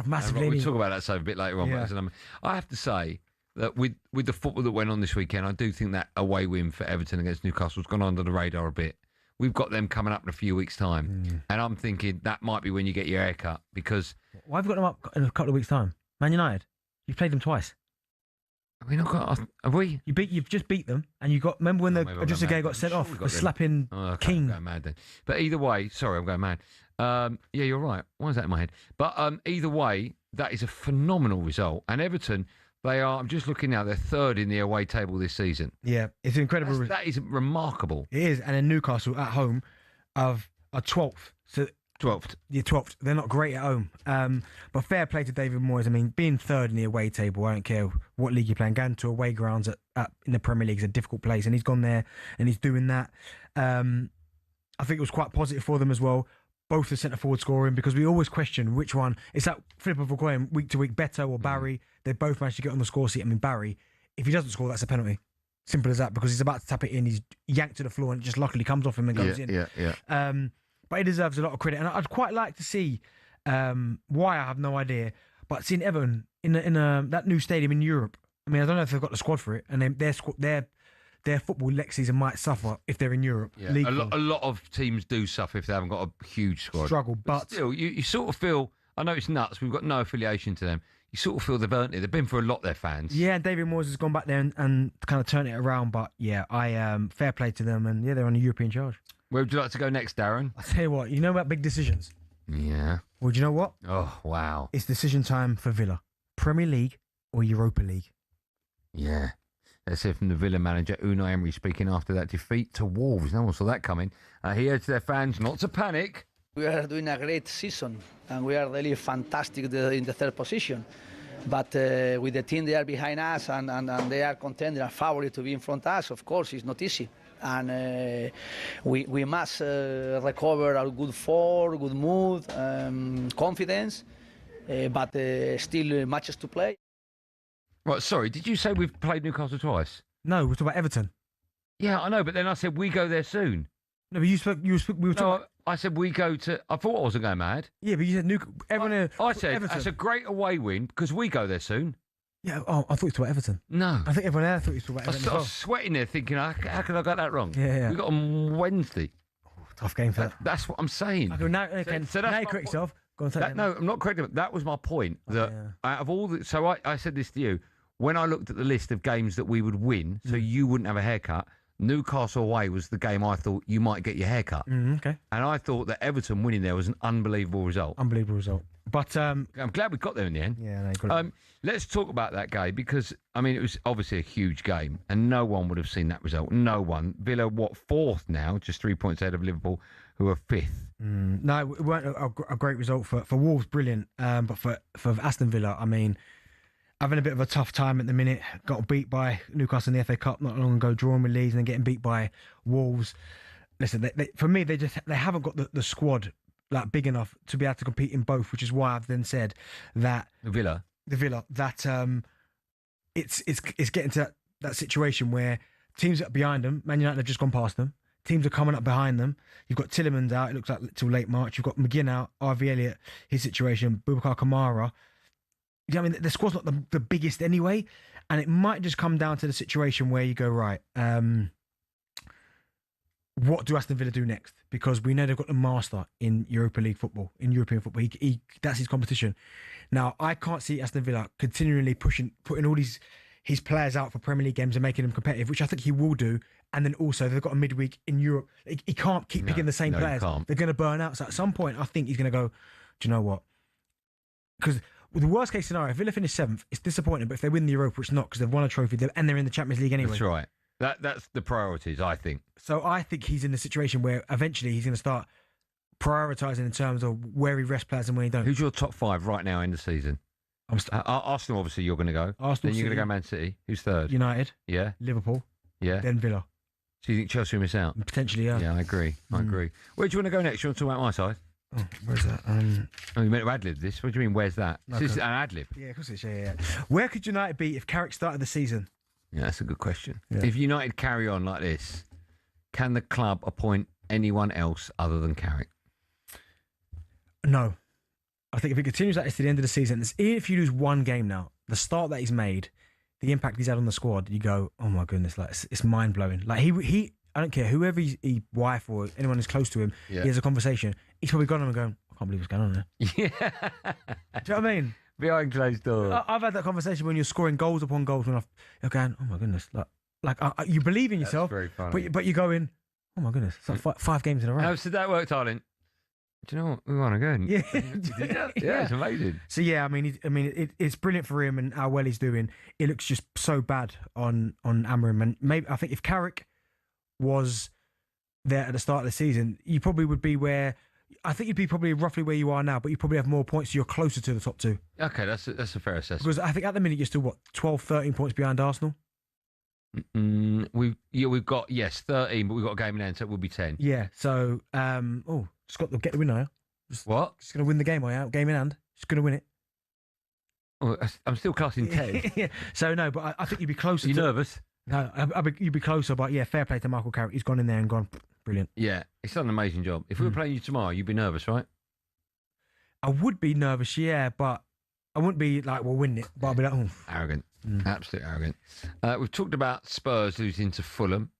Speaker 9: massively.
Speaker 8: We'll talk about that save a bit later on.
Speaker 9: Yeah.
Speaker 8: But I have to say that with the football that went on this weekend, I do think that away win for Everton against Newcastle has gone under the radar a bit. We've got them coming up in a few weeks' time, and I'm thinking that might be when you get your haircut, because...
Speaker 9: Why have we got them up in a couple of weeks' time? Man United? You've played them twice.
Speaker 8: Have we not got... Have we?
Speaker 9: You've just beat them, and you got... Remember when the Adjuster Gay got sent off for slapping King?
Speaker 8: I'm going mad then. But either way... Sorry, I'm going mad. Yeah, you're right. Why is that in my head? But either way, that is a phenomenal result. And Everton... They are, I'm just looking now, they're third in the away table this season.
Speaker 9: Yeah, it's incredible.
Speaker 8: That is remarkable.
Speaker 9: It is, and then Newcastle at home are 12th. So
Speaker 8: 12th.
Speaker 9: Yeah, 12th. They're not great at home. But fair play to David Moyes. I mean, being third in the away table, I don't care what league you're playing, going to away grounds in the Premier League is a difficult place, and he's gone there and he's doing that. I think it was quite positive for them as well. Both the centre forward scoring, because we always question which one. It's that flip of a coin week to week, Beto or Barry. They both managed to get on the score sheet. I mean, Barry, if he doesn't score, that's a penalty. Simple as that, because he's about to tap it in. He's yanked to the floor and it just luckily comes off him and goes in.
Speaker 8: Yeah.
Speaker 9: But he deserves a lot of credit. And I'd quite like to see why, I have no idea, but seeing Everton in that new stadium in Europe. I mean, I don't know if they've got the squad for it, and their football next season might suffer if they're in Europe.
Speaker 8: Yeah. A lot of teams do suffer if they haven't got a huge squad.
Speaker 9: Struggle, but
Speaker 8: still, you sort of feel, I know it's nuts, we've got no affiliation to them. You sort of feel they've earned it. They've been for a lot, their fans.
Speaker 9: Yeah, David Moyes has gone back there and kind of turned it around, but yeah, fair play to them, and yeah, they're on a European charge.
Speaker 8: Where would you like to go next, Darren?
Speaker 9: I'll tell you what, you know about big decisions?
Speaker 8: Yeah.
Speaker 9: Well, do you know what?
Speaker 8: Oh, wow.
Speaker 9: It's decision time for Villa. Premier League or Europa League?
Speaker 8: Yeah. Let's hear from the Villa manager, Unai Emery, speaking after that defeat to Wolves. No one saw that coming. He urged their fans not to panic.
Speaker 23: We are doing a great season, and we are really fantastic in the third position. But with the team they are behind us, and they are contending, a favorite to be in front of us, of course, it's not easy. and we must recover our good form, good mood, confidence, but still matches to play.
Speaker 8: Right, sorry, did you say we've played Newcastle twice?
Speaker 9: No, we're talking about Everton.
Speaker 8: Yeah, I know, but then I said we go there soon.
Speaker 9: No, but we were talking.
Speaker 8: I said we go to. I thought I wasn't going mad.
Speaker 9: Yeah, but you said everyone.
Speaker 8: I said
Speaker 9: Everton.
Speaker 8: that's a great away win because we go there soon.
Speaker 9: Yeah, I thought you were talking about Everton.
Speaker 8: No.
Speaker 9: I think everyone else thought you were talking about
Speaker 8: I
Speaker 9: Everton.
Speaker 8: was sort of sweating there thinking, how could I got that wrong?
Speaker 9: Yeah.
Speaker 8: We got on Wednesday.
Speaker 9: Tough game for that.
Speaker 8: That's what I'm saying.
Speaker 9: Okay, now you correct yourself. Go on, say that.
Speaker 8: No, I'm not correcting it. That was my point. That out of all the. So I said this to you. When I looked at the list of games that we would win, so you wouldn't have a haircut, Newcastle away was the game I thought you might get your haircut.
Speaker 9: Okay.
Speaker 8: And I thought that Everton winning there was an unbelievable result.
Speaker 9: But
Speaker 8: I'm glad we got there in the end.
Speaker 9: Yeah, no,
Speaker 8: let's talk about that game because, I mean, it was obviously a huge game and no one would have seen that result. No one. Villa, fourth now, just 3 points ahead of Liverpool, who are fifth.
Speaker 9: No, it weren't a great result for Wolves, brilliant. But for Aston Villa, I mean, having a bit of a tough time at the minute. Got beat by Newcastle in the FA Cup not long ago, drawing with Leeds and then getting beat by Wolves. Listen, for me, they haven't got the squad like big enough to be able to compete in both, which is why I've then said that the Villa that it's getting to that situation where teams that are behind them, Man United have just gone past them. Teams are coming up behind them. You've got Tillemans out. It looks like till late March. You've got McGinn out. RV Elliott, his situation. Boubacar Kamara. I mean, the squad's not the biggest anyway, and it might just come down to the situation where you go, right, what do Aston Villa do next? Because we know they've got the master in European football. He that's his competition. Now, I can't see Aston Villa continually putting all his players out for Premier League games and making them competitive, which I think he will do. And then also, they've got a midweek in Europe. He can't keep picking the same players. They're going to burn out. So at some point, I think he's going to go, do you know what? Because the worst case scenario, if Villa finish 7th, it's disappointing. But if they win the Europa, it's not because they've won a trophy and they're in the Champions League anyway.
Speaker 8: That's right. That's the priorities, I think.
Speaker 9: So I think he's in a situation where eventually he's going to start prioritising in terms of where he rests players and where he don't.
Speaker 8: Who's your top 5 right now in the season? Arsenal, obviously, you're going to go.
Speaker 9: Arsenal,
Speaker 8: then you're going to go Man City. Who's third?
Speaker 9: United.
Speaker 8: Yeah.
Speaker 9: Liverpool.
Speaker 8: Yeah.
Speaker 9: Then Villa.
Speaker 8: So you think Chelsea will miss out?
Speaker 9: Potentially, yeah.
Speaker 8: Yeah, I agree. I agree. Where do you want to go next? You want to talk about my side?
Speaker 9: Oh, where's that?
Speaker 8: Oh, you meant to ad-lib this? What do you mean, where's that?
Speaker 9: No,
Speaker 8: This is an ad-lib.
Speaker 9: Yeah, of course it's, yeah. Where could United be if Carrick started the season?
Speaker 8: Yeah, that's a good question.
Speaker 9: Yeah.
Speaker 8: If United carry on like this, can the club appoint anyone else other than Carrick?
Speaker 9: No. I think if it continues like this to the end of the season, even if you lose one game now, the start that he's made, the impact he's had on the squad, you go, oh my goodness, like it's mind blowing. Like he I don't care, whoever his wife or anyone who's close to him, he has a conversation, he's probably gone on and going, I can't believe what's going on there.
Speaker 8: Yeah.
Speaker 9: Do you know what I mean?
Speaker 8: Behind closed doors.
Speaker 9: I've had that conversation when you're scoring goals upon goals when you're going, oh my goodness, like you believe in yourself,
Speaker 8: very funny.
Speaker 9: but you're going, oh my goodness, it's like five games in a row.
Speaker 8: How did that work, darling? Do you know what? We won again.
Speaker 9: Yeah.
Speaker 8: Yeah, it's amazing.
Speaker 9: So yeah, I mean, it's brilliant for him and how well he's doing. It looks just so bad on Amorim, and maybe I think if Carrick was there at the start of the season, you probably would be where. I think you'd be probably roughly where you are now, but you probably have more points, so you're closer to the top 2.
Speaker 8: Okay, that's a fair assessment.
Speaker 9: Because I think at the minute you're still 12, 13 points behind Arsenal.
Speaker 8: We've got 13, but we've got a game in hand, so it will be 10.
Speaker 9: Yeah. So just got to get the win now. Just going to win the game, game in hand. Just going to win it.
Speaker 8: Oh, I'm still classing 10.
Speaker 9: Yeah. So no, but I think you'd be closer.
Speaker 8: You nervous?
Speaker 9: No, you'd be closer. But yeah, fair play to Michael Carrick. He's gone in there and gone brilliant.
Speaker 8: Yeah, he's done an amazing job. If we were playing you tomorrow, you'd be nervous, right?
Speaker 9: I would be nervous, yeah, but I wouldn't be like, we'll win it. But I'd be like,
Speaker 8: arrogant, absolutely arrogant. We've talked about Spurs losing to Fulham,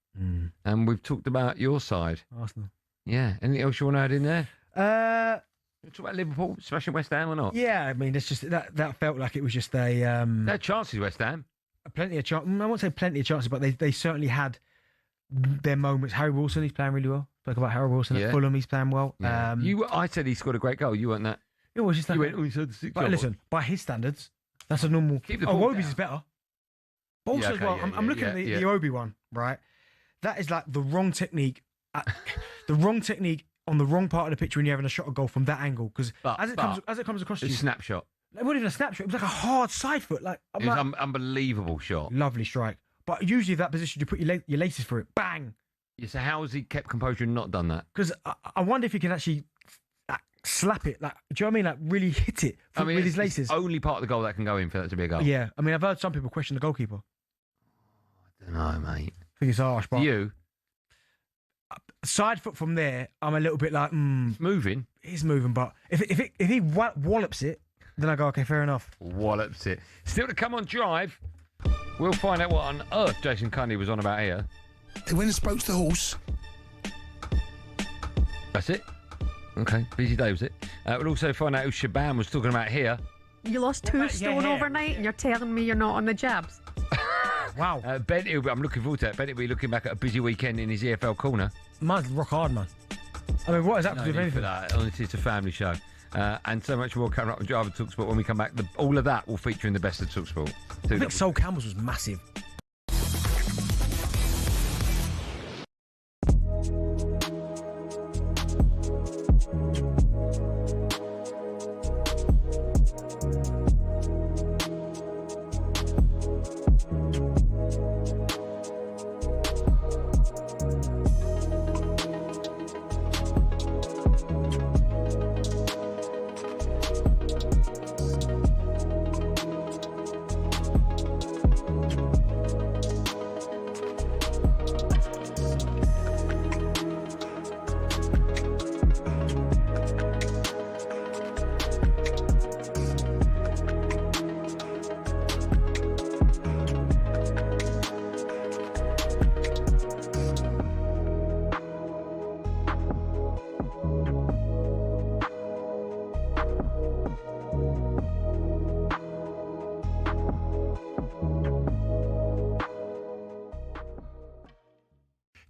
Speaker 8: and we've talked about your side,
Speaker 9: Arsenal.
Speaker 8: Yeah. Anything else you want to add in there?
Speaker 9: Talk
Speaker 8: about Liverpool smashing West Ham or not?
Speaker 9: Yeah, I mean, it's just that felt like it was just a.
Speaker 8: They had chances, West Ham.
Speaker 9: Plenty of chances. I won't say plenty of chances, but they certainly had their moments. Harry Wilson, he's playing really well. Spoke about Harry Wilson at Fulham, he's playing well.
Speaker 8: Yeah. I said he scored a great goal. You weren't that.
Speaker 9: It was just that.
Speaker 8: You went, he said 6.
Speaker 9: But listen, by his standards, that's a normal.
Speaker 8: Keep the ball
Speaker 9: Iwobi's is better. But also as well, I'm looking at the Iwobi one, right? That is like the wrong technique. The wrong technique on the wrong part of the pitch when you're having a shot at goal from that angle. Because as it comes across to you,
Speaker 8: snapshot.
Speaker 9: It wasn't even a snapshot. It was like a hard side foot. It
Speaker 8: was an unbelievable shot.
Speaker 9: Lovely strike. But usually that position, you put your laces for it. Bang.
Speaker 8: Yeah, so how has he kept composure and not done that?
Speaker 9: Because I wonder if he can actually slap it. Like, do you know what I mean? Like, really hit it with his laces.
Speaker 8: It's only part of the goal that can go in for that to be a goal.
Speaker 9: Yeah, I mean, I've heard some people question the goalkeeper.
Speaker 8: I don't know, mate.
Speaker 9: I think it's harsh, but
Speaker 8: You?
Speaker 9: Side foot from there, I'm a little bit like,
Speaker 8: It's moving.
Speaker 9: It's moving, but if he wallops it, then I go, okay, fair enough.
Speaker 8: Wallops it. Still to come on Drive. We'll find out what on earth Jason Cundy was on about here.
Speaker 2: They went and spoke to the horse.
Speaker 8: That's it. Okay, busy day was it. We'll also find out who Shaban was talking about here.
Speaker 12: You lost 2 stone overnight and you're telling me you're not on the jabs?
Speaker 9: Wow.
Speaker 8: Benty, I'm looking forward to that. Benty will be looking back at a busy weekend in his EFL corner.
Speaker 9: Mine's rock hard, man. I mean, what is that to do with
Speaker 8: need
Speaker 9: anything?
Speaker 8: for that. Honestly, it's a family show. And so much more coming up on Drive and talkSPORT when we come back. All of that will feature in the best of talkSPORT.
Speaker 9: I think Sol Campbell's was massive.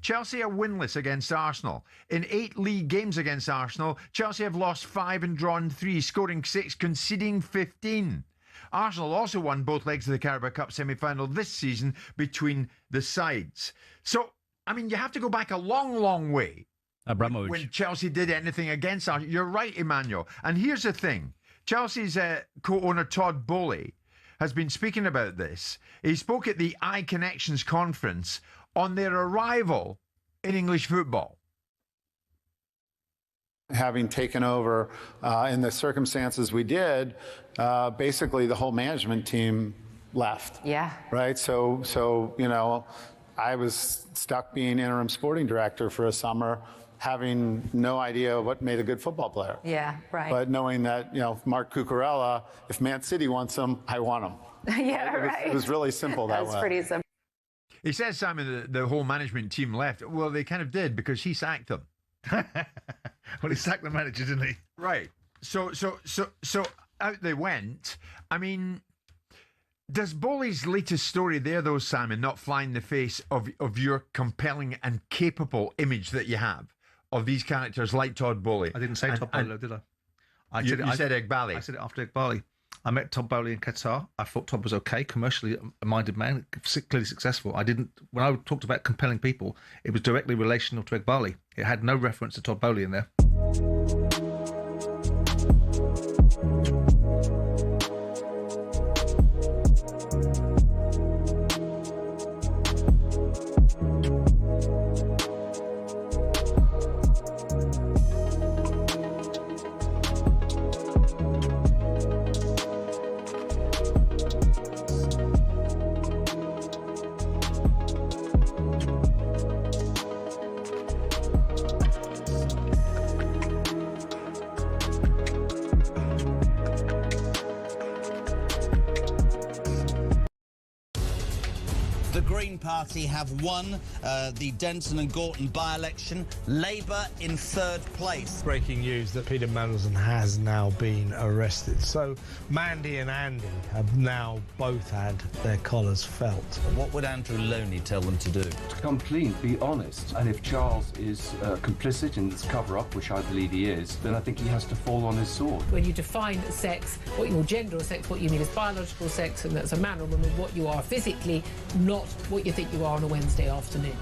Speaker 22: Chelsea are winless against Arsenal. In 8 league games against Arsenal, Chelsea have lost 5 and drawn 3, scoring 6, conceding 15. Arsenal also won both legs of the Carabao Cup semi-final this season between the sides. So, I mean, you have to go back a long, long way
Speaker 4: Abramovich.
Speaker 22: when Chelsea did anything against Arsenal. You're right, Emmanuel. And here's the thing. Chelsea's co-owner Todd Bowley has been speaking about this. He spoke at the iConnections conference on their arrival in English football.
Speaker 24: Having taken over in the circumstances we did, basically the whole management team left.
Speaker 25: Yeah.
Speaker 24: Right? So you know, I was stuck being interim sporting director for a summer, having no idea what made a good football player.
Speaker 25: Yeah, right.
Speaker 24: But knowing that, you know, Mark Cucurella, if Man City wants him, I want him.
Speaker 25: Yeah, right.
Speaker 24: It was really simple that way.
Speaker 25: That's pretty simple.
Speaker 22: He says, Simon, the whole management team left. Well, they kind of did because he sacked them.
Speaker 16: Well, he sacked the manager, didn't he?
Speaker 22: Right. So out they went. I mean, does Bowley's latest story there, though, Simon, not fly in the face of your compelling and capable image that you have of these characters like Todd Bowley?
Speaker 16: I didn't say Todd Bowley, did I?
Speaker 22: You said Eghbali.
Speaker 16: I said it after Eghbali. I met Todd Bowley in Qatar. I thought Todd was okay, commercially minded man, clearly successful. When I talked about compelling people, it was directly relational to Eghbali. It had no reference to Todd Bowley in there.
Speaker 26: Party have won the Denton and Gorton by-election. Labour in 3rd place.
Speaker 27: Breaking news that Peter Mandelson has now been arrested. So Mandy and Andy have now both had their collars felt.
Speaker 26: What would Andrew Loney tell them to do?
Speaker 28: To come clean, be honest. And if Charles is complicit in this cover-up, which I believe he is, then I think he has to fall on his sword.
Speaker 29: When you define sex, what your gender or sex, what you mean is biological sex, and that's a man or woman, what you are physically, not what you think you are on a Wednesday afternoon.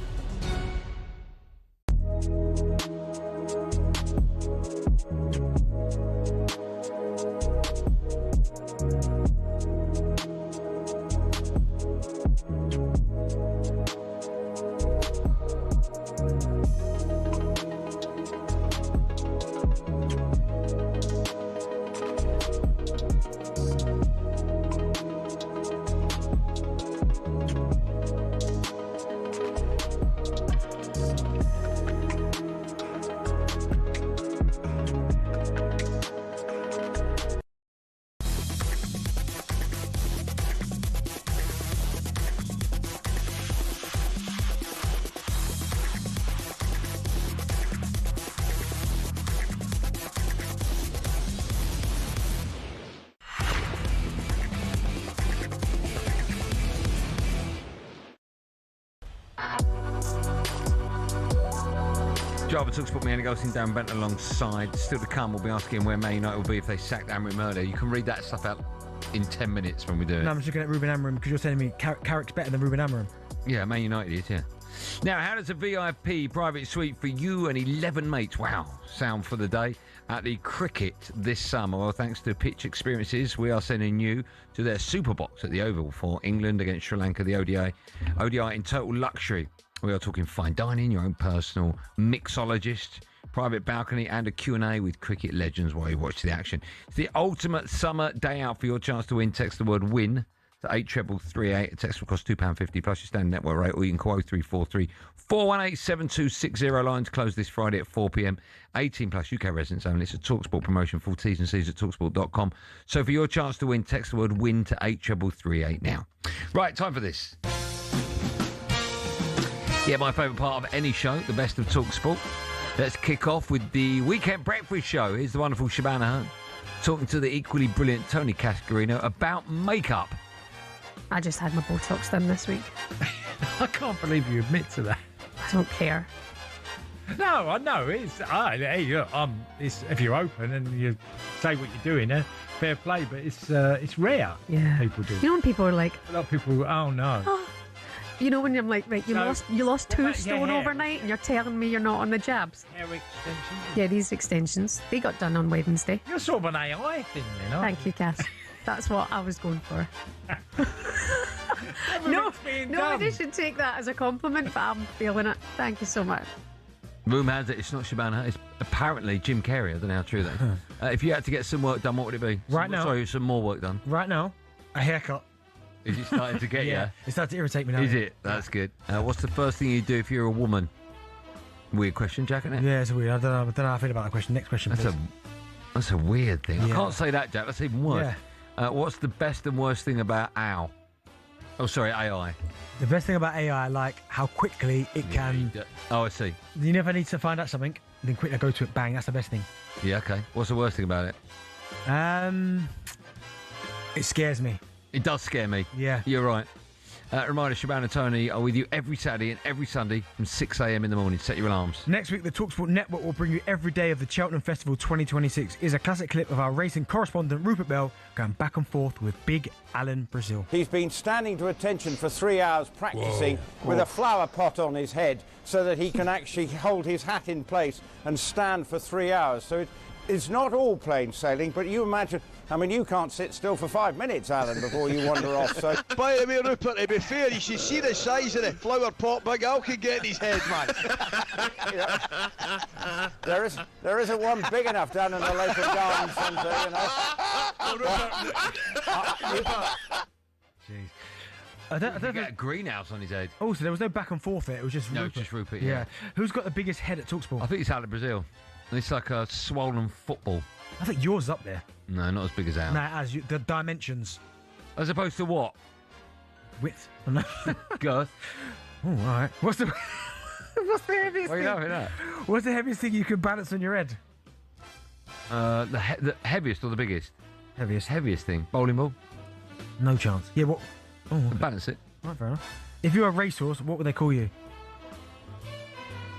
Speaker 8: Driver talkSPORT, me, Andy Goldstein Darren Bent alongside. Still to come, we'll be asking where Man United will be if they sacked Amram earlier. You can read that stuff out in 10 minutes when we do it.
Speaker 9: No, I'm just looking at Ruben Amorim because you're telling me Carrick's better than Ruben Amorim.
Speaker 8: Yeah, Man United is, yeah. Now, how does a VIP private suite for you and 11 mates, wow, sound for the day at the cricket this summer? Well, thanks to Pitch Experiences, we are sending you to their Super Box at the Oval for England against Sri Lanka, the ODI in total luxury. We are talking fine dining, your own personal mixologist, private balcony and a Q&A with cricket legends while you watch the action. It's the ultimate summer day out. For your chance to win, text the word WIN to 83338. A text will cost £2.50 plus your standard network rate, or you can call 0343 418 7260. Lines closed this Friday at 4pm. 18 plus UK residents only. It's a TalkSPORT promotion. Full T's and C's at talksport.com. So for your chance to win, text the word WIN to 83338 now. Right, time for this. Yeah, my favourite part of any show, the best of TalkSPORT. Let's kick off with the Weekend Breakfast Show. Here's the wonderful Shabana Hearn talking to the equally brilliant Tony Cascarino about makeup.
Speaker 12: I just had my Botox done this week.
Speaker 3: I can't believe you admit to that.
Speaker 12: I don't care.
Speaker 3: No, I know. Hey, look, it's if you're open and you say what you're doing, fair play. But it's rare.
Speaker 12: Yeah.
Speaker 3: People do.
Speaker 12: You know when people are like,
Speaker 3: a lot of people. Oh no.
Speaker 12: Oh. You know when I'm like, right, you lost 2 stone overnight, and you're telling me you're not on the jabs.
Speaker 3: Hair extensions.
Speaker 12: Yeah, these extensions, they got done on Wednesday.
Speaker 3: You're sort of an AI thing, you know.
Speaker 12: Thank you, Cass. That's what I was going for. Nobody should take that as a compliment, but I'm feeling it. Thank you so much.
Speaker 8: Rumour has it it's not Shabana. It's apparently Jim Carrey. I don't know how true that is. If you had to get some work done, what would it be? Some more work done.
Speaker 9: Right now, a haircut.
Speaker 8: Is it starting to get you?
Speaker 9: It's starting to irritate me now.
Speaker 8: Is it? That's good. What's the first thing you do if you're a woman? Weird question, Jack, isn't it?
Speaker 9: Yeah, it's weird. I don't know how I feel about that question. Next question, please.
Speaker 8: That's a weird thing.
Speaker 9: Yeah.
Speaker 8: I can't say that, Jack. That's even worse.
Speaker 9: Yeah.
Speaker 8: What's the best and worst thing about AI?
Speaker 9: The best thing about AI, like how quickly it can...
Speaker 8: Oh, I see.
Speaker 9: You never need to find out something, then quickly go to it, bang, that's the best thing.
Speaker 8: Yeah, okay. What's the worst thing about it?
Speaker 9: It scares me.
Speaker 8: It does scare me.
Speaker 9: Yeah.
Speaker 8: You're right. Reminder, Shabana and Tony are with you every Saturday and every Sunday from 6 a.m. in the morning. Set your alarms.
Speaker 9: Next week, the TalkSPORT Network will bring you every day of the Cheltenham Festival 2026. Is a classic clip of our racing correspondent Rupert Bell going back and forth with Big Alan Brazil.
Speaker 6: He's been standing to attention for 3 hours practising with a flower pot on his head so that he can actually hold his hat in place and stand for 3 hours. So it's not all plain sailing, but you imagine... I mean, you can't sit still for 5 minutes, Alan, before you wander off. So,
Speaker 7: by the way, Rupert, to be fair, you should see the size of the flower pot Big Al could get in his head, man.
Speaker 6: there isn't one big enough down in the local garden centre, you know.
Speaker 8: Jeez. I don't get a greenhouse on his head.
Speaker 9: Also, there was no back and forth there. It was just Rupert.
Speaker 8: Just Rupert.
Speaker 9: Yeah. Who's got the biggest head at TalkSPORT?
Speaker 8: I think it's Alan Brazil. It's like a swollen football.
Speaker 9: I think yours is up there.
Speaker 8: No, not as big as ours.
Speaker 9: No, as the dimensions.
Speaker 8: As opposed to what?
Speaker 9: Width.
Speaker 8: Girth.
Speaker 9: Oh, all right. What's the heaviest
Speaker 8: Why are
Speaker 9: thing?
Speaker 8: you laughing at?
Speaker 9: What's the heaviest thing you can balance on your head?
Speaker 8: The heaviest or the biggest? Heaviest thing. Bowling ball?
Speaker 9: No chance. Yeah, what? Oh, okay.
Speaker 8: Balance it.
Speaker 9: Right, fair enough. If you're a racehorse, what would they call you?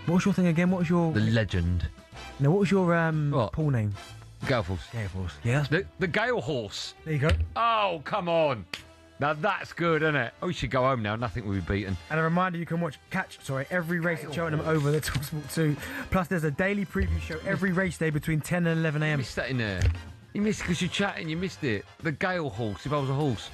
Speaker 9: What was your thing again? What was your...
Speaker 8: The legend.
Speaker 9: No, what was your pool name?
Speaker 8: Gale Force.
Speaker 9: Gale Force. Yeah, that's...
Speaker 8: The Gale Horse.
Speaker 9: There you go.
Speaker 8: Oh, come on. Now that's good, isn't it? Oh, we should go home now. Nothing will be beaten.
Speaker 9: And a reminder, you can catch every race at Cheltenham over the TalkSPORT 2. Plus, there's a daily preview show every race day between 10 and 11 a.m.
Speaker 8: You missed that in there. You missed it because you're chatting. You missed it. The Gale Horse, if I was a horse.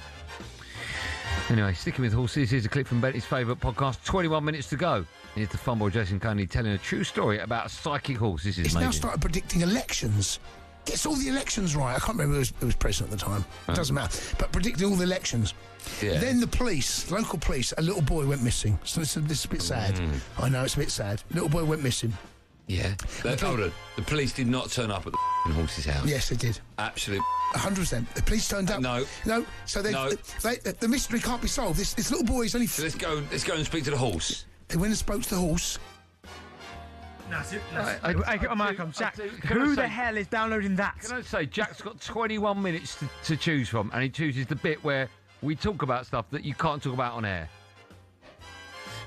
Speaker 8: Anyway, sticking with horses, here's a clip from Benty's favourite podcast. 21 minutes to go. Here's the fun boy Jason Coney telling a true story about a psychic horse. This is
Speaker 2: It's
Speaker 8: amazing.
Speaker 2: now started predicting elections. Gets all the elections right. I can't remember who was president at the time. It doesn't matter. But predicting all the elections.
Speaker 8: Yeah.
Speaker 2: Then the police, local police, a little boy went missing. So this is a bit sad. I know, it's a bit sad. Little boy went missing.
Speaker 10: Yeah. Hold on. The police did not turn up at the horse's house.
Speaker 2: Yes, they did.
Speaker 10: Absolutely.
Speaker 2: 100%. The police turned up.
Speaker 10: No.
Speaker 2: So the mystery can't be solved. This little boy is only...
Speaker 10: So let's go and speak to the horse.
Speaker 2: They went and spoke to the horse.
Speaker 9: Jack, who the hell is downloading that?
Speaker 8: Can I say, Jack's got 21 minutes to choose from, and he chooses the bit where we talk about stuff that you can't talk about on air.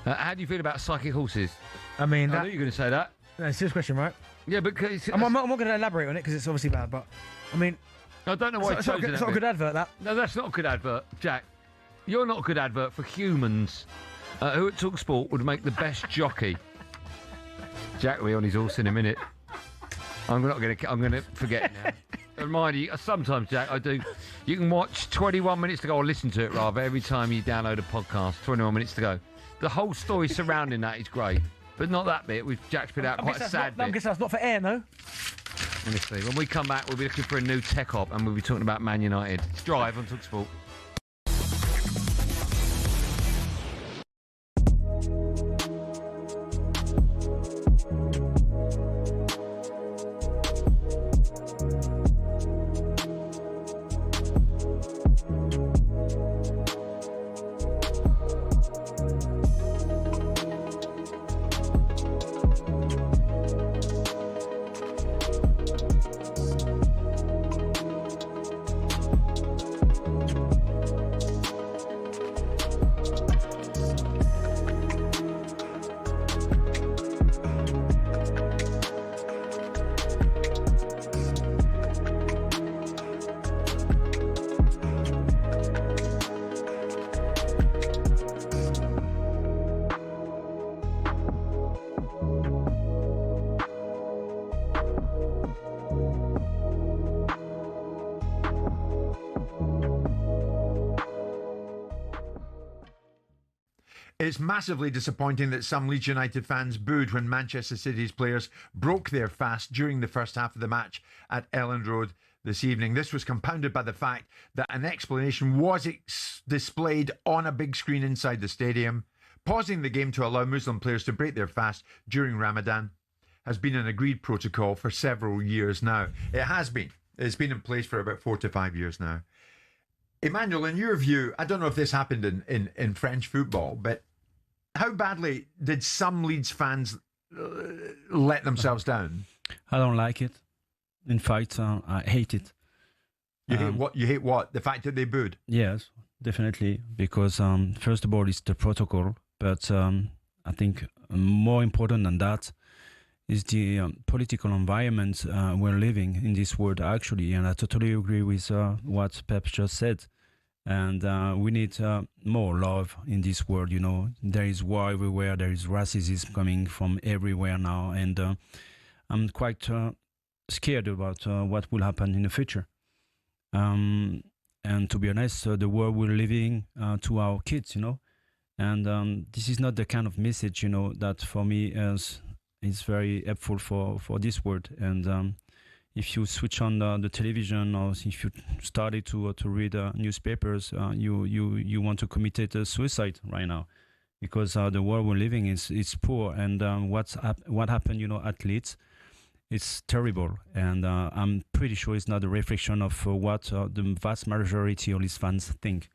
Speaker 8: How do you feel about psychic horses?
Speaker 9: I mean,
Speaker 8: I knew you were going to say that.
Speaker 9: No, serious question, right?
Speaker 8: Yeah, but
Speaker 9: I'm not going to elaborate on it because it's obviously bad, but I mean,
Speaker 8: I don't know why
Speaker 9: it's not a good advert. That
Speaker 8: no, that's not a good advert, Jack. You're not a good advert for humans. Who at talkSPORT would make the best jockey? Jack will be on his horse in a minute. I'm going to forget now. Remind you, sometimes, Jack, I do. You can watch 21 minutes to go, or listen to it rather, every time you download a podcast. 21 minutes to go. The whole story surrounding that is great, but not that bit. Jack's put out quite a sad bit.
Speaker 9: I guess that's not for air, no.
Speaker 8: Honestly, when we come back, we'll be looking for a new tech op, and we'll be talking about Man United. It's Drive on talkSPORT.
Speaker 22: It's massively disappointing that some Leeds United fans booed when Manchester City's players broke their fast during the first half of the match at Elland Road this evening. This was compounded by the fact that an explanation was displayed on a big screen inside the stadium. Pausing the game to allow Muslim players to break their fast during Ramadan has been an agreed protocol for several years now. It has been. It's been in place for about 4 to 5 years now. Emmanuel, in your view, I don't know if this happened in French football, but how badly did some Leeds fans let themselves down?
Speaker 4: I don't like it. In fact, I hate it.
Speaker 22: You hate what? You hate what? The fact that they booed?
Speaker 4: Yes, definitely. Because first of all, it's the protocol. But I think more important than that is the political environment we're living in this world, actually. And I totally agree with what Pep just said. And we need more love in this world, you know. There is war everywhere. There is racism coming from everywhere now. And I'm quite scared about what will happen in the future. And to be honest, the world we're living to our kids, you know. And this is not the kind of message, you know, that for me is very helpful for this world. And if you switch on the television, or if you started to read newspapers, you want to commit suicide right now, because the world we're living is poor, and what happened, you know, at Leeds, it's terrible, and I'm pretty sure it's not a reflection of what the vast majority of Leeds fans think.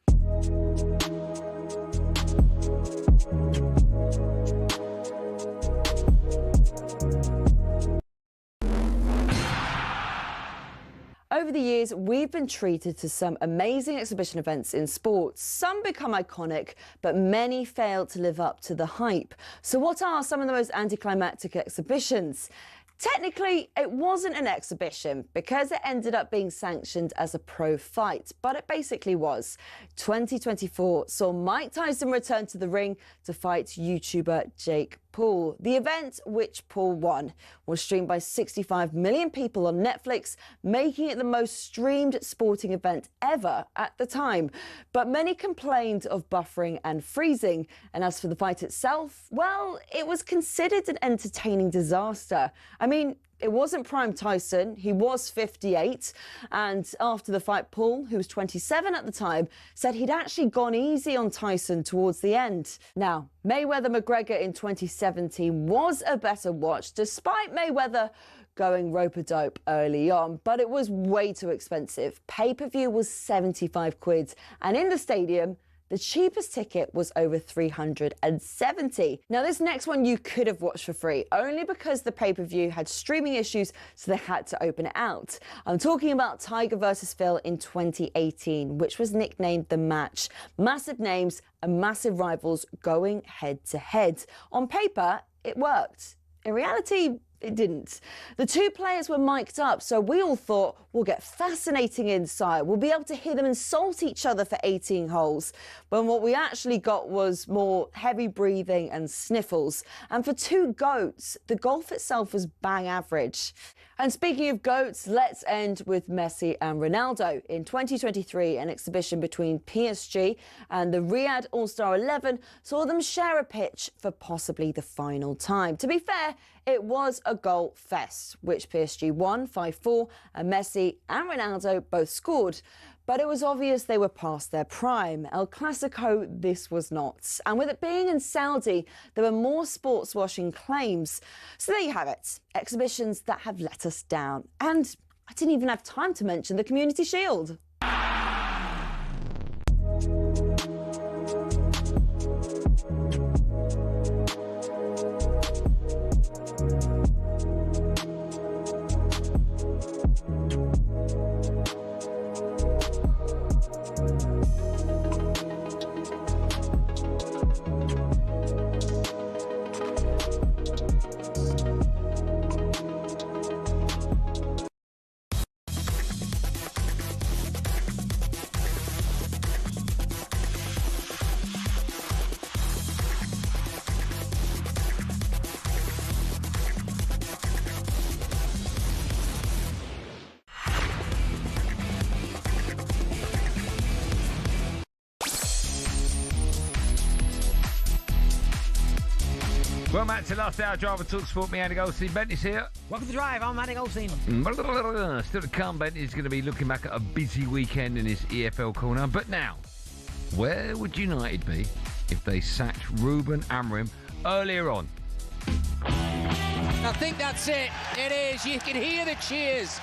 Speaker 5: Over the years, we've been treated to some amazing exhibition events in sports. Some become iconic, but many fail to live up to the hype. So what are some of the most anticlimactic exhibitions? Technically, it wasn't an exhibition because it ended up being sanctioned as a pro fight, but it basically was. 2024 saw Mike Tyson return to the ring to fight YouTuber Jake Paul. The event, which Paul won, was streamed by 65 million people on Netflix, making it the most streamed sporting event ever at the time. But many complained of buffering and freezing. And as for the fight itself, well, it was considered an entertaining disaster. I mean, it wasn't prime Tyson. He was 58. And after the fight, Paul, who was 27 at the time, said he'd actually gone easy on Tyson towards the end. Now, Mayweather-McGregor in 2017 was a better watch, despite Mayweather going rope-a-dope early on, but it was way too expensive. Pay-per-view was 75 quid, and in the stadium, the cheapest ticket was over 370. Now, this next one you could have watched for free, only because the pay-per-view had streaming issues, so they had to open it out. I'm talking about Tiger versus Phil in 2018, which was nicknamed The Match. Massive names and massive rivals going head-to-head. On paper, it worked. In reality, it didn't. The two players were mic'd up, so we all thought we'll get fascinating insight. We'll be able to hear them insult each other for 18 holes. But what we actually got was more heavy breathing and sniffles. And for two GOATs, the golf itself was bang average. And speaking of GOATs, let's end with Messi and Ronaldo. In 2023, an exhibition between PSG and the Riyadh All-Star 11 saw them share a pitch for possibly the final time. To be fair, it was a goal fest, which PSG won 5-4, and Messi and Ronaldo both scored. But it was obvious they were past their prime. El Clasico, this was not. And with it being in Saudi, there were more sports washing claims. So there you have it. Exhibitions that have let us down. And I didn't even have time to mention the Community Shield.
Speaker 8: Well, Matt, to last hour, driver talkSPORT, me, Andy Goldstein. Benty's here.
Speaker 11: Welcome to the drive. I'm Andy Goldstein.
Speaker 8: Still to come, Benty is going to be looking back at a busy weekend in his EFL corner. But now, where would United be if they sacked Ruben Amorim earlier on?
Speaker 13: I think that's it. It is. You can hear the cheers.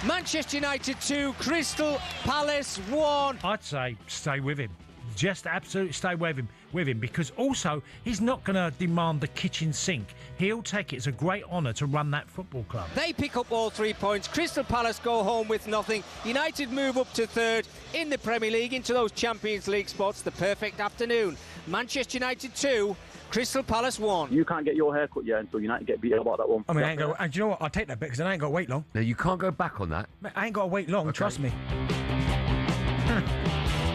Speaker 13: Manchester United 2, Crystal Palace 1.
Speaker 3: I'd say stay with him. Just absolutely stay with him, because also he's not going to demand the kitchen sink. He'll take it as a great honour to run that football club.
Speaker 13: They pick up all 3 points. Crystal Palace go home with nothing. United move up to third in the Premier League into those Champions League spots. The perfect afternoon. Manchester United 2, Crystal Palace 1.
Speaker 14: You can't get your haircut yet until United get beat up about that one.
Speaker 9: I mean, and do you know what? I'll take that bit because I ain't got to wait long.
Speaker 8: No, you can't go back on that.
Speaker 9: I ain't got to wait long, trust me.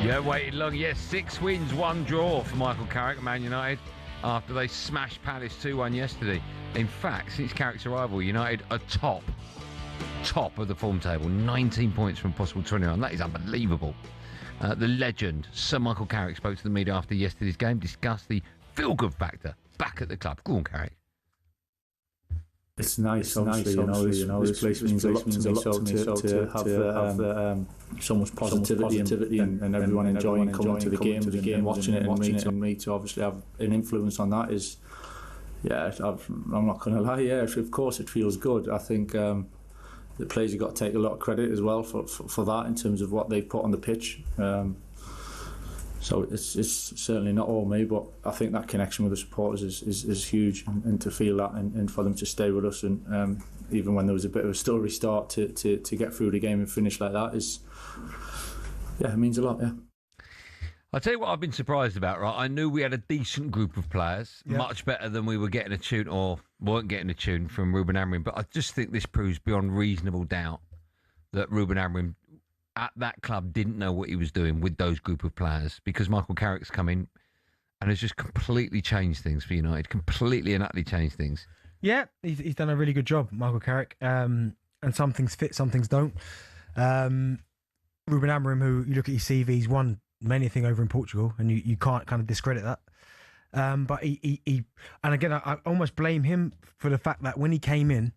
Speaker 8: Yeah, waited long. Yes, 6 wins, 1 draw for Michael Carrick, Man United, after they smashed Palace 2-1 yesterday. In fact, since Carrick's arrival, United are top of the form table. 19 points from possible 21. That is unbelievable. The legend, Sir Michael Carrick, spoke to the media after yesterday's game, discussed the feel-good factor back at the club. Go on, Carrick.
Speaker 15: It's nice, obviously, you know, this place means a lot to me, so to have so much positivity and everyone enjoying coming to the game and watching it, and me to obviously have an influence on that is, yeah, I'm not going to lie, yeah, of course it feels good. I think the players have got to take a lot of credit as well for that in terms of what they put on the pitch. So it's certainly not all me, but I think that connection with the supporters is huge, and to feel that and for them to stay with us, and even when there was a bit of a stuttery start to get through the game and finish like that is, yeah, it means a lot, yeah.
Speaker 8: I'll tell you what I've been surprised about, right? I knew we had a decent group of players, much better than we were getting a tune or weren't getting a tune from Ruben Amorim, but I just think this proves beyond reasonable doubt that Ruben Amorim at that club didn't know what he was doing with those group of players, because Michael Carrick's come in and has just completely changed things for United, completely and utterly changed things.
Speaker 9: Yeah, he's done a really good job, Michael Carrick, and some things fit, some things don't. Ruben Amorim, who you look at his CV, he's won many things over in Portugal, and you can't kind of discredit that. But he and again, I almost blame him for the fact that when he came in,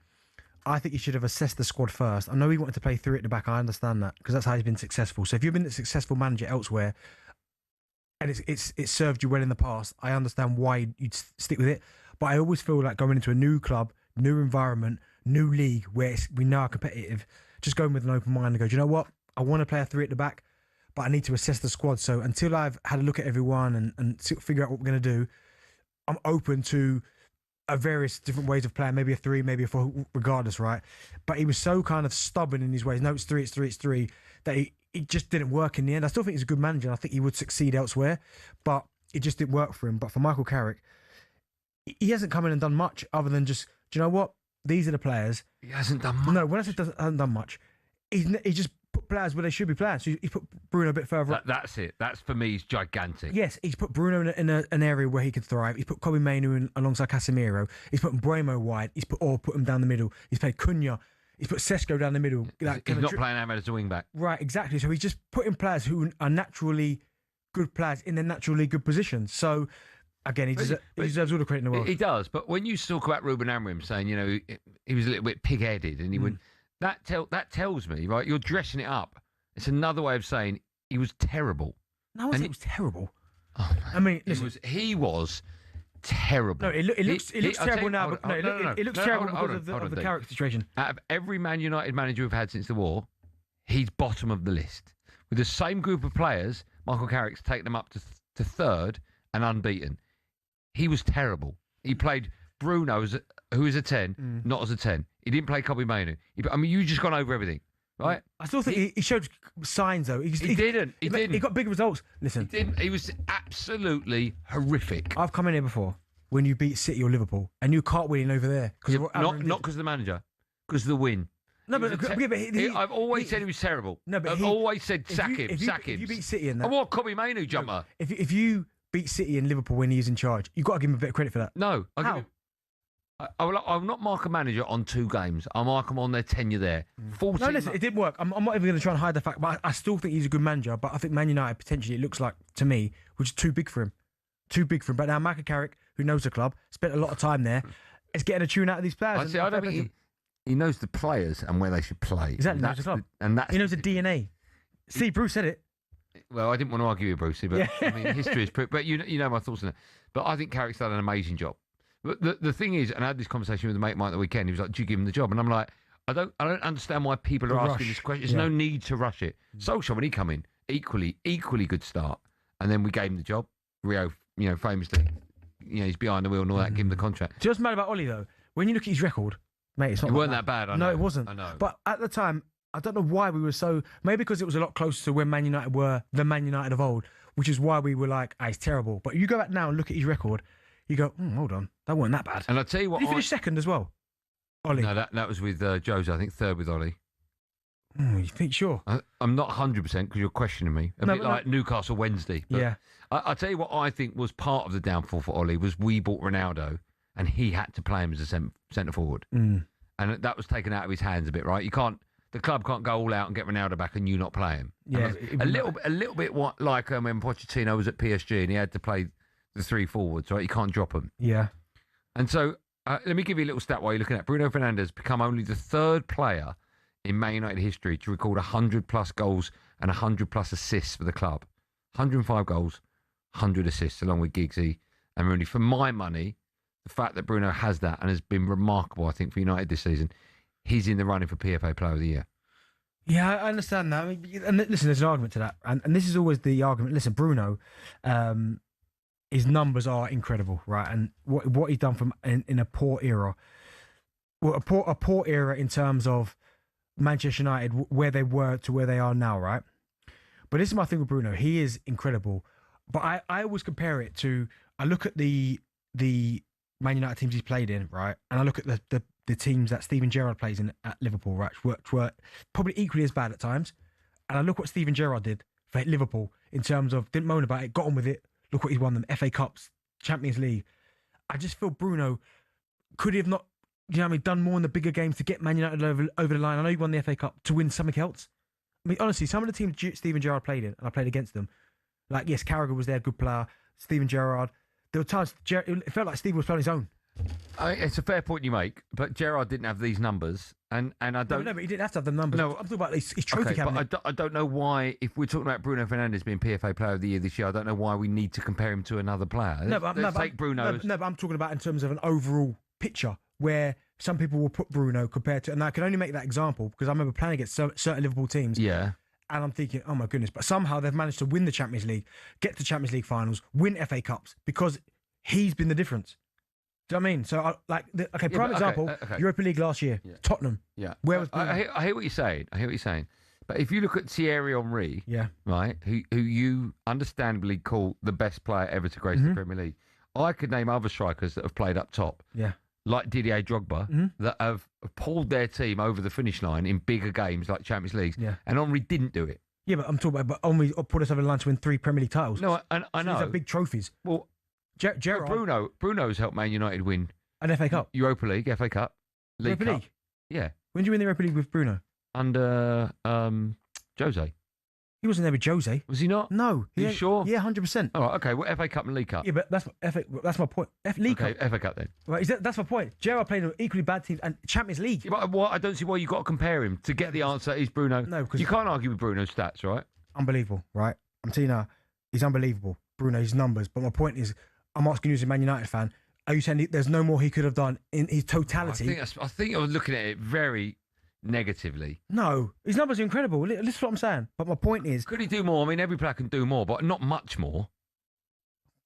Speaker 9: I think he should have assessed the squad first. I know he wanted to play 3 at the back. I understand that because that's how he's been successful. So if you've been a successful manager elsewhere and it's served you well in the past, I understand why you'd stick with it. But I always feel like going into a new club, new environment, new league where we know are competitive, just going with an open mind and go, do you know what? I want to play a 3 at the back, but I need to assess the squad. So until I've had a look at everyone and figure out what we're going to do, I'm open to various different ways of playing, maybe a 3, maybe a 4, regardless, right? But he was so kind of stubborn in his ways. No, it's 3, that it just didn't work in the end. I still think he's a good manager, and I think he would succeed elsewhere, but it just didn't work for him. But for Michael Carrick, he hasn't come in and done much other than just, do you know what? these are the players.
Speaker 8: He hasn't done much.
Speaker 9: No, when I say hasn't done much, he just put players where they should be playing. So he's put Bruno a bit further up.
Speaker 8: That's it. That's, for me, is gigantic.
Speaker 9: Yes, he's put Bruno in an area where he could thrive. He's put Kobe Mainu in alongside Casemiro. He's put Bremo wide. He's put him down the middle. He's played Cunha. He's put Sesko down the middle.
Speaker 8: He's not playing Ahmed as a wing back.
Speaker 9: Right, exactly. So he's just putting players who are naturally good players in their naturally good positions. So, again, he deserves all the credit in the world.
Speaker 8: He does. But when you talk about Ruben Amorim saying, you know, he was a little bit pig-headed and he would... That tells me, right, you're dressing it up. It's another way of saying he was terrible.
Speaker 9: No one said it was terrible.
Speaker 8: Oh, man.
Speaker 9: I mean, listen,
Speaker 8: he was terrible.
Speaker 9: No, it looks terrible now. It looks terrible because of the Carrick situation.
Speaker 8: Out of every Man United manager we've had since the war, he's bottom of the list. With the same group of players, Michael Carrick's taken them up to third and unbeaten. He was terrible. He played Bruno, who is a 10, not as a 10. He didn't play Kobe Mainu. I mean, you've just gone over everything, right?
Speaker 9: I still think he showed signs, though. He
Speaker 8: didn't.
Speaker 9: He got big results. Listen.
Speaker 8: He didn't. He was absolutely horrific.
Speaker 9: I've come in here before when you beat City or Liverpool and you can't win over there.
Speaker 8: Not because of the manager, because of the win.
Speaker 9: No, but
Speaker 8: I've always said he was terrible. No, but I've always said sack him.
Speaker 9: If you beat City in that,
Speaker 8: I want Kobe Mainu jumper.
Speaker 9: If you beat City and Liverpool when he's in charge, you've got to give him a bit of credit for that.
Speaker 8: No,
Speaker 9: how?
Speaker 8: I will not mark a manager on 2 games. I'll mark them on their tenure there. 14
Speaker 9: no, listen, it didn't work. I'm not even going to try and hide the fact, but I still think he's a good manager. But I think Man United potentially, it looks like to me, which is too big for him. Too big for him. But now Michael Carrick, who knows the club, spent a lot of time there, is getting a tune out of these players.
Speaker 8: I don't think he knows the players and where they should play.
Speaker 9: Exactly, knows the club. He knows the DNA. See, Bruce said it.
Speaker 8: Well, I didn't want to argue with Brucey, but I mean, history is proof. But you know my thoughts on it. But I think Carrick's done an amazing job. But the thing is, and I had this conversation with a mate of mine the weekend. He was like, "Do you give him the job?" And I'm like, I don't understand why people are asking this question. There's no need to rush it. Solskjaer, when he come in, equally good start, and then we gave him the job. Rio, famously, he's behind the wheel and all that. Give him the contract.
Speaker 9: Just mad about Ollie though. When you look at his record, mate, it's not.
Speaker 8: It wasn't that bad. I know.
Speaker 9: No, it wasn't.
Speaker 8: I know.
Speaker 9: But at the time, I don't know why we were so. Maybe because it was a lot closer to when Man United were the Man United of old, which is why we were like, "Ah, it's terrible." But you go back now and look at his record. You go, hold on, that wasn't that bad.
Speaker 8: And I'll tell you what,
Speaker 9: did he finish second as well? Ollie?
Speaker 8: No, that was with Jose. I think third with Ollie.
Speaker 9: You think sure?
Speaker 8: I'm not 100% because you're questioning me. A bit like Newcastle Wednesday. But
Speaker 9: yeah.
Speaker 8: I'll tell you what I think was part of the downfall for Ollie was we bought Ronaldo and he had to play him as a centre forward. And that was taken out of his hands a bit, right? The club can't go all out and get Ronaldo back and you not play him.
Speaker 9: Yeah.
Speaker 8: A little bit like when Pochettino was at PSG and he had to play the 3 forwards, right? You can't drop them.
Speaker 9: Yeah.
Speaker 8: And so let me give you a little stat while you're looking at Bruno Fernandes become only the 3rd player in Man United history to record 100-plus goals and 100-plus assists for the club. 105 goals, 100 assists, along with Giggsy and Rooney. For my money, the fact that Bruno has that and has been remarkable, I think, for United this season, he's in the running for PFA Player of the Year.
Speaker 9: Yeah, I understand that. I mean, and listen, there's an argument to that. And this is always the argument. Listen, Bruno... his numbers are incredible, right? And what he's done in a poor era, well, a poor era in terms of Manchester United, where they were to where they are now, right? But this is my thing with Bruno. He is incredible. But I always compare it to, I look at the Man United teams he's played in, right? And I look at the teams that Steven Gerrard plays in at Liverpool, right? Which were probably equally as bad at times. And I look what Steven Gerrard did for Liverpool in terms of, didn't moan about it, got on with it. Look what he's won them, FA Cups, Champions League. I just feel Bruno could he have not, done more in the bigger games to get Man United over the line. I know he won the FA Cup to win something else. I mean, honestly, some of the teams Steven Gerrard played in, and I played against them, like, yes, Carragher was there, good player, Steven Gerrard. There were times it felt like Steve was playing his own.
Speaker 8: It's a fair point you make, but Gerrard didn't have these numbers, and I don't.
Speaker 9: No, but he didn't have to have the numbers. No, I'm talking about his trophy cabinet.
Speaker 8: But I don't know why. If we're talking about Bruno Fernandes being PFA Player of the Year this year, I don't know why we need to compare him to another player. Let's take Bruno.
Speaker 9: No, but I'm talking about in terms of an overall picture where some people will put Bruno compared to, and I can only make that example because I remember playing against certain Liverpool teams.
Speaker 8: Yeah.
Speaker 9: And I'm thinking, oh my goodness! But somehow they've managed to win the Champions League, get to Champions League finals, win FA Cups because he's been the difference. Do you know what I mean? So, prime example, Europa League last year, Tottenham.
Speaker 8: Yeah.
Speaker 9: Where was
Speaker 8: I hear what you're saying. But if you look at Thierry Henry, right, who you understandably call the best player ever to grace the Premier League, I could name other strikers that have played up top.
Speaker 9: Yeah.
Speaker 8: like Didier Drogba, that have pulled their team over the finish line in bigger games like Champions League, and Henry didn't do it.
Speaker 9: Yeah, but I'm talking about Henry put us over the line to win 3 Premier League titles.
Speaker 8: No, I know.
Speaker 9: These are big trophies.
Speaker 8: Well,
Speaker 9: Gerrard.
Speaker 8: Bruno's helped Man United win
Speaker 9: an FA Cup,
Speaker 8: Europa League, FA Cup, League
Speaker 9: Europa
Speaker 8: Cup.
Speaker 9: League.
Speaker 8: Yeah.
Speaker 9: When did you win the Europa League with Bruno?
Speaker 8: Under Jose.
Speaker 9: He wasn't there with Jose.
Speaker 8: Was he not?
Speaker 9: No.
Speaker 8: Are you sure?
Speaker 9: Yeah, 100%.
Speaker 8: All right, okay. Well, FA Cup and League Cup.
Speaker 9: Yeah, but that's my point. League Cup.
Speaker 8: FA Cup then.
Speaker 9: Right, that's my point. Gerrard played an equally bad team and Champions League.
Speaker 8: Yeah, but I don't see why you got to compare him. To get the answer, is Bruno.
Speaker 9: No, because
Speaker 8: you can't argue with Bruno's stats, right?
Speaker 9: Unbelievable, right? I'm telling you now, he's unbelievable. Bruno, his numbers. But my point is, I'm asking you as a Man United fan, are you saying there's no more he could have done in his totality?
Speaker 8: I think I was looking at it very negatively.
Speaker 9: No, his numbers are incredible. This is what I'm saying. But my point is,
Speaker 8: could he do more? I mean, every player can do more, but not much more.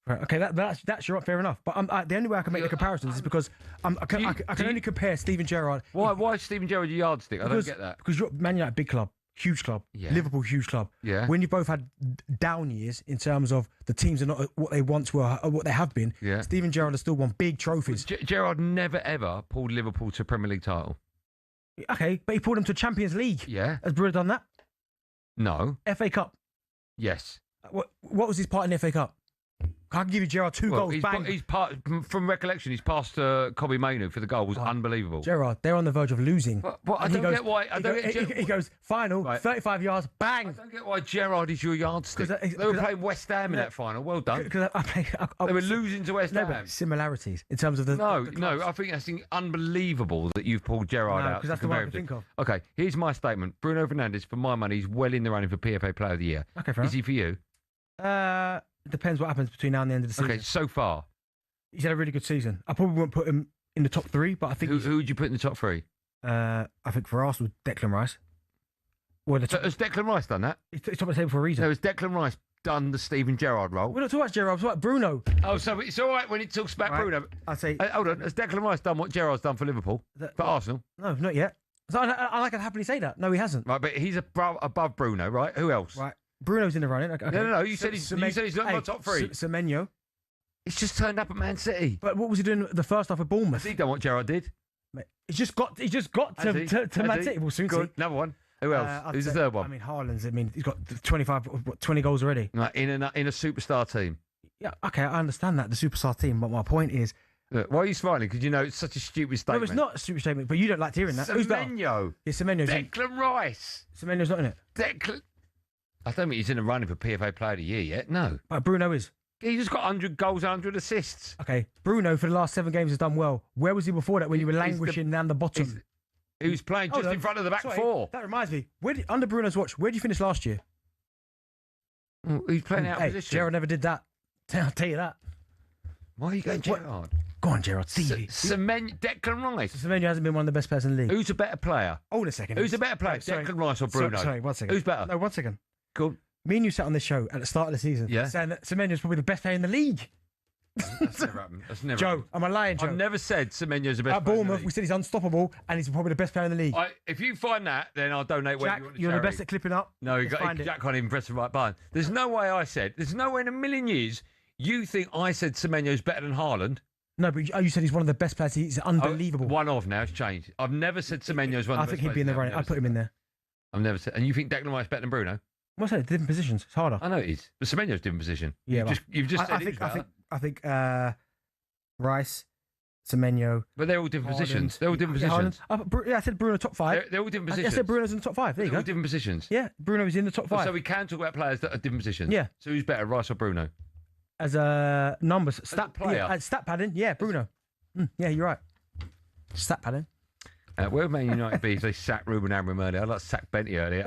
Speaker 9: Right, okay, that's fair enough. But the only way I can make the comparisons is because I can only compare Steven Gerrard.
Speaker 8: Why is Steven Gerrard a yardstick? I don't get that.
Speaker 9: Because you're Man United, big club, huge club.
Speaker 8: Yeah.
Speaker 9: Liverpool, huge club.
Speaker 8: Yeah.
Speaker 9: When you both had down years in terms of the teams are not what they once were, or what they have been.
Speaker 8: Yeah.
Speaker 9: Steven Gerrard has still won big trophies.
Speaker 8: Gerrard never ever pulled Liverpool to a Premier League title.
Speaker 9: Okay, but he pulled them to Champions League.
Speaker 8: Yeah.
Speaker 9: Has Bruno done that?
Speaker 8: No.
Speaker 9: FA Cup.
Speaker 8: Yes.
Speaker 9: What was his part in the FA Cup? I can give you Gerrard 2 goals.
Speaker 8: He's from recollection. His pass to Kobe Mainu for the goal was unbelievable.
Speaker 9: Gerrard, they're on the verge of losing.
Speaker 8: But I don't get why.
Speaker 9: He goes final, 35 yards, bang.
Speaker 8: I don't get why Gerrard is your yardstick. They were playing West Ham in that final. Well done. They were losing to West Ham.
Speaker 9: Similarities in terms of the.
Speaker 8: No. I think that's unbelievable that you've pulled Gerrard out.
Speaker 9: Because that's the one I can think of.
Speaker 8: Okay, here's my statement. Bruno Fernandes, for my money, is well in the running for PFA Player of the Year.
Speaker 9: Okay, fair
Speaker 8: Is he for you?
Speaker 9: It depends what happens between now and the end of the season.
Speaker 8: Okay, so far.
Speaker 9: He's had a really good season. I probably won't put him in the top 3, but I think...
Speaker 8: Who would you put in the top 3?
Speaker 9: I think for Arsenal, Declan Rice.
Speaker 8: Has Declan Rice done that?
Speaker 9: He's top of the table for a reason.
Speaker 8: So has Declan Rice done the Steven Gerrard role?
Speaker 9: We're not talking about Gerrard, we're talking about Bruno.
Speaker 8: Oh, so it's all right when it talks about Bruno.
Speaker 9: I say...
Speaker 8: Hold on, has Declan Rice done what Gerrard's done for Liverpool? For Arsenal?
Speaker 9: No, not yet. So I can happily say that. No, he hasn't.
Speaker 8: Right, but he's above Bruno, right? Who else?
Speaker 9: Right. Bruno's in the running. Okay.
Speaker 8: No. You said he's not in my top 3.
Speaker 9: Semedo.
Speaker 8: He's just turned up at Man City.
Speaker 9: But what was he doing the first half with Bournemouth?
Speaker 8: Has he done what Gerrard did?
Speaker 9: He's just got to Man City. We'll soon see.
Speaker 8: Another one. Who else? Who's the third one?
Speaker 9: I mean, Haaland's. He's got 20 goals already.
Speaker 8: Right, in a superstar team.
Speaker 9: Yeah, okay, I understand that, the superstar team. But my point is,
Speaker 8: look, why are you smiling? Because you know it's such a stupid statement.
Speaker 9: No, it's not a stupid statement. But you don't like hearing that. Who's better?
Speaker 8: Semedo.
Speaker 9: Yeah, Semenyo's
Speaker 8: Declan Rice.
Speaker 9: Semenyo's not in it.
Speaker 8: I don't think he's in the running for PFA Player of the Year yet. No.
Speaker 9: But Bruno is.
Speaker 8: He just got 100 goals, 100 assists.
Speaker 9: Okay, Bruno for the last 7 games has done well. Where was he before that when you were languishing down the bottom?
Speaker 8: He was playing just in front of the back 4.
Speaker 9: That reminds me. Under Bruno's watch, where did you finish last year?
Speaker 8: Well, he's playing out of position.
Speaker 9: Gerrard never did that. I'll tell you that.
Speaker 8: Why are you going Gerrard?
Speaker 9: Go on, Gerrard.
Speaker 8: Declan Rice.
Speaker 9: Semenyo hasn't been one of the best players in the league.
Speaker 8: Who's a better player?
Speaker 9: Hold a second.
Speaker 8: Who's a better player, Declan Rice or Bruno?
Speaker 9: Sorry, 1 second.
Speaker 8: Who's better?
Speaker 9: No, 1 second.
Speaker 8: Go.
Speaker 9: Me and you sat on this show at the start of the season saying that Semenyo's probably the best player in the league.
Speaker 8: That's never happened.
Speaker 9: Joe, am I lying, Joe?
Speaker 8: I've never said Semenyo's the best
Speaker 9: at
Speaker 8: player
Speaker 9: Bournemouth,
Speaker 8: in the league.
Speaker 9: we said he's unstoppable and he's probably the best player in the league.
Speaker 8: If you find that, then I'll donate what you want to
Speaker 9: you're
Speaker 8: charity.
Speaker 9: the best at clipping up.
Speaker 8: No, Jack can't even press the right button. There's no way there's no way in a million years you think I said Semenyo's better than Haaland.
Speaker 9: No, but you said he's one of the best players. He's unbelievable.
Speaker 8: One of now, it's changed. I've never said Semenyo's one of the best players.
Speaker 9: I think he'd be in the running. I'd put him in there.
Speaker 8: I've never said. And you think Declan Rice better than Bruno?
Speaker 9: Well, I said different positions. It's harder.
Speaker 8: I know it is. But Semenyo's different position.
Speaker 9: Yeah,
Speaker 8: you've just said
Speaker 9: I think Rice, Semenyo.
Speaker 8: But they're all different positions. They're all different positions.
Speaker 9: I said Bruno top 5.
Speaker 8: They're all different positions.
Speaker 9: I said Bruno's in the top 5. There you go.
Speaker 8: All different positions.
Speaker 9: Yeah, Bruno's in the top 5.
Speaker 8: So we can talk about players that are different positions.
Speaker 9: Yeah.
Speaker 8: So who's better, Rice or Bruno?
Speaker 9: As numbers, stat player. Yeah, stat padding. Yeah, Bruno. Yeah, you're right. Stat padding.
Speaker 8: Where would Man United be if they sacked Ruben Amorim earlier? I'd like to sack Benty earlier.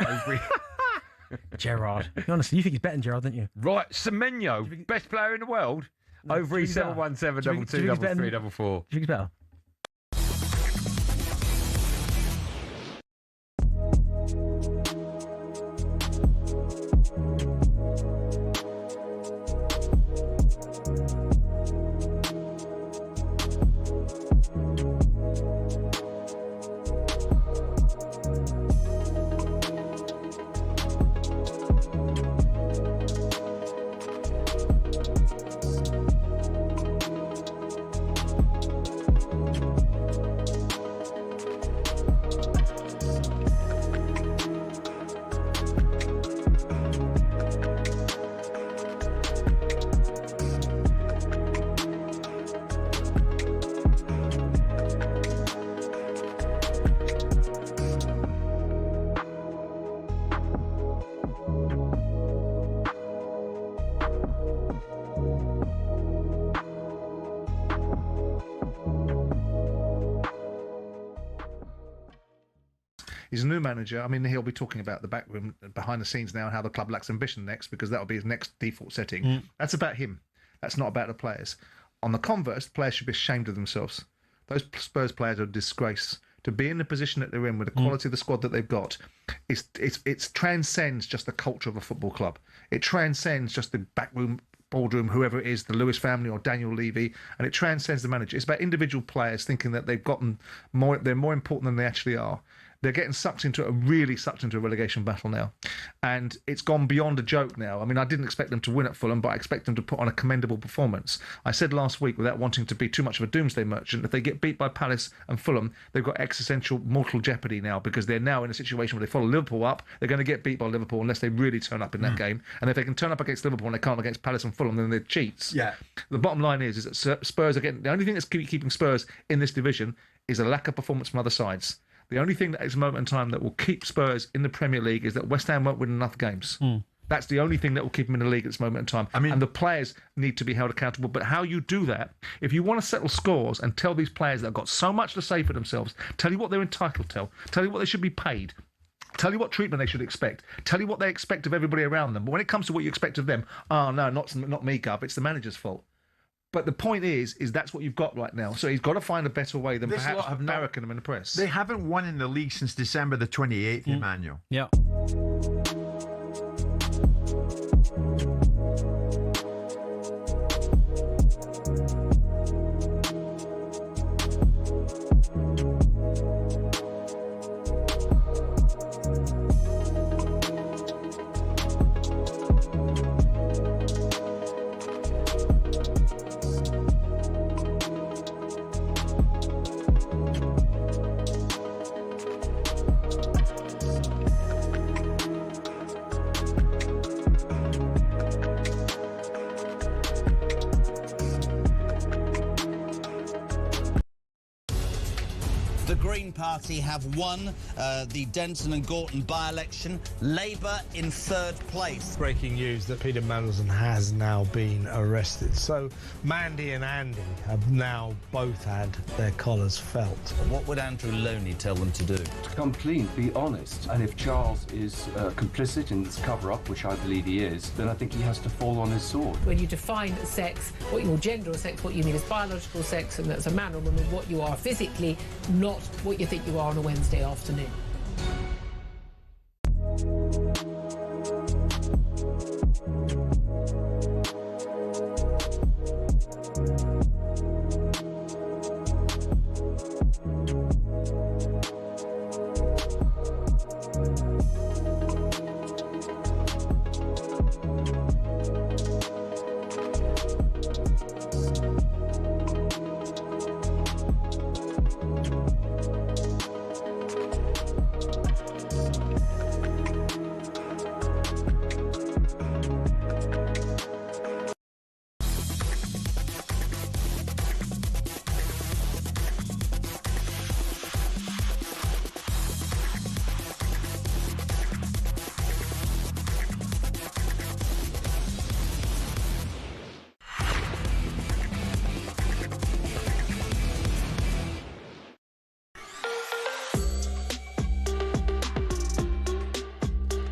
Speaker 9: Gerrard. Honestly, you think he's better than Gerrard, don't you?
Speaker 8: Right, Semenyo, best player in the world. 03717 223344.
Speaker 9: Do you think he's better?
Speaker 1: He's a new manager. I mean, he'll be talking about the back room, behind the scenes now, and how the club lacks ambition next, because that'll be his next default setting. That's about him. That's not about the players. On the converse, the players should be ashamed of themselves. Those Spurs players are a disgrace. To be in the position that they're in with the quality of the squad that they've got, it transcends just the culture of a football club. It transcends just the backroom, boardroom, whoever it is, the Lewis family or Daniel Levy, and it transcends the manager. It's about individual players thinking that they've gotten more, they're more important than they actually are. They're getting sucked into a relegation battle now. And it's gone beyond a joke now. I mean, I didn't expect them to win at Fulham, but I expect them to put on a commendable performance. I said last week, without wanting to be too much of a doomsday merchant, if they get beat by Palace and Fulham, they've got existential mortal jeopardy now, because they're now in a situation where they follow Liverpool up. They're going to get beat by Liverpool unless they really turn up in that game. And if they can turn up against Liverpool and they can't against Palace and Fulham, then they're cheats.
Speaker 9: Yeah.
Speaker 1: The bottom line is that Spurs are getting... The only thing that's keeping Spurs in this division is a lack of performance from other sides. The only thing that is a moment in time that will keep Spurs in the Premier League is that West Ham won't win enough games. That's the only thing that will keep them in the league at this moment in time. And the players need to be held accountable. But how you do that, if you want to settle scores and tell these players that have got so much to say for themselves, tell you what they're entitled to, tell you what they should be paid, tell you what treatment they should expect, tell you what they expect of everybody around them. But when it comes to what you expect of them, oh, no, not me, Gov, it's the manager's fault. But the point is that's what you've got right now. So he's got to find a better way than perhaps barracking them in the press.
Speaker 22: They haven't won in the league since December the 28th, Emmanuel.
Speaker 4: Yeah.
Speaker 26: The Green Party have won the Denton and Gorton by-election. Labour in third place.
Speaker 27: Breaking news that Peter Mandelson has now been arrested. So Mandy and Andy have now both had their collars felt.
Speaker 26: What would Andrew Loney tell them to do?
Speaker 28: To come clean, be honest. And if Charles is complicit in this cover-up, which I believe he is, then I think he has to fall on his sword.
Speaker 29: When you define sex, what your gender or sex, what you mean is biological sex, and that's a man or woman, what you are physically, not what you think you are on a Wednesday afternoon.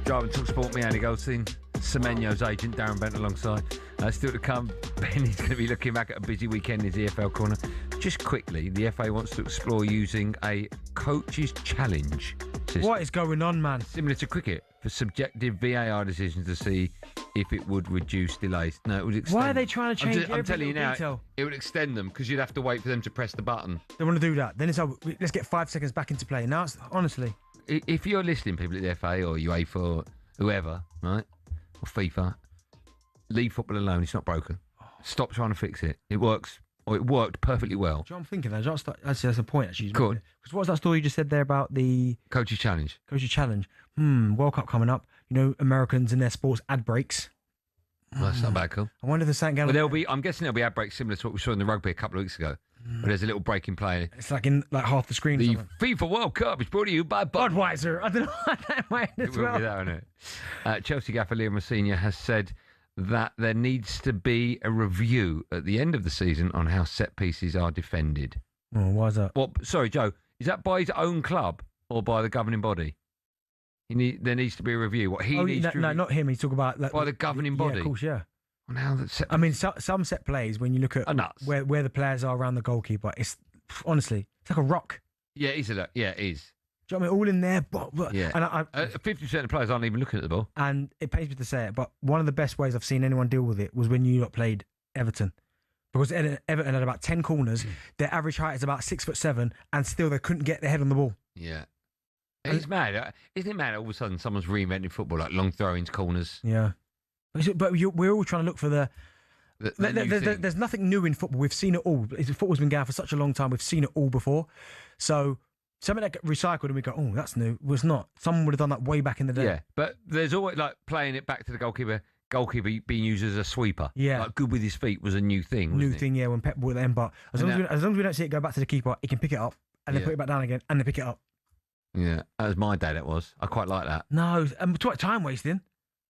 Speaker 8: Driving talkSPORT, me, Andy Goldstein, Semenyo's agent, Darren Bent alongside. Still to come, Benny's going to be looking back at a busy weekend in his EFL corner. Just quickly, the FA wants to explore using a coach's challenge system.
Speaker 9: What is going on, man?
Speaker 8: Similar to cricket, for subjective VAR decisions to see if it would reduce delays. No, it would extend.
Speaker 9: Why are they trying to change every
Speaker 8: I'm telling you now,
Speaker 9: detail?
Speaker 8: it would extend them because you'd have to wait for them to press the button.
Speaker 9: They want to do that. Then it's let's get 5 seconds back into play. Now, it's, honestly.
Speaker 8: If you're listening, people at the FA or UEFA or whoever, right, or FIFA, leave football alone. It's not broken. Stop trying to fix it. It works, or it worked perfectly well.
Speaker 9: I'm thinking that. That's a point, actually.
Speaker 8: Cool.
Speaker 9: Because what was that story you just said there about the
Speaker 8: Coach's Challenge?
Speaker 9: Coach's Challenge. World Cup coming up. You know, Americans and their sports ad breaks.
Speaker 8: Well, that's not bad, cool.
Speaker 9: I wonder if there's something going on.
Speaker 8: I'm guessing there'll be ad breaks similar to what we saw in the rugby a couple of weeks ago. Where there's a little break in play.
Speaker 9: It's like in half the screen.
Speaker 8: The FIFA World Cup is brought to you by
Speaker 9: Budweiser. I don't know what that might as well.
Speaker 8: It will be that, won't it? Chelsea gaffer Liam Rossini has said that there needs to be a review at the end of the season on how set pieces are defended.
Speaker 9: Oh, why is that?
Speaker 8: Well, sorry, Joe. Is that by his own club or by the governing body? There needs to be a review. What he needs to
Speaker 9: no, not him. He's talking about
Speaker 8: by the governing body.
Speaker 9: Yeah, of course, yeah.
Speaker 8: Well, now that
Speaker 9: I mean, some set plays when you look at where the players are around the goalkeeper, it's honestly it's like a rock.
Speaker 8: Yeah, it is. Yeah, it is.
Speaker 9: Do you know what I mean? All in there,
Speaker 8: yeah.
Speaker 9: And
Speaker 8: 50% of players aren't even looking at the ball.
Speaker 9: And it pains me to say it, but one of the best ways I've seen anyone deal with it was when you lot played Everton. Because Everton had about 10 corners, their average height is about 6'7", and still they couldn't get their head on the ball.
Speaker 8: Yeah. It's mad. Isn't it mad all of a sudden someone's reinvented football, like long throw-ins, corners?
Speaker 9: Yeah. But we're all trying to look for there's nothing new in football. We've seen it all. Football's been going for such a long time. We've seen it all before. So something that get recycled and we go, oh, that's new. Well, it's not. Someone would have done that way back in the day.
Speaker 8: Yeah, but there's always like playing it back to the goalkeeper being used as a sweeper.
Speaker 9: Yeah.
Speaker 8: Like good with his feet was a new thing.
Speaker 9: New thing, yeah, when Pep brought it in. But as long as we don't see it go back to the keeper, he can pick it up and then put it back down again and then pick it up.
Speaker 8: Yeah, that was my day, that was. I quite like that.
Speaker 9: No, time wasting.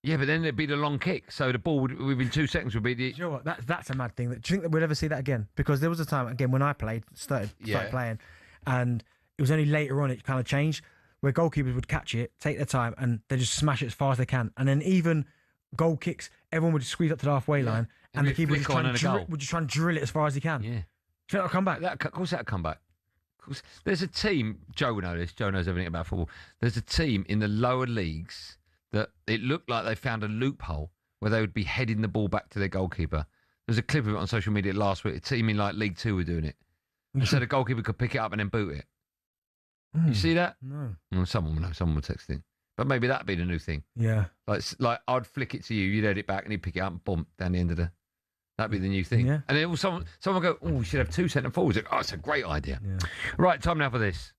Speaker 8: Yeah, but then there'd be the long kick, so the ball would within 2 seconds would be the...
Speaker 9: Do you know what? That's a mad thing. Do you think that we'll ever see that again? Because there was a time, again, when I started playing, and it was only later on it kind of changed, where goalkeepers would catch it, take their time, and they just smash it as far as they can. And then even goal kicks, everyone would just squeeze up to the halfway line, and the keeper would just try and drill it as far as he can.
Speaker 8: Yeah.
Speaker 9: Do you think that'll come back?
Speaker 8: Of course that'll come back. There's a team, Joe will know this, Joe knows everything about football. There's a team in the lower leagues that it looked like they found a loophole where they would be heading the ball back to their goalkeeper. There's a clip of it on social media last week. A team in like League 2 were doing it. So the goalkeeper could pick it up and then boot it. You see that?
Speaker 9: No.
Speaker 8: Well, someone will know, someone will text in. But maybe that'd be the new thing.
Speaker 9: Yeah.
Speaker 8: Like I'd flick it to you, you'd head it back and he'd pick it up and boom, down the end of the... That'd be the new thing.
Speaker 9: Yeah.
Speaker 8: And then someone would go, oh, we should have 2 centre forwards. Oh, it's a great idea. Yeah. Right, time now for this.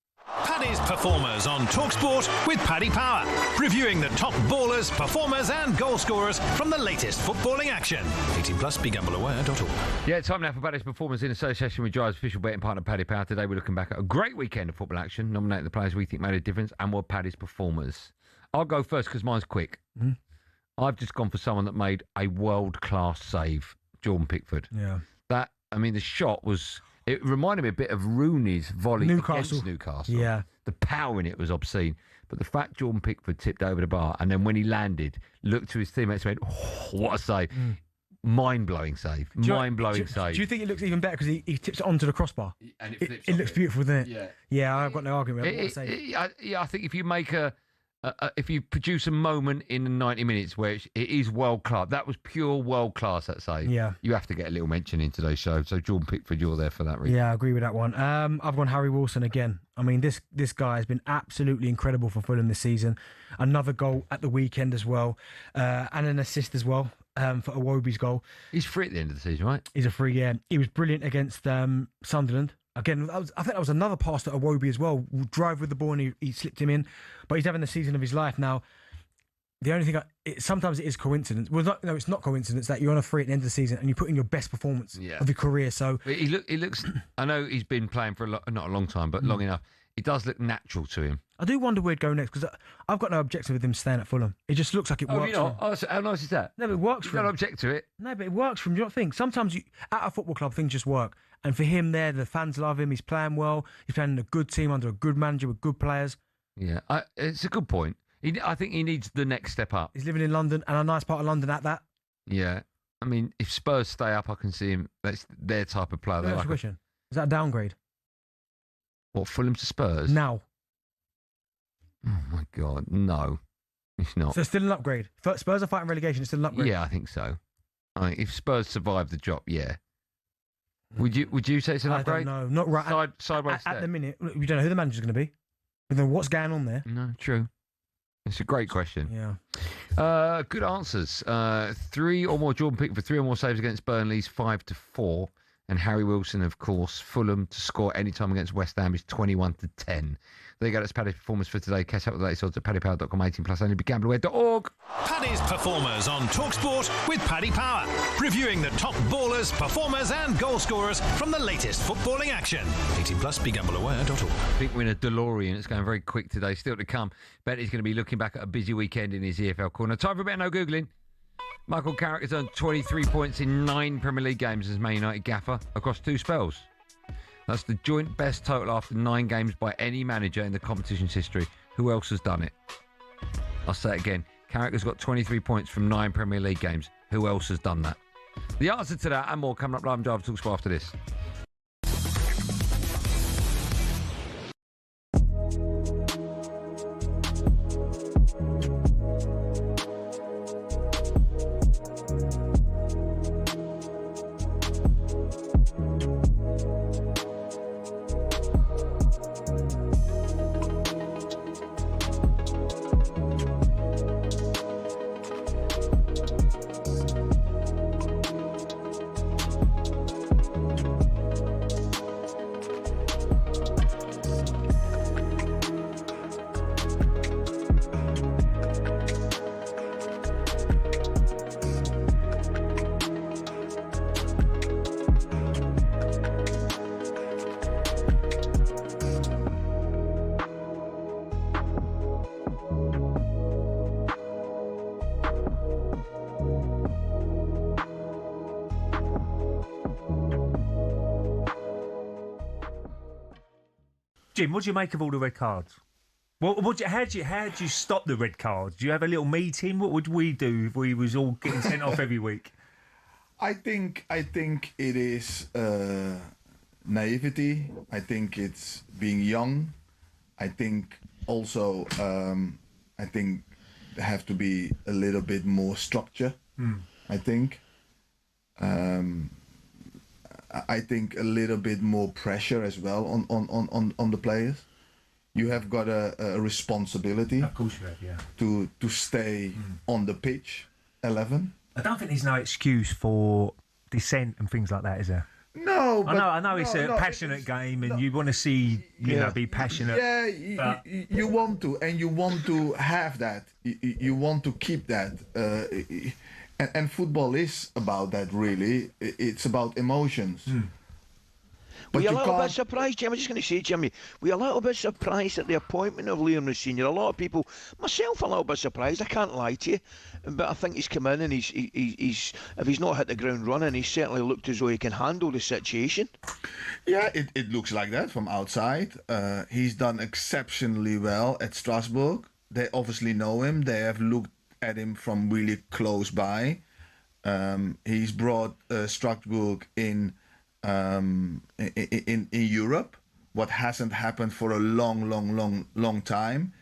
Speaker 11: Paddy's Performers on talkSPORT with Paddy Power. Reviewing the top ballers, performers and goal scorers from the latest footballing action. 18 plus, begambleaware.org.
Speaker 8: Yeah, time now for Paddy's Performers in association with Drive's official betting partner, Paddy Power. Today we're looking back at a great weekend of football action, nominating the players we think made a difference and were Paddy's Performers. I'll go first because mine's quick.
Speaker 9: Mm-hmm.
Speaker 8: I've just gone for someone that made a world-class save, Jordan Pickford.
Speaker 9: Yeah.
Speaker 8: The shot was... It reminded me a bit of Rooney's volley against Newcastle.
Speaker 9: Yeah.
Speaker 8: The power in it was obscene. But the fact Jordan Pickford tipped over the bar and then when he landed, looked to his teammates and went, oh, what a save. Mind-blowing save. Mind-blowing save.
Speaker 9: Do you think it looks even better because he tips it onto the crossbar?
Speaker 8: And it flips
Speaker 9: it looks beautiful, doesn't it?
Speaker 8: Yeah.
Speaker 9: Yeah, I've got no argument with what I say.
Speaker 8: I think if you make if you produce a moment in 90 minutes where it is world class, that was pure world class. That save.
Speaker 9: Yeah,
Speaker 8: you have to get a little mention in today's show. So Jordan Pickford, you're there for that reason.
Speaker 9: Yeah, I agree with that one. I've gone Harry Wilson again. I mean, this guy has been absolutely incredible for Fulham this season. Another goal at the weekend as well, and an assist as well for Iwobi's goal.
Speaker 8: He's free at the end of the season, right?
Speaker 9: He's a free. Yeah, he was brilliant against Sunderland. Again, I think that was another pass to Iwobi as well. Drive with the ball and he slipped him in. But he's having the season of his life now. The only thing, sometimes it is coincidence. Well, it's not coincidence that you're on a free at the end of the season and you put in your best performance of your career. So
Speaker 8: he looks. I know he's been playing for not a long time, but long enough. It does look natural to him.
Speaker 9: I do wonder where he'd go next because I've got no objection with him staying at Fulham. It just looks like it works.
Speaker 8: How nice is that?
Speaker 9: No, but it works for him.
Speaker 8: You don't object to it.
Speaker 9: No, but it works for him. Do you not think? Sometimes at a football club, things just work. And for him there, the fans love him. He's playing well. He's playing in a good team under a good manager with good players.
Speaker 8: Yeah, it's a good point. I think he needs the next step up.
Speaker 9: He's living in London and a nice part of London at that.
Speaker 8: Yeah. I mean, if Spurs stay up, I can see him. That's their type of player.
Speaker 9: That's question. Is that a downgrade?
Speaker 8: What, Fulham to Spurs?
Speaker 9: Now.
Speaker 8: Oh, my God. No, it's not.
Speaker 9: So it's still an upgrade. Spurs are fighting relegation. It's still an upgrade.
Speaker 8: Yeah, I think so. I mean, if Spurs survive the drop, yeah. Would you say it's an upgrade?
Speaker 9: No, not right.
Speaker 8: Sideways
Speaker 9: at the minute, we don't know who the manager's going to be. We don't know what's going on there.
Speaker 8: No, true. It's a great question.
Speaker 9: Yeah.
Speaker 8: Good answers. 3 or more Jordan Pickford, 3 or more saves against Burnley's 5-4. And Harry Wilson, of course, Fulham to score any time against West Ham is 21-10. There you go. That's Paddy's Performance for today. Catch up with the latest odds at paddypower.com, 18 plus, only begambleaware.org.
Speaker 11: Paddy's Performers on talkSPORT with Paddy Power. Reviewing the top ballers, performers and goal scorers from the latest footballing action. 18 plus, begambleaware.org.
Speaker 8: I think we're in a DeLorean. It's going very quick today. Still to come. Benty's going to be looking back at a busy weekend in his EFL corner. Time for a bit of no Googling. Michael Carrick has earned 23 points in 9 Premier League games as Man United gaffer across 2 spells. That's the joint best total after 9 games by any manager in the competition's history. Who else has done it? I'll say it again. Carrick has got 23 points from 9 Premier League games. Who else has done that? The answer to that and more coming up live and drive talkSPORT after this.
Speaker 3: Jim, what do you make of all the red cards? How do you stop the red cards? Do you have a little meeting? What would we do if we was all getting sent off every week?
Speaker 16: I think it is naivety. I think it's being young. I think also I think there have to be a little bit more structure. I think. I think a little bit more pressure as well on the players. You have got a responsibility.
Speaker 3: Of course you have, yeah.
Speaker 16: To stay on the pitch, 11.
Speaker 3: I don't think there's no excuse for dissent and things like that, is there?
Speaker 16: No, but
Speaker 3: I know it's a passionate game, and you want to see you know be passionate.
Speaker 16: Yeah, you want to, and you want to have that. You want to keep that. And football is about that, really. It's about emotions.
Speaker 7: But we're a little bit surprised, Jim. I'm just going to say, Jimmy, we're a little bit surprised at the appointment of Liam Ross Senior. A lot of people, myself, a little bit surprised. I can't lie to you, but I think he's come in and he's if he's not hit the ground running, he's certainly looked as though he can handle the situation.
Speaker 16: Yeah, it looks like that from outside. He's done exceptionally well at Strasbourg. They obviously know him. They have looked at him from really close by. He's brought Strasbourg in Europe, what hasn't happened for a long time.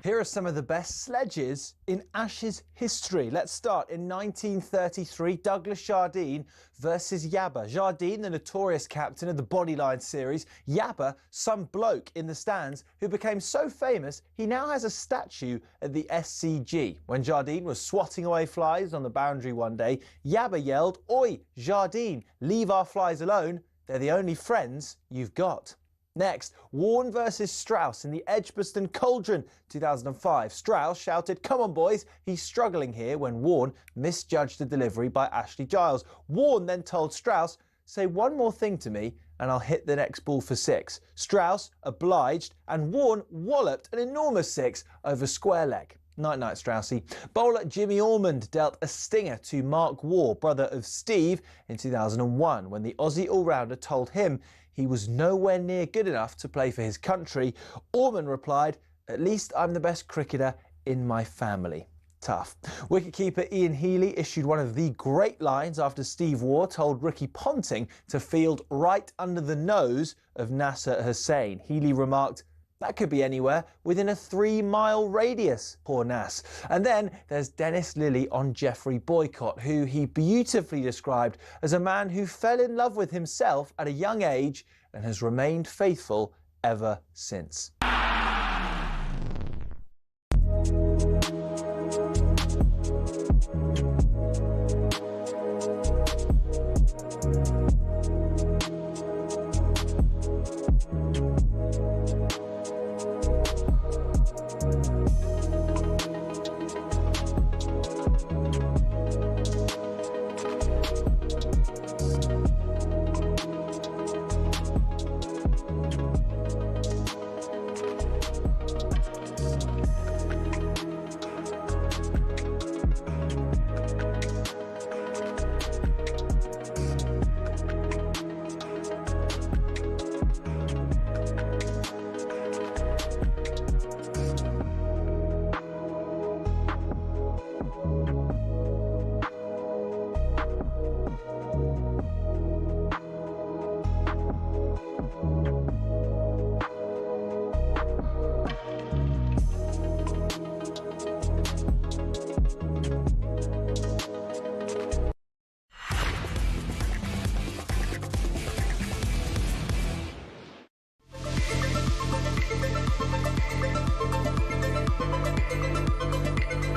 Speaker 17: Here are some of the best sledges in Ashes history. Let's start in 1933, Douglas Jardine versus Yabba. Jardine, the notorious captain of the Bodyline series. Yabba, some bloke in the stands who became so famous he now has a statue at the SCG. When Jardine was swatting away flies on the boundary one day, Yabba yelled, "Oi, Jardine, leave our flies alone. They're the only friends you've got." Next, Warne versus Strauss in the Edgbaston Cauldron 2005. Strauss shouted, "Come on boys, he's struggling here," when Warne misjudged the delivery by Ashley Giles. Warne then told Strauss, "Say one more thing to me and I'll hit the next ball for 6. Strauss obliged and Warne walloped an enormous 6 over square leg. Night-night, Straussy. Bowler Jimmy Ormond dealt a stinger to Mark Waugh, brother of Steve, in 2001 when the Aussie all-rounder told him he was nowhere near good enough to play for his country. Ormond replied, "At least I'm the best cricketer in my family." Tough. Wicketkeeper Ian Healy issued one of the great lines after Steve Waugh told Ricky Ponting to field right under the nose of Nasser Hussain. Healy remarked, "That could be anywhere within a 3-mile radius." Poor Nas. And then there's Dennis Lilly on Geoffrey Boycott, who he beautifully described as a man who fell in love with himself at a young age and has remained faithful ever since.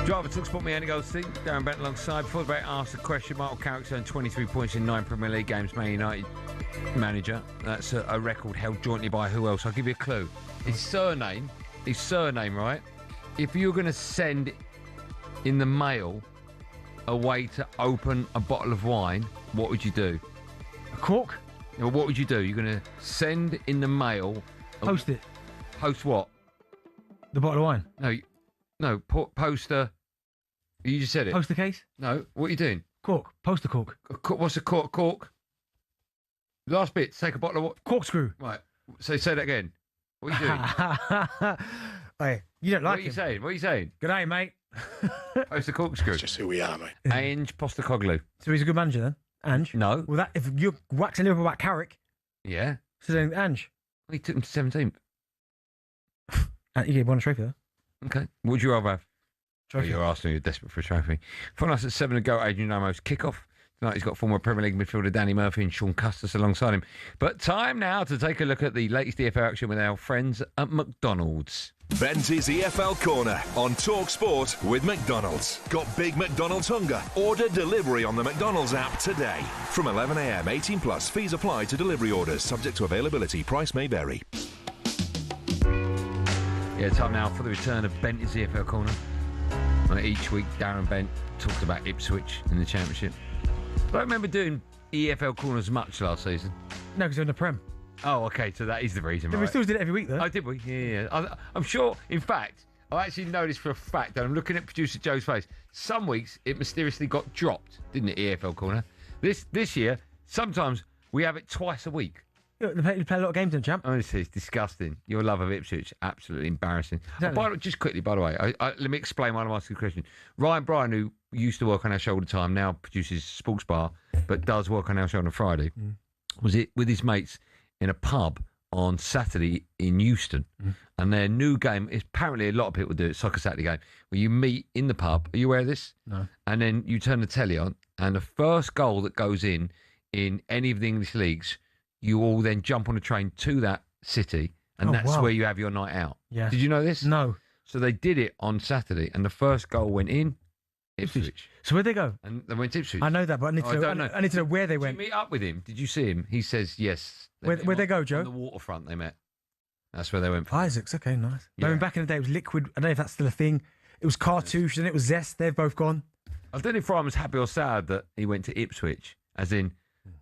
Speaker 8: Driver talkSPORT, me, Andy Goldstein Darren Bent alongside. Before the break, asked the question, Michael Carrick earned 23 points in 9 Premier League games, Man United manager. That's a record held jointly by who else? I'll give you a clue. His surname, right? If you were going to send in the mail a way to open a bottle of wine, what would you do?
Speaker 9: A cork?
Speaker 8: Well, what would you do? You're going to send in the mail...
Speaker 9: Post it.
Speaker 8: Post what?
Speaker 9: The bottle of wine?
Speaker 8: No, poster. You just said it.
Speaker 9: Poster case?
Speaker 8: No, what are you doing?
Speaker 9: Cork. Poster cork.
Speaker 8: What's a cork? Last bit, take a bottle of what?
Speaker 9: Corkscrew.
Speaker 8: Right, so say that again. What are you doing?
Speaker 9: Hey, you don't like
Speaker 8: it. What are you saying?
Speaker 9: Good day, mate.
Speaker 8: Poster corkscrew.
Speaker 2: Just who we are, mate.
Speaker 8: Ange Postecoglou.
Speaker 9: So he's a good manager then? Ange?
Speaker 8: No.
Speaker 9: Well, if you're waxing Liverpool about Carrick...
Speaker 8: Yeah.
Speaker 9: So then Ange?
Speaker 8: He took him to 17th.
Speaker 9: You won a trophy though.
Speaker 8: Okay. What would you rather have?
Speaker 9: Trophy.
Speaker 8: You're Arsenal, you're desperate for a trophy. Phone us at 7 to go, Adrian Ramos kickoff. Tonight he's got former Premier League midfielder Danny Murphy and Sean Custis alongside him. But time now to take a look at the latest EFL action with our friends at McDonald's.
Speaker 6: Benty's EFL Corner on talkSPORT with McDonald's. Got big McDonald's hunger? Order delivery on the McDonald's app today. From 11 a.m, 18 plus. Fees apply to delivery orders. Subject to availability. Price may vary.
Speaker 8: Yeah, time now for the return of Benty's EFL Corner. Each week, Darren Bent talks about Ipswich in the Championship. I don't remember doing EFL Corners much last season.
Speaker 9: No, because they're in the Prem.
Speaker 8: Oh, okay, so that is the reason, right?
Speaker 9: We still did it every week, though.
Speaker 8: Oh, did we? Yeah. I'm sure, in fact, I actually know this for a fact, and I'm looking at producer Joe's face. Some weeks, it mysteriously got dropped, didn't it, EFL Corner? This year, sometimes we have it twice a week.
Speaker 9: They play a lot of games in champ.
Speaker 8: Honestly, it's disgusting. Your love of Ipswich, absolutely embarrassing.
Speaker 9: Exactly.
Speaker 8: Just quickly, by the way, let me explain why I'm asking the question. Ryan Bryan, who used to work on our show all the time, now produces Sports Bar, but does work on our show on a Friday, was it with his mates in a pub on Saturday in Euston. And their new game, apparently a lot of people do it, it's like a Saturday game, where you meet in the pub. Are you aware of this?
Speaker 9: No.
Speaker 8: And then you turn the telly on, and the first goal that goes in any of the English leagues, you all then jump on a train to that city, and that's where you have your night out.
Speaker 9: Yeah.
Speaker 8: Did you know this?
Speaker 9: No.
Speaker 8: So they did it on Saturday, and the first goal went in Ipswich.
Speaker 9: So where'd they go?
Speaker 8: And they went to Ipswich.
Speaker 9: I know that, but I need to know where they went.
Speaker 8: Did you meet up with him? Did you see him? He says yes.
Speaker 9: Where'd they go, Joe?
Speaker 8: On the waterfront they met. That's where they went.
Speaker 9: Isaacs, okay, nice.
Speaker 8: Yeah.
Speaker 9: I mean, back in the day, it was Liquid. I don't know if that's still a thing. It was Cartouche, then it was Zest. They've both gone.
Speaker 8: I don't know if Ryan was happy or sad that he went to Ipswich, as in,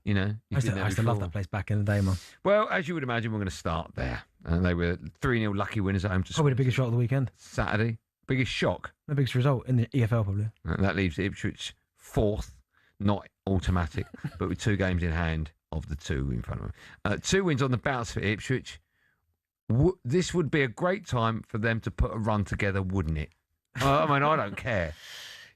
Speaker 8: you know.
Speaker 9: I used to love that place back in the day, man.
Speaker 8: Well, as you would imagine, we're going to start there. And they were 3-0 lucky winners at home to
Speaker 9: Probably the biggest shock of the weekend.
Speaker 8: Saturday. Biggest shock.
Speaker 9: The biggest result in the EFL, probably.
Speaker 8: And that leaves Ipswich fourth, not automatic, but with 2 games in hand of the 2 in front of them. 2 wins on the bounce for Ipswich. This would be a great time for them to put a run together, wouldn't it? I mean, I don't care.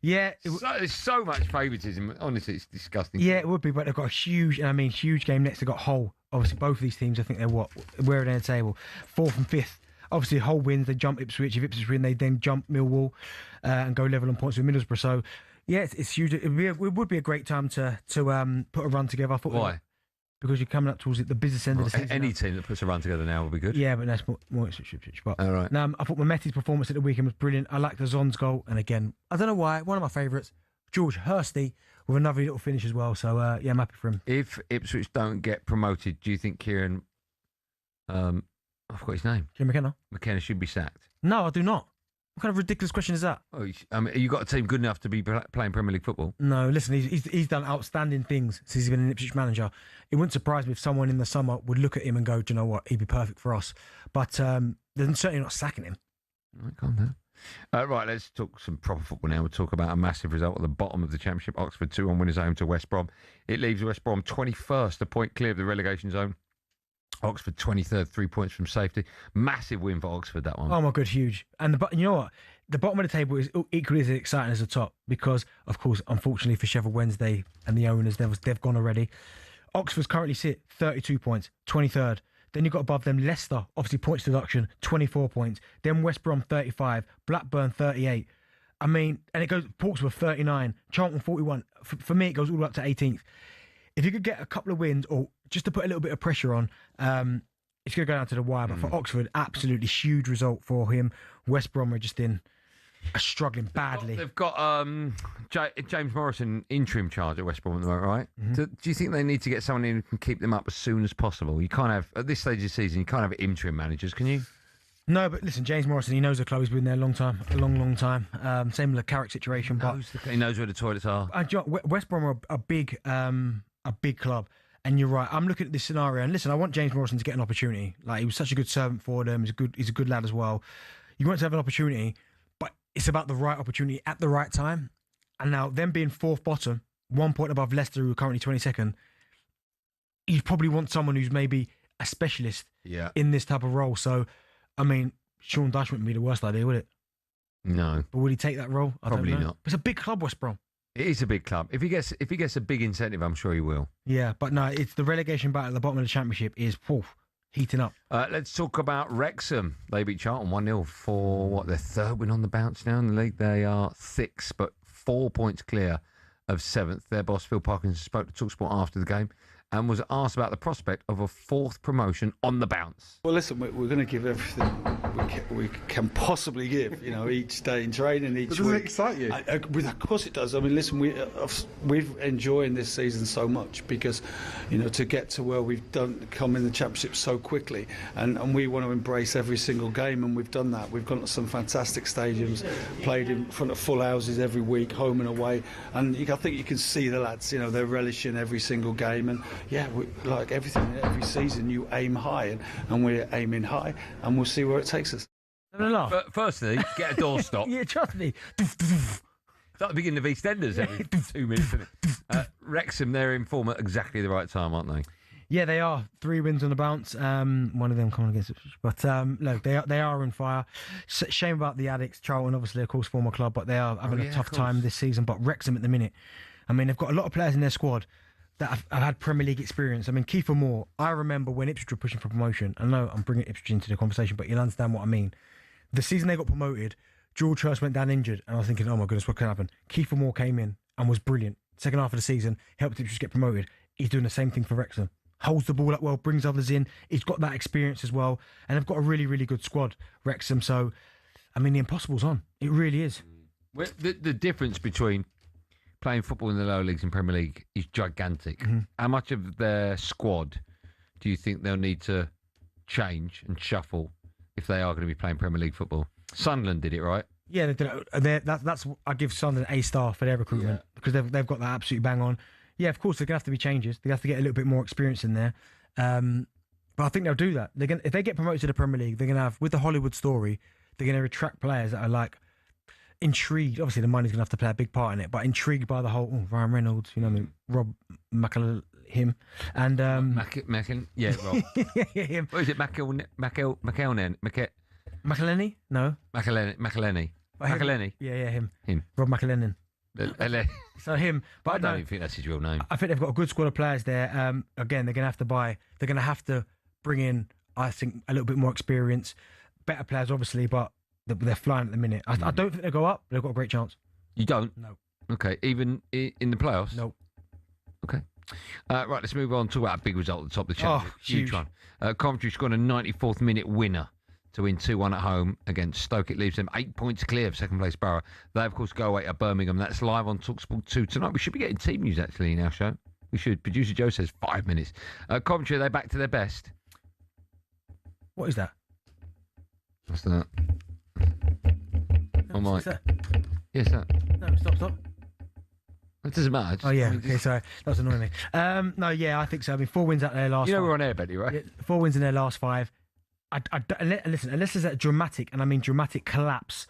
Speaker 9: Yeah.
Speaker 8: There's so much favouritism. Honestly, it's disgusting.
Speaker 9: Yeah, it would be, but they've got a huge game next. They've got Hull. Obviously, both of these teams, I think they're where are they in the table? 4th and 5th. Obviously, Hull wins, they jump Ipswich. If Ipswich win, they then jump Millwall and go level on points with Middlesbrough. So, yeah, it's huge. It would be a great time to put a run together. I thought.
Speaker 8: Why?
Speaker 9: Because you're coming up towards the business end of the season.
Speaker 8: Any team that puts a run together now will be good.
Speaker 9: Yeah, but that's more Ipswich. But
Speaker 8: all right.
Speaker 9: I thought Metti's performance at the weekend was brilliant. I liked the Zon's goal, and again, I don't know why, one of my favourites, George Hursty, with another little finish as well. So yeah, I'm happy for him.
Speaker 8: If Ipswich don't get promoted, do you think Kieran? I forgot his name.
Speaker 9: Kieran
Speaker 8: McKenna should be sacked.
Speaker 9: No, I do not. What kind of ridiculous question is that?
Speaker 8: Oh, you got a team good enough to be playing Premier League football?
Speaker 9: No, listen, he's done outstanding things since he's been an Ipswich manager. It wouldn't surprise me if someone in the summer would look at him and go, do you know what, he'd be perfect for us. But they're certainly not sacking him.
Speaker 8: All right, calm down. Right, let's talk some proper football now. We'll talk about a massive result at the bottom of the Championship. Oxford 2-1 winners home to West Brom. It leaves West Brom 21st, a point clear of the relegation zone. Oxford 23rd, 3 points from safety. Massive win for Oxford, that one.
Speaker 9: Oh my God, huge. And you know what? The bottom of the table is equally as exciting as the top because, of course, unfortunately for Sheffield Wednesday and the owners, they've gone already. Oxford's currently sit 32 points, 23rd. Then you've got above them Leicester, obviously points deduction, 24 points. Then West Brom 35, Blackburn 38. I mean, and it goes Portsmouth 39, Charlton 41. For me, it goes all the way up to 18th. If you could get a couple of wins or just to put a little bit of pressure on, it's going to go down to the wire. But for Oxford, absolutely huge result for him. West Brom are just in are struggling badly.
Speaker 8: They've got James Morrison interim charge at West Brom at the moment, right?
Speaker 9: Mm-hmm.
Speaker 8: Do you think they need to get someone in who can keep them up as soon as possible? You can't have, at this stage of the season, you can't have interim managers, can you?
Speaker 9: No, but listen, James Morrison, he knows the club. He's been there a long time. Same with the Carrick situation.
Speaker 8: He knows where the toilets are.
Speaker 9: West Brom are a big club. And you're right. I'm looking at this scenario, and listen, I want James Morrison to get an opportunity. Like, he was such a good servant for them. He's a good lad as well. You want to have an opportunity, but it's about the right opportunity at the right time. And now, them being fourth bottom, 1 point above Leicester, who are currently 22nd, you probably want someone who's maybe a specialist in this type of role. So, I mean, Sean Dyche wouldn't be the worst idea, would it?
Speaker 8: No.
Speaker 9: But would he take that role?
Speaker 8: Probably
Speaker 9: don't know.
Speaker 8: not.
Speaker 9: It's a big club, West Brom.
Speaker 8: It is a big club. If he gets a big incentive, I'm sure he will.
Speaker 9: Yeah, but no, it's the relegation battle at the bottom of the Championship is heating up.
Speaker 8: Let's talk about Wrexham. They beat Charlton 1-0 for their third win on the bounce now in the league. They are 6th, but 4 points clear of 7th. Their boss Phil Parkinson spoke to talkSPORT after the game and was asked about the prospect of a 4th promotion on the bounce.
Speaker 10: Well, listen, we're going to give everything we can possibly give, each day in training, each week.
Speaker 12: Doesn't it excite you?
Speaker 10: Of course it does. I mean, listen, we've enjoyed this season so much because, to get to where we've come in the Championship so quickly, and we want to embrace every single game, and we've done that. We've gone to some fantastic stadiums, played in front of full houses every week, home and away, and I think you can see the lads, they're relishing every single game, and like everything, every season you aim high, and we're aiming high, and we'll see where it takes us.
Speaker 8: Firstly, get a doorstop.
Speaker 9: Yeah, trust me.
Speaker 8: It's like the beginning of EastEnders every 2 minutes. Isn't it? Wrexham, they're in form at exactly the right time, aren't they?
Speaker 9: Yeah, they are. 3 wins on the bounce. One of them coming against it. But look, they are on fire. Shame about the Addicts. Charlton, obviously, of course, former club, but they are having a tough time this season. But Wrexham at the minute, I mean, they've got a lot of players in their squad that have had Premier League experience. I mean, Kiefer Moore, I remember when Ipswich were pushing for promotion. I know I'm bringing Ipswich into the conversation, but you'll understand what I mean. The season they got promoted, George Hurst went down injured, and I was thinking, oh my goodness, what could happen? Kiefer Moore came in and was brilliant. Second half of the season, helped Ipswich get promoted. He's doing the same thing for Wrexham. Holds the ball up well, brings others in. He's got that experience as well, and they've got a really, really good squad, Wrexham. So, I mean, the impossible's on. It really is.
Speaker 8: Well, the difference between playing football in the lower leagues and Premier League is gigantic. Mm-hmm. How much of their squad do you think they'll need to change and shuffle if they are going to be playing Premier League football? Sunderland did it, right?
Speaker 9: Yeah, they did it. That's I give Sunderland a star for their recruitment because they've got that absolutely bang on. Yeah, of course, they're going to have to be changes. They have to get a little bit more experience in there. But I think they'll do that. If they get promoted to the Premier League, they're going to have, with the Hollywood story, they're going to attract players that are like intrigued. Obviously, the money's going to have to play a big part in it, but intrigued by the whole Ryan Reynolds, Rob McElhenney, him, and
Speaker 8: Rob.
Speaker 9: him.
Speaker 8: What is it, McElhenney?
Speaker 9: No,
Speaker 8: McElhenney.
Speaker 9: Yeah, him. Rob McElhenney. So him, but
Speaker 8: I don't even think that's his real name.
Speaker 9: I think they've got a good squad of players there. Again, they're going to have to bring in, I think, a little bit more experience, better players, obviously, but they're flying at the minute. I don't think they'll go up. They've got a great chance.
Speaker 8: You don't?
Speaker 9: No.
Speaker 8: Okay, even in the playoffs?
Speaker 9: No.
Speaker 8: Okay. Right, let's move on to a big result at the top of the championship.
Speaker 9: Huge
Speaker 8: one. Coventry scored a 94th minute winner to win 2-1 at home against Stoke. It leaves them 8 points clear of second place Borough. They, of course, go away to Birmingham. That's live on talkSPORT 2 tonight. We should be getting team news, actually, in our show. We should. Producer Joe says 5 minutes. Coventry, are they back to their best?
Speaker 9: What is that?
Speaker 8: What's that? Oh, Mike.
Speaker 9: That?
Speaker 8: Yes, that.
Speaker 9: No, stop.
Speaker 8: It doesn't matter.
Speaker 9: Oh, yeah. Okay, sorry. That was annoying me. No, yeah, I think so. I mean, 4 wins out of their last 5.
Speaker 8: We're on air, Benty, right?
Speaker 9: Yeah, 4 wins in their last 5. Listen, unless there's a dramatic, and I mean dramatic collapse,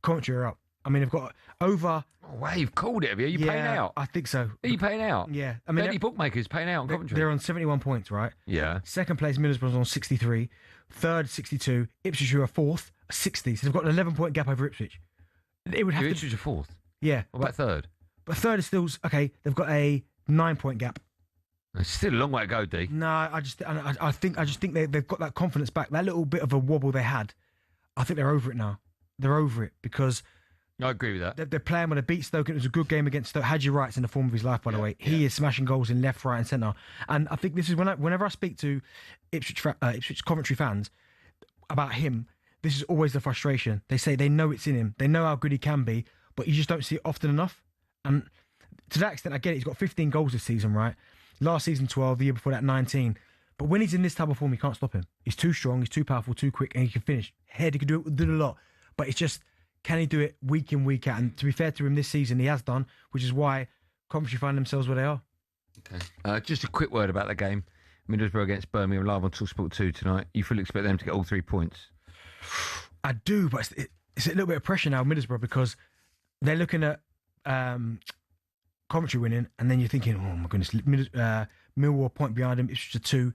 Speaker 9: Coventry are up. I mean, they've got over...
Speaker 8: Oh, wow, you've called it, have you? Are you paying out?
Speaker 9: I think so.
Speaker 8: Are you paying out?
Speaker 9: Yeah. I mean,
Speaker 8: Benty bookmakers paying out on Coventry.
Speaker 9: They're on 71 points, right?
Speaker 8: Yeah.
Speaker 9: Second place, Middlesbrough's on 63. Third, 62. Ipswich, who are fourth, 60. So they've got an 11-point gap over Ipswich. It would have to...
Speaker 8: Ipswich are fourth?
Speaker 9: Yeah.
Speaker 8: What about third?
Speaker 9: But third is still... Okay, they've got a 9-point gap.
Speaker 8: It's still a long way to go, D.
Speaker 9: No, I just think they've got that confidence back. That little bit of a wobble they had, I think they're over it now. They're over it because
Speaker 8: I agree with that.
Speaker 9: They're playing when they beat Stoke, and it was a good game against Stoke. Hadji Wright's in the form of his life, by the way. He is smashing goals in left, right, and centre. And I think this is whenever I speak to Ipswich Coventry fans about him, this is always the frustration. They say they know it's in him. They know how good he can be, but you just don't see it often enough. And to that extent, I get it. He's got 15 goals this season, right? Last season, 12. The year before that, 19. But when he's in this type of form, you can't stop him. He's too strong, he's too powerful, too quick, and he can finish. Head, he can do a lot. But it's just, can he do it week in, week out? And to be fair to him this season, he has done, which is why Coventry find themselves where they are.
Speaker 8: Okay. Just a quick word about the game. Middlesbrough against Birmingham, live on talkSPORT 2 tonight. You fully expect them to get all 3 points?
Speaker 9: I do, but it's a little bit of pressure now, Middlesbrough, because they're looking at Coventry winning, and then you're thinking, oh my goodness, Millwall point behind them. It's just a 2,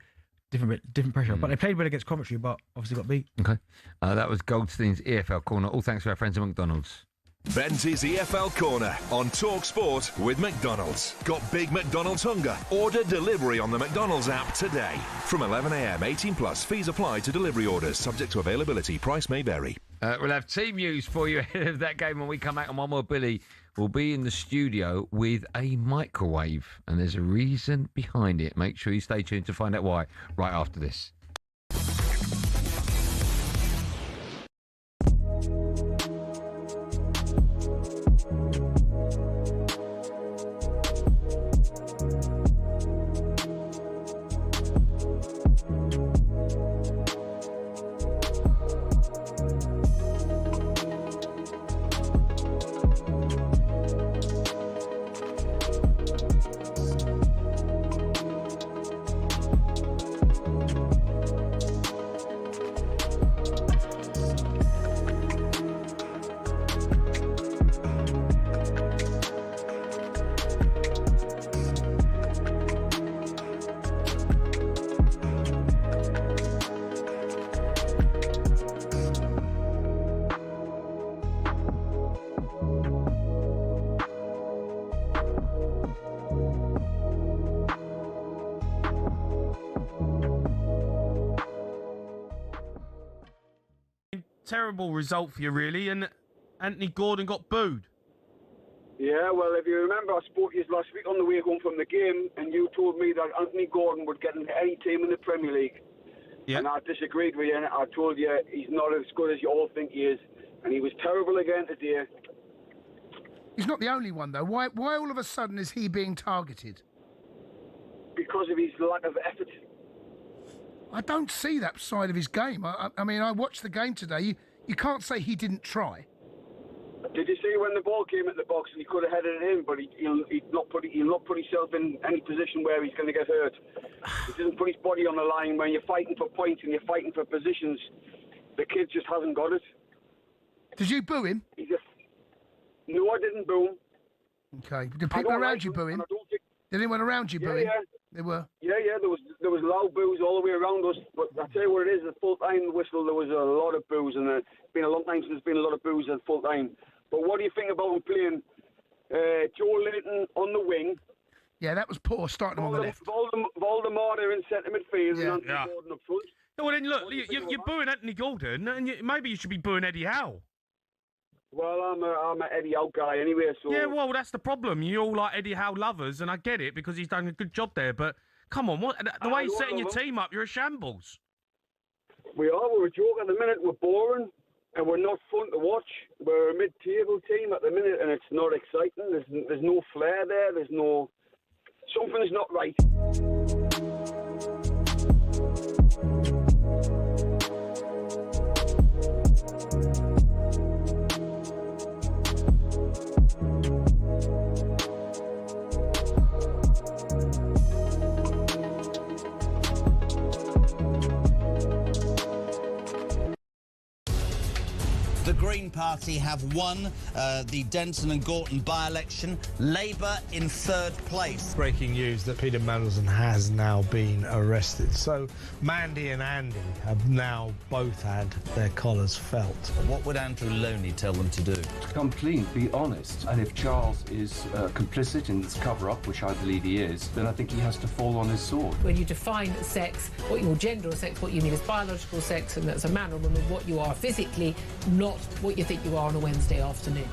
Speaker 9: different pressure. But they played well against Coventry, but obviously got beat.
Speaker 8: Okay. That was Goldstein's EFL Corner. All thanks to our friends at McDonald's.
Speaker 6: Benty's EFL Corner on talkSPORT with McDonald's. Got big McDonald's hunger? Order delivery on the McDonald's app today. From 11 a.m, 18 plus. Fees apply to delivery orders. Subject to availability. Price may vary.
Speaker 8: We'll have team news for you ahead of that game when we come back. And one more, Billy will be in the studio with a microwave. And there's a reason behind it. Make sure you stay tuned to find out why right after this.
Speaker 5: Terrible result for you, really, and Anthony Gordon got booed.
Speaker 12: Yeah, well, if you remember, I spoke to you last week on the way home from the game, and you told me that Anthony Gordon would get into any team in the Premier League. Yeah. And I disagreed with you, and I told you he's not as good as you all think he is, and he was terrible again today.
Speaker 2: He's not the only one, though. Why all of a sudden is he being targeted?
Speaker 12: Because of his lack of effort.
Speaker 2: I don't see that side of his game. I mean, I watched the game today. You can't say he didn't try.
Speaker 12: Did you see when the ball came at the box and he could have headed it in, but he'll not put himself in any position where he's going to get hurt. He doesn't put his body on the line when you're fighting for points and you're fighting for positions. The kid just hasn't got it.
Speaker 2: Did you boo him?
Speaker 12: No, I didn't boo him.
Speaker 2: Okay. Did people around you boo him? Did anyone around you boo him?
Speaker 12: Yeah.
Speaker 2: They were?
Speaker 12: Yeah, there was loud boos all the way around us. But I tell you what it is, at full-time whistle, there was a lot of boos, and it's been a long time since there's been a lot of boos at full-time. But what do you think about him playing Joe Linton on the wing?
Speaker 2: Yeah, that was poor, starting him on the left.
Speaker 12: Valdemar in centre midfield and Anthony Gordon up front.
Speaker 5: Well, then, look, you're booing Anthony Gordon, and maybe you should be booing Eddie Howe.
Speaker 12: Well, I'm an Eddie Howe guy anyway, so...
Speaker 5: Yeah, well, that's the problem. You're all like Eddie Howe lovers, and I get it, because he's done a good job there, but come on, the way he's setting your team up, you're a shambles.
Speaker 12: We're a joke at the minute. We're boring, and we're not fun to watch. We're a mid-table team at the minute, and it's not exciting. There's no flair there. Something's not right.
Speaker 26: The Green Party have won the Denton and Gorton by-election. Labour in third place.
Speaker 27: Breaking news that Peter Mandelson has now been arrested. So Mandy and Andy have now both had their collars felt.
Speaker 26: What would Andrew Loney tell them to do?
Speaker 28: To come clean, be honest. And if Charles is complicit in this cover-up, which I believe he is, then I think he has to fall on his sword.
Speaker 29: When you define sex, your gender or sex, what you mean is biological sex, and that's a man or woman, what you are physically, not what you think you are on a Wednesday afternoon.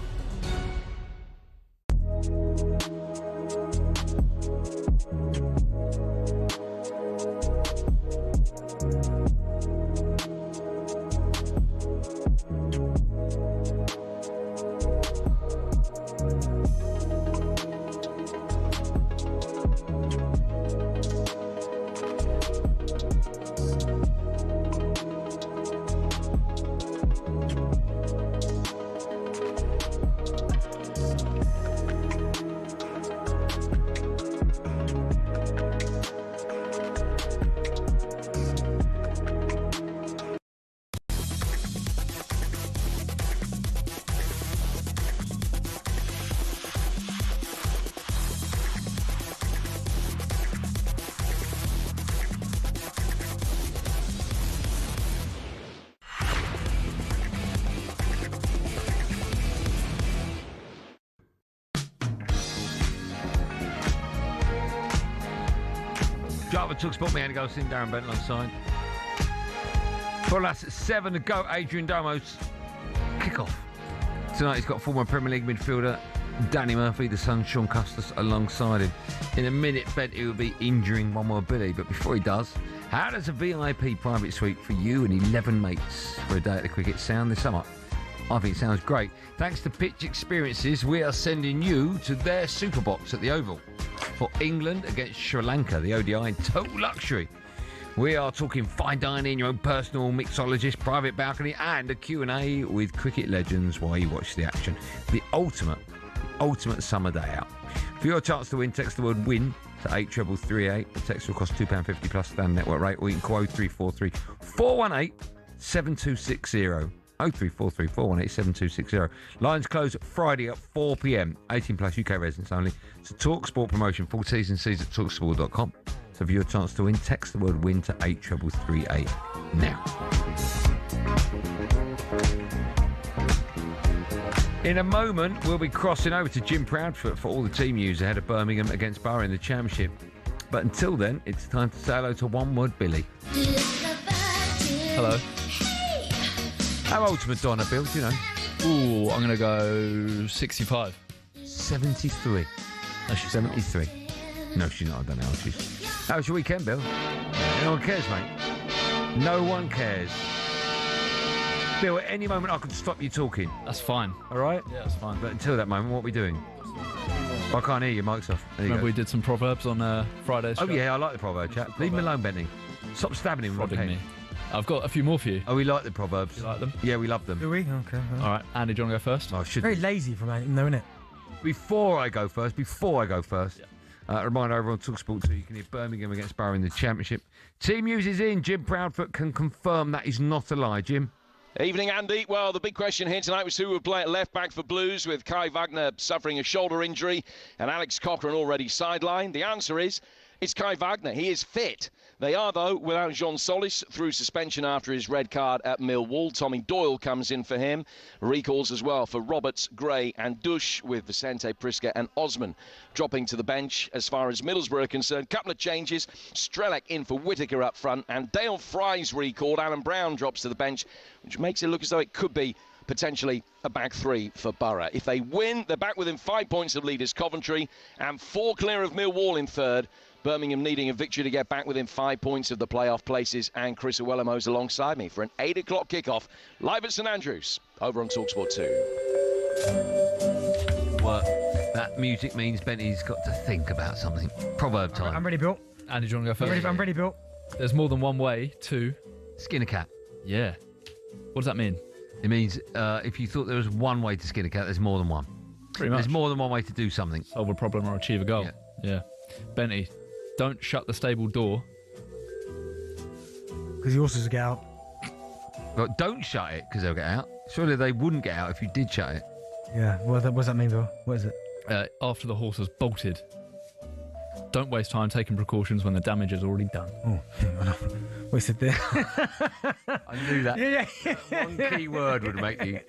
Speaker 8: Driver talkSPORT, me, Andy Goldstein Darren Bent alongside. For us at 7 to go, Adrian Domo's kick-off. Tonight he's got former Premier League midfielder Danny Murphy, the son Sean Custis, alongside him. In a minute, Benty will be injuring one more Billy, but before he does, how does a VIP private suite for you and 11 mates for a day at the cricket sound this summer? I think it sounds great. Thanks to Pitch Experiences, we are sending you to their Super Box at the Oval for England against Sri Lanka, the ODI in total luxury. We are talking fine dining, your own personal mixologist, private balcony, and a Q&A with cricket legends while you watch the action. The ultimate summer day out. For your chance to win, text the word WIN to 83338. The text will cost £2.50 plus standard network rate, or you can call 0343 418 7260. 0343 418 7260. Lines close Friday at 4 p.m. 18 plus UK residents only. It's a talkSPORT promotion. Full T's and C's at talksport.com. So for your chance to win, text the word WIN to 83338 now. In a moment, we'll be crossing over to Jim Proudfoot for all the team news ahead of Birmingham against Borough in the Championship. But until then, it's time to say hello to One Word Billy.
Speaker 13: Hello.
Speaker 8: How old's Madonna, Bill? Do you know?
Speaker 13: Ooh, I'm going to go 65.
Speaker 8: 73.
Speaker 13: No, she's
Speaker 8: 73. No, she's not. I don't know how she's. How was your weekend, Bill? No one cares, mate. No one cares. Bill, at any moment I could stop you talking.
Speaker 13: That's fine.
Speaker 8: All right?
Speaker 13: Yeah, that's fine.
Speaker 8: But until that moment, what are we doing? I can't hear you, mic's off.
Speaker 13: Remember we did some Proverbs on Friday's show?
Speaker 8: Oh, yeah, I like the Proverbs, chat. Leave him alone, Benty. Stop stabbing him with a pen.
Speaker 13: Me. I've got a few more for you.
Speaker 8: Oh, we like the Proverbs.
Speaker 13: You like them?
Speaker 8: Yeah, we love them.
Speaker 9: Do we? Okay.
Speaker 13: All right, Andy, do you want to go first?
Speaker 8: Oh, I should.
Speaker 9: Very lazy from Andy, though, isn't it?
Speaker 8: Before I go first, a reminder over on talkSPORT 2, you can hear Birmingham against Borough in the Championship. Team news is in. Jim Proudfoot can confirm that is not a lie. Jim?
Speaker 14: Evening, Andy. Well, the big question here tonight was who would play at left back for Blues, with Kai Wagner suffering a shoulder injury and Alex Cochrane already sidelined. The answer is it's Kai Wagner. He is fit. They are, though, without Jean Solis through suspension after his red card at Millwall. Tommy Doyle comes in for him. Recalls as well for Roberts, Gray and Dush, with Vicente Prisca and Osman dropping to the bench. As far as Middlesbrough are concerned, couple of changes. Strelec in for Whittaker up front, and Dale Fry's recalled. Alan Brown drops to the bench, which makes it look as though it could be potentially a back three for Borough. If they win, they're back within 5 points of leaders Coventry and 4 clear of Millwall in third. Birmingham needing a victory to get back within 5 points of the playoff places. And Chris Awelamo's alongside me for an 8 o'clock kickoff live at St Andrews over on talkSPORT 2.
Speaker 8: Well, that music means Benty's got to think about something. Proverb time.
Speaker 9: I'm ready, Bill.
Speaker 13: Andy, do you want to go first?
Speaker 9: I'm ready, Bill.
Speaker 13: There's more than one way to
Speaker 8: skin a cat.
Speaker 13: Yeah. What does that mean?
Speaker 8: It means if you thought there was one way to skin a cat, there's more than one.
Speaker 13: Pretty much.
Speaker 8: There's more than one way to do something.
Speaker 13: Solve a problem or achieve a goal. Yeah. Benty, don't shut the stable door.
Speaker 9: Because the horses will get out.
Speaker 8: Well, don't shut it because they'll get out. Surely they wouldn't get out if you did shut it.
Speaker 9: Yeah. What does that mean, Bill? What is it?
Speaker 13: After the horse has bolted, don't waste time taking precautions when the damage is already done.
Speaker 9: Oh, I know. Wasted there.
Speaker 8: I knew that.
Speaker 9: Yeah.
Speaker 8: One key word would make you.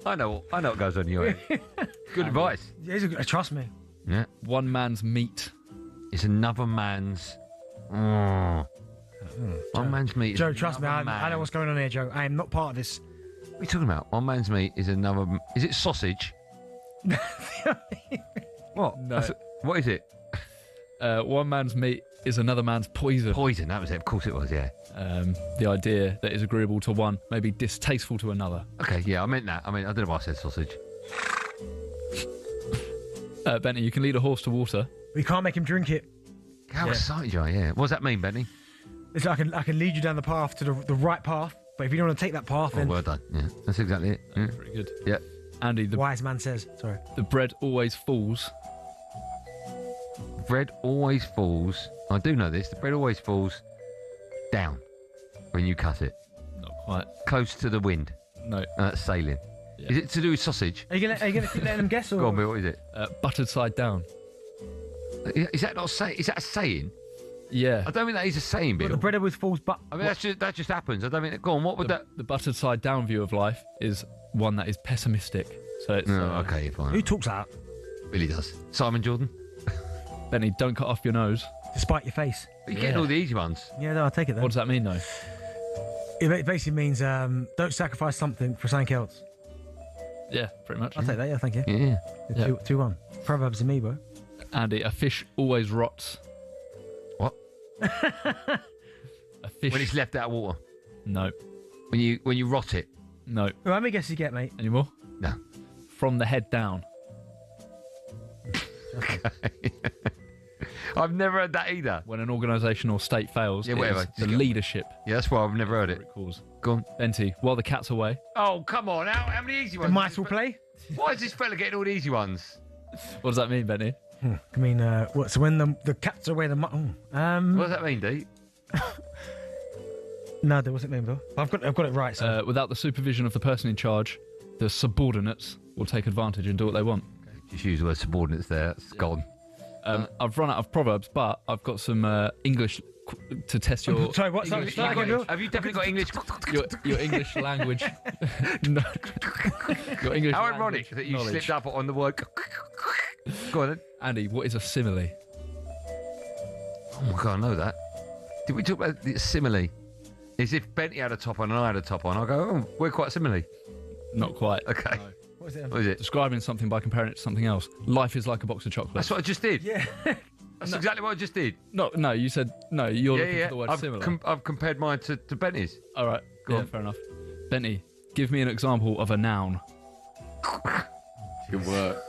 Speaker 8: I know what goes on in your head. Good advice.
Speaker 9: Yeah, trust me.
Speaker 8: Yeah.
Speaker 13: One man's meat
Speaker 8: is another man's. One man's meat.
Speaker 9: Joe, trust me. I know what's going on here, Joe. I am not part of this.
Speaker 8: What are you talking about? One man's meat is another. Is it sausage? What?
Speaker 13: No.
Speaker 8: What is it?
Speaker 13: One man's meat is another man's poison.
Speaker 8: Poison, that was it. Of course it was, yeah.
Speaker 13: The idea that is agreeable to one may be distasteful to another.
Speaker 8: Okay, yeah, I meant that. I don't know why I said sausage.
Speaker 13: Benty, you can lead a horse to water.
Speaker 9: We can't make him drink it.
Speaker 8: How excited you are, yeah. What does that mean, Benty?
Speaker 9: It's like I can lead you down the path to the right path, but if you don't want to take that path, then...
Speaker 8: well done. Yeah, that's exactly it. Yeah.
Speaker 13: Pretty good.
Speaker 8: Yeah.
Speaker 13: Andy, the
Speaker 9: wise man says. Sorry.
Speaker 13: The bread always falls.
Speaker 8: Bread always falls. I do know this. The bread always falls down when you cut it.
Speaker 13: Not quite.
Speaker 8: Close to the wind.
Speaker 13: No.
Speaker 8: That's sailing. Yeah. Is it to do with sausage?
Speaker 9: Are you gonna keep letting them guess? Or?
Speaker 8: Go on, Bill. What is it?
Speaker 13: Buttered side down.
Speaker 8: Is that not say? Is that a saying?
Speaker 13: Yeah.
Speaker 8: I don't think that is a saying, Bill.
Speaker 9: Well, the bread always falls, but
Speaker 8: I mean that just happens. I don't think. Go on. What would that?
Speaker 13: The buttered side down view of life is one that is pessimistic. So it's
Speaker 8: okay, fine.
Speaker 9: Who talks that?
Speaker 8: Billy does. Simon Jordan.
Speaker 13: Benny, don't cut off your nose.
Speaker 9: Despite your face.
Speaker 8: You're getting all the easy ones.
Speaker 9: Yeah, no, I'll take it then.
Speaker 13: What does that mean, though?
Speaker 9: It basically means don't sacrifice something for something else.
Speaker 13: Yeah, pretty much.
Speaker 9: I'll take that, yeah, thank you.
Speaker 8: Yeah.
Speaker 9: 2-1. Proverbs and me, bro.
Speaker 13: Andy, a fish always rots.
Speaker 8: What?
Speaker 13: A fish.
Speaker 8: When it's left out of water.
Speaker 13: No.
Speaker 8: When you rot it.
Speaker 13: No.
Speaker 9: How many guesses you get, mate?
Speaker 13: Any more?
Speaker 8: No.
Speaker 13: From the head down.
Speaker 8: Okay. I've never heard that either.
Speaker 13: When an organisation or state fails,
Speaker 8: Yeah, whatever.
Speaker 13: the leadership.
Speaker 8: Yeah, that's why I've never heard it. Go on.
Speaker 13: Benty, while the cat's away.
Speaker 8: Oh, come on. How many easy ones?
Speaker 9: The mice will play.
Speaker 8: Why is this fella getting all the easy ones?
Speaker 13: What does that mean, Benty?
Speaker 9: I mean, what? So when the cat's away, the
Speaker 8: What does that mean, Dee?
Speaker 9: No, there wasn't mean, though. I've got it right. So.
Speaker 13: Without the supervision of the person in charge, the subordinates will take advantage and do what they want.
Speaker 8: Just use the word subordinates there. That's gone.
Speaker 13: I've run out of proverbs, but I've got some English to test your.
Speaker 9: Sorry, what? Sorry,
Speaker 8: Have you definitely got English?
Speaker 13: Your English language. No. Your English.
Speaker 8: How ironic that you slipped up on the word. Go on then.
Speaker 13: Andy, what is a simile?
Speaker 8: Oh my god, I know that. Did we talk about the simile? As if Benty had a top on and I had a top on. I'll go, oh, we're quite simile.
Speaker 13: Not quite.
Speaker 8: Okay.
Speaker 13: No.
Speaker 9: What is it?
Speaker 8: What is it?
Speaker 13: Describing something by comparing it to something else. Life is like a box of chocolates.
Speaker 8: That's what I just did.
Speaker 9: Yeah.
Speaker 8: That's exactly what I just did.
Speaker 13: No, you said no. You're looking for the word similar.
Speaker 8: I've compared mine to Benty's.
Speaker 13: All right.
Speaker 8: Go
Speaker 13: Yeah,
Speaker 8: on.
Speaker 13: fair enough. Benty, give me an example of a noun.
Speaker 8: Good work.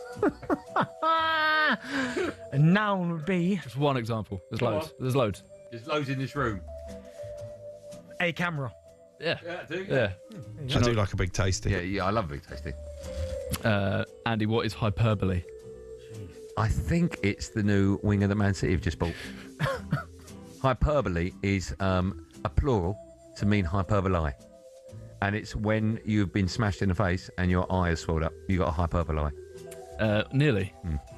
Speaker 9: A noun would be
Speaker 13: Just one example. There's
Speaker 8: Go
Speaker 13: loads.
Speaker 8: on.
Speaker 13: There's loads.
Speaker 8: There's loads in this room.
Speaker 9: a camera.
Speaker 13: Yeah.
Speaker 8: Yeah, I do.
Speaker 13: Yeah.
Speaker 27: I do like a big tasty.
Speaker 8: Yeah, I love big tasty.
Speaker 13: Andy, what is hyperbole?
Speaker 8: I think it's the new winger that Man City have just bought. Hyperbole is a plural to mean hyperbole. And it's when you've been smashed in the face and your eye has swelled up. You got a hyperbole.
Speaker 13: Nearly.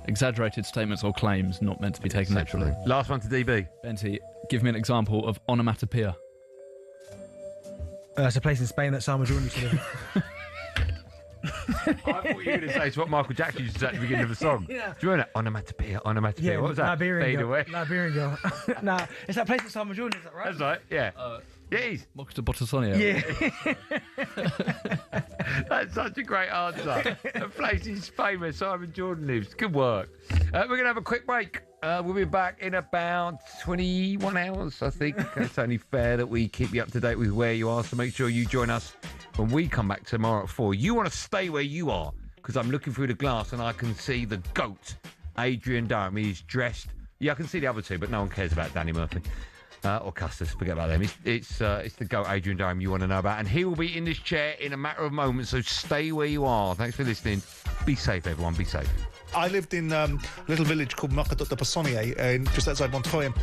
Speaker 13: Exaggerated statements or claims not meant to be taken naturally.
Speaker 8: Last one to DB.
Speaker 13: Benty, give me an example of onomatopoeia.
Speaker 9: It's a place in Spain that Simon Jordan used to live.
Speaker 8: I thought you were going to say it's what Michael Jackson used to say at the beginning of the song.
Speaker 9: Yeah.
Speaker 8: Do you remember that? Onomatopoeia, onomatopoeia.
Speaker 9: Yeah,
Speaker 8: What was that?
Speaker 9: Liberian
Speaker 8: Fade
Speaker 9: girl.
Speaker 8: away.
Speaker 9: Liberian girl. Nah, it's that place that Simon Jordan lives at, right?
Speaker 8: That's right, yeah. Yeah, it is.
Speaker 13: Moxter Bottasonio.
Speaker 9: Yeah.
Speaker 8: That's such a great answer. A place in Spain where Simon Jordan lives. Good work. We're going to have a quick break. We'll be back in about 21 hours, I think. It's only fair that we keep you up to date with where you are, so make sure you join us when we come back tomorrow at 4. You want to stay where you are, because I'm looking through the glass and I can see the GOAT, Adrian Durham. He's dressed. Yeah, I can see the other two, but no one cares about Danny Murphy. Or Custis, forget about them. It's the GOAT, Adrian Durham, you want to know about. And he will be in this chair in a matter of moments, so stay where you are. Thanks for listening. Be safe, everyone. Be safe.
Speaker 27: I lived in a little village called Mockadot-de-Passonnier, just outside Montreuil.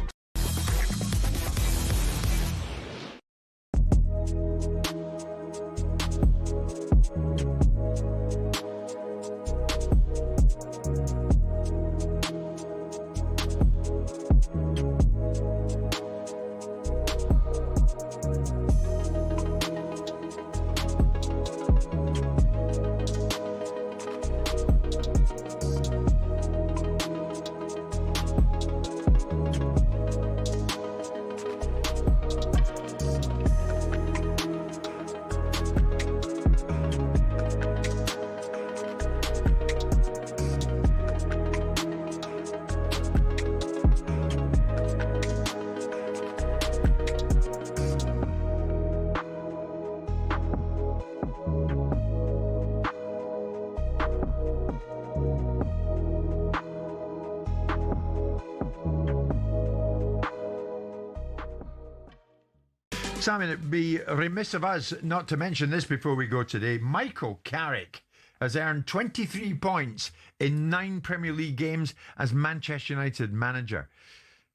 Speaker 27: Simon, it'd be remiss of us not to mention this before we go today. Michael Carrick has earned 23 points in 9 Premier League games as Manchester United manager.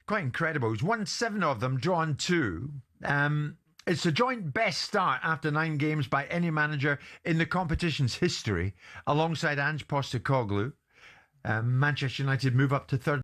Speaker 27: Quite incredible. He's won 7 of them, drawn 2. It's the joint best start after 9 games by any manager in the competition's history, alongside Ange Postecoglou. Manchester United move up to third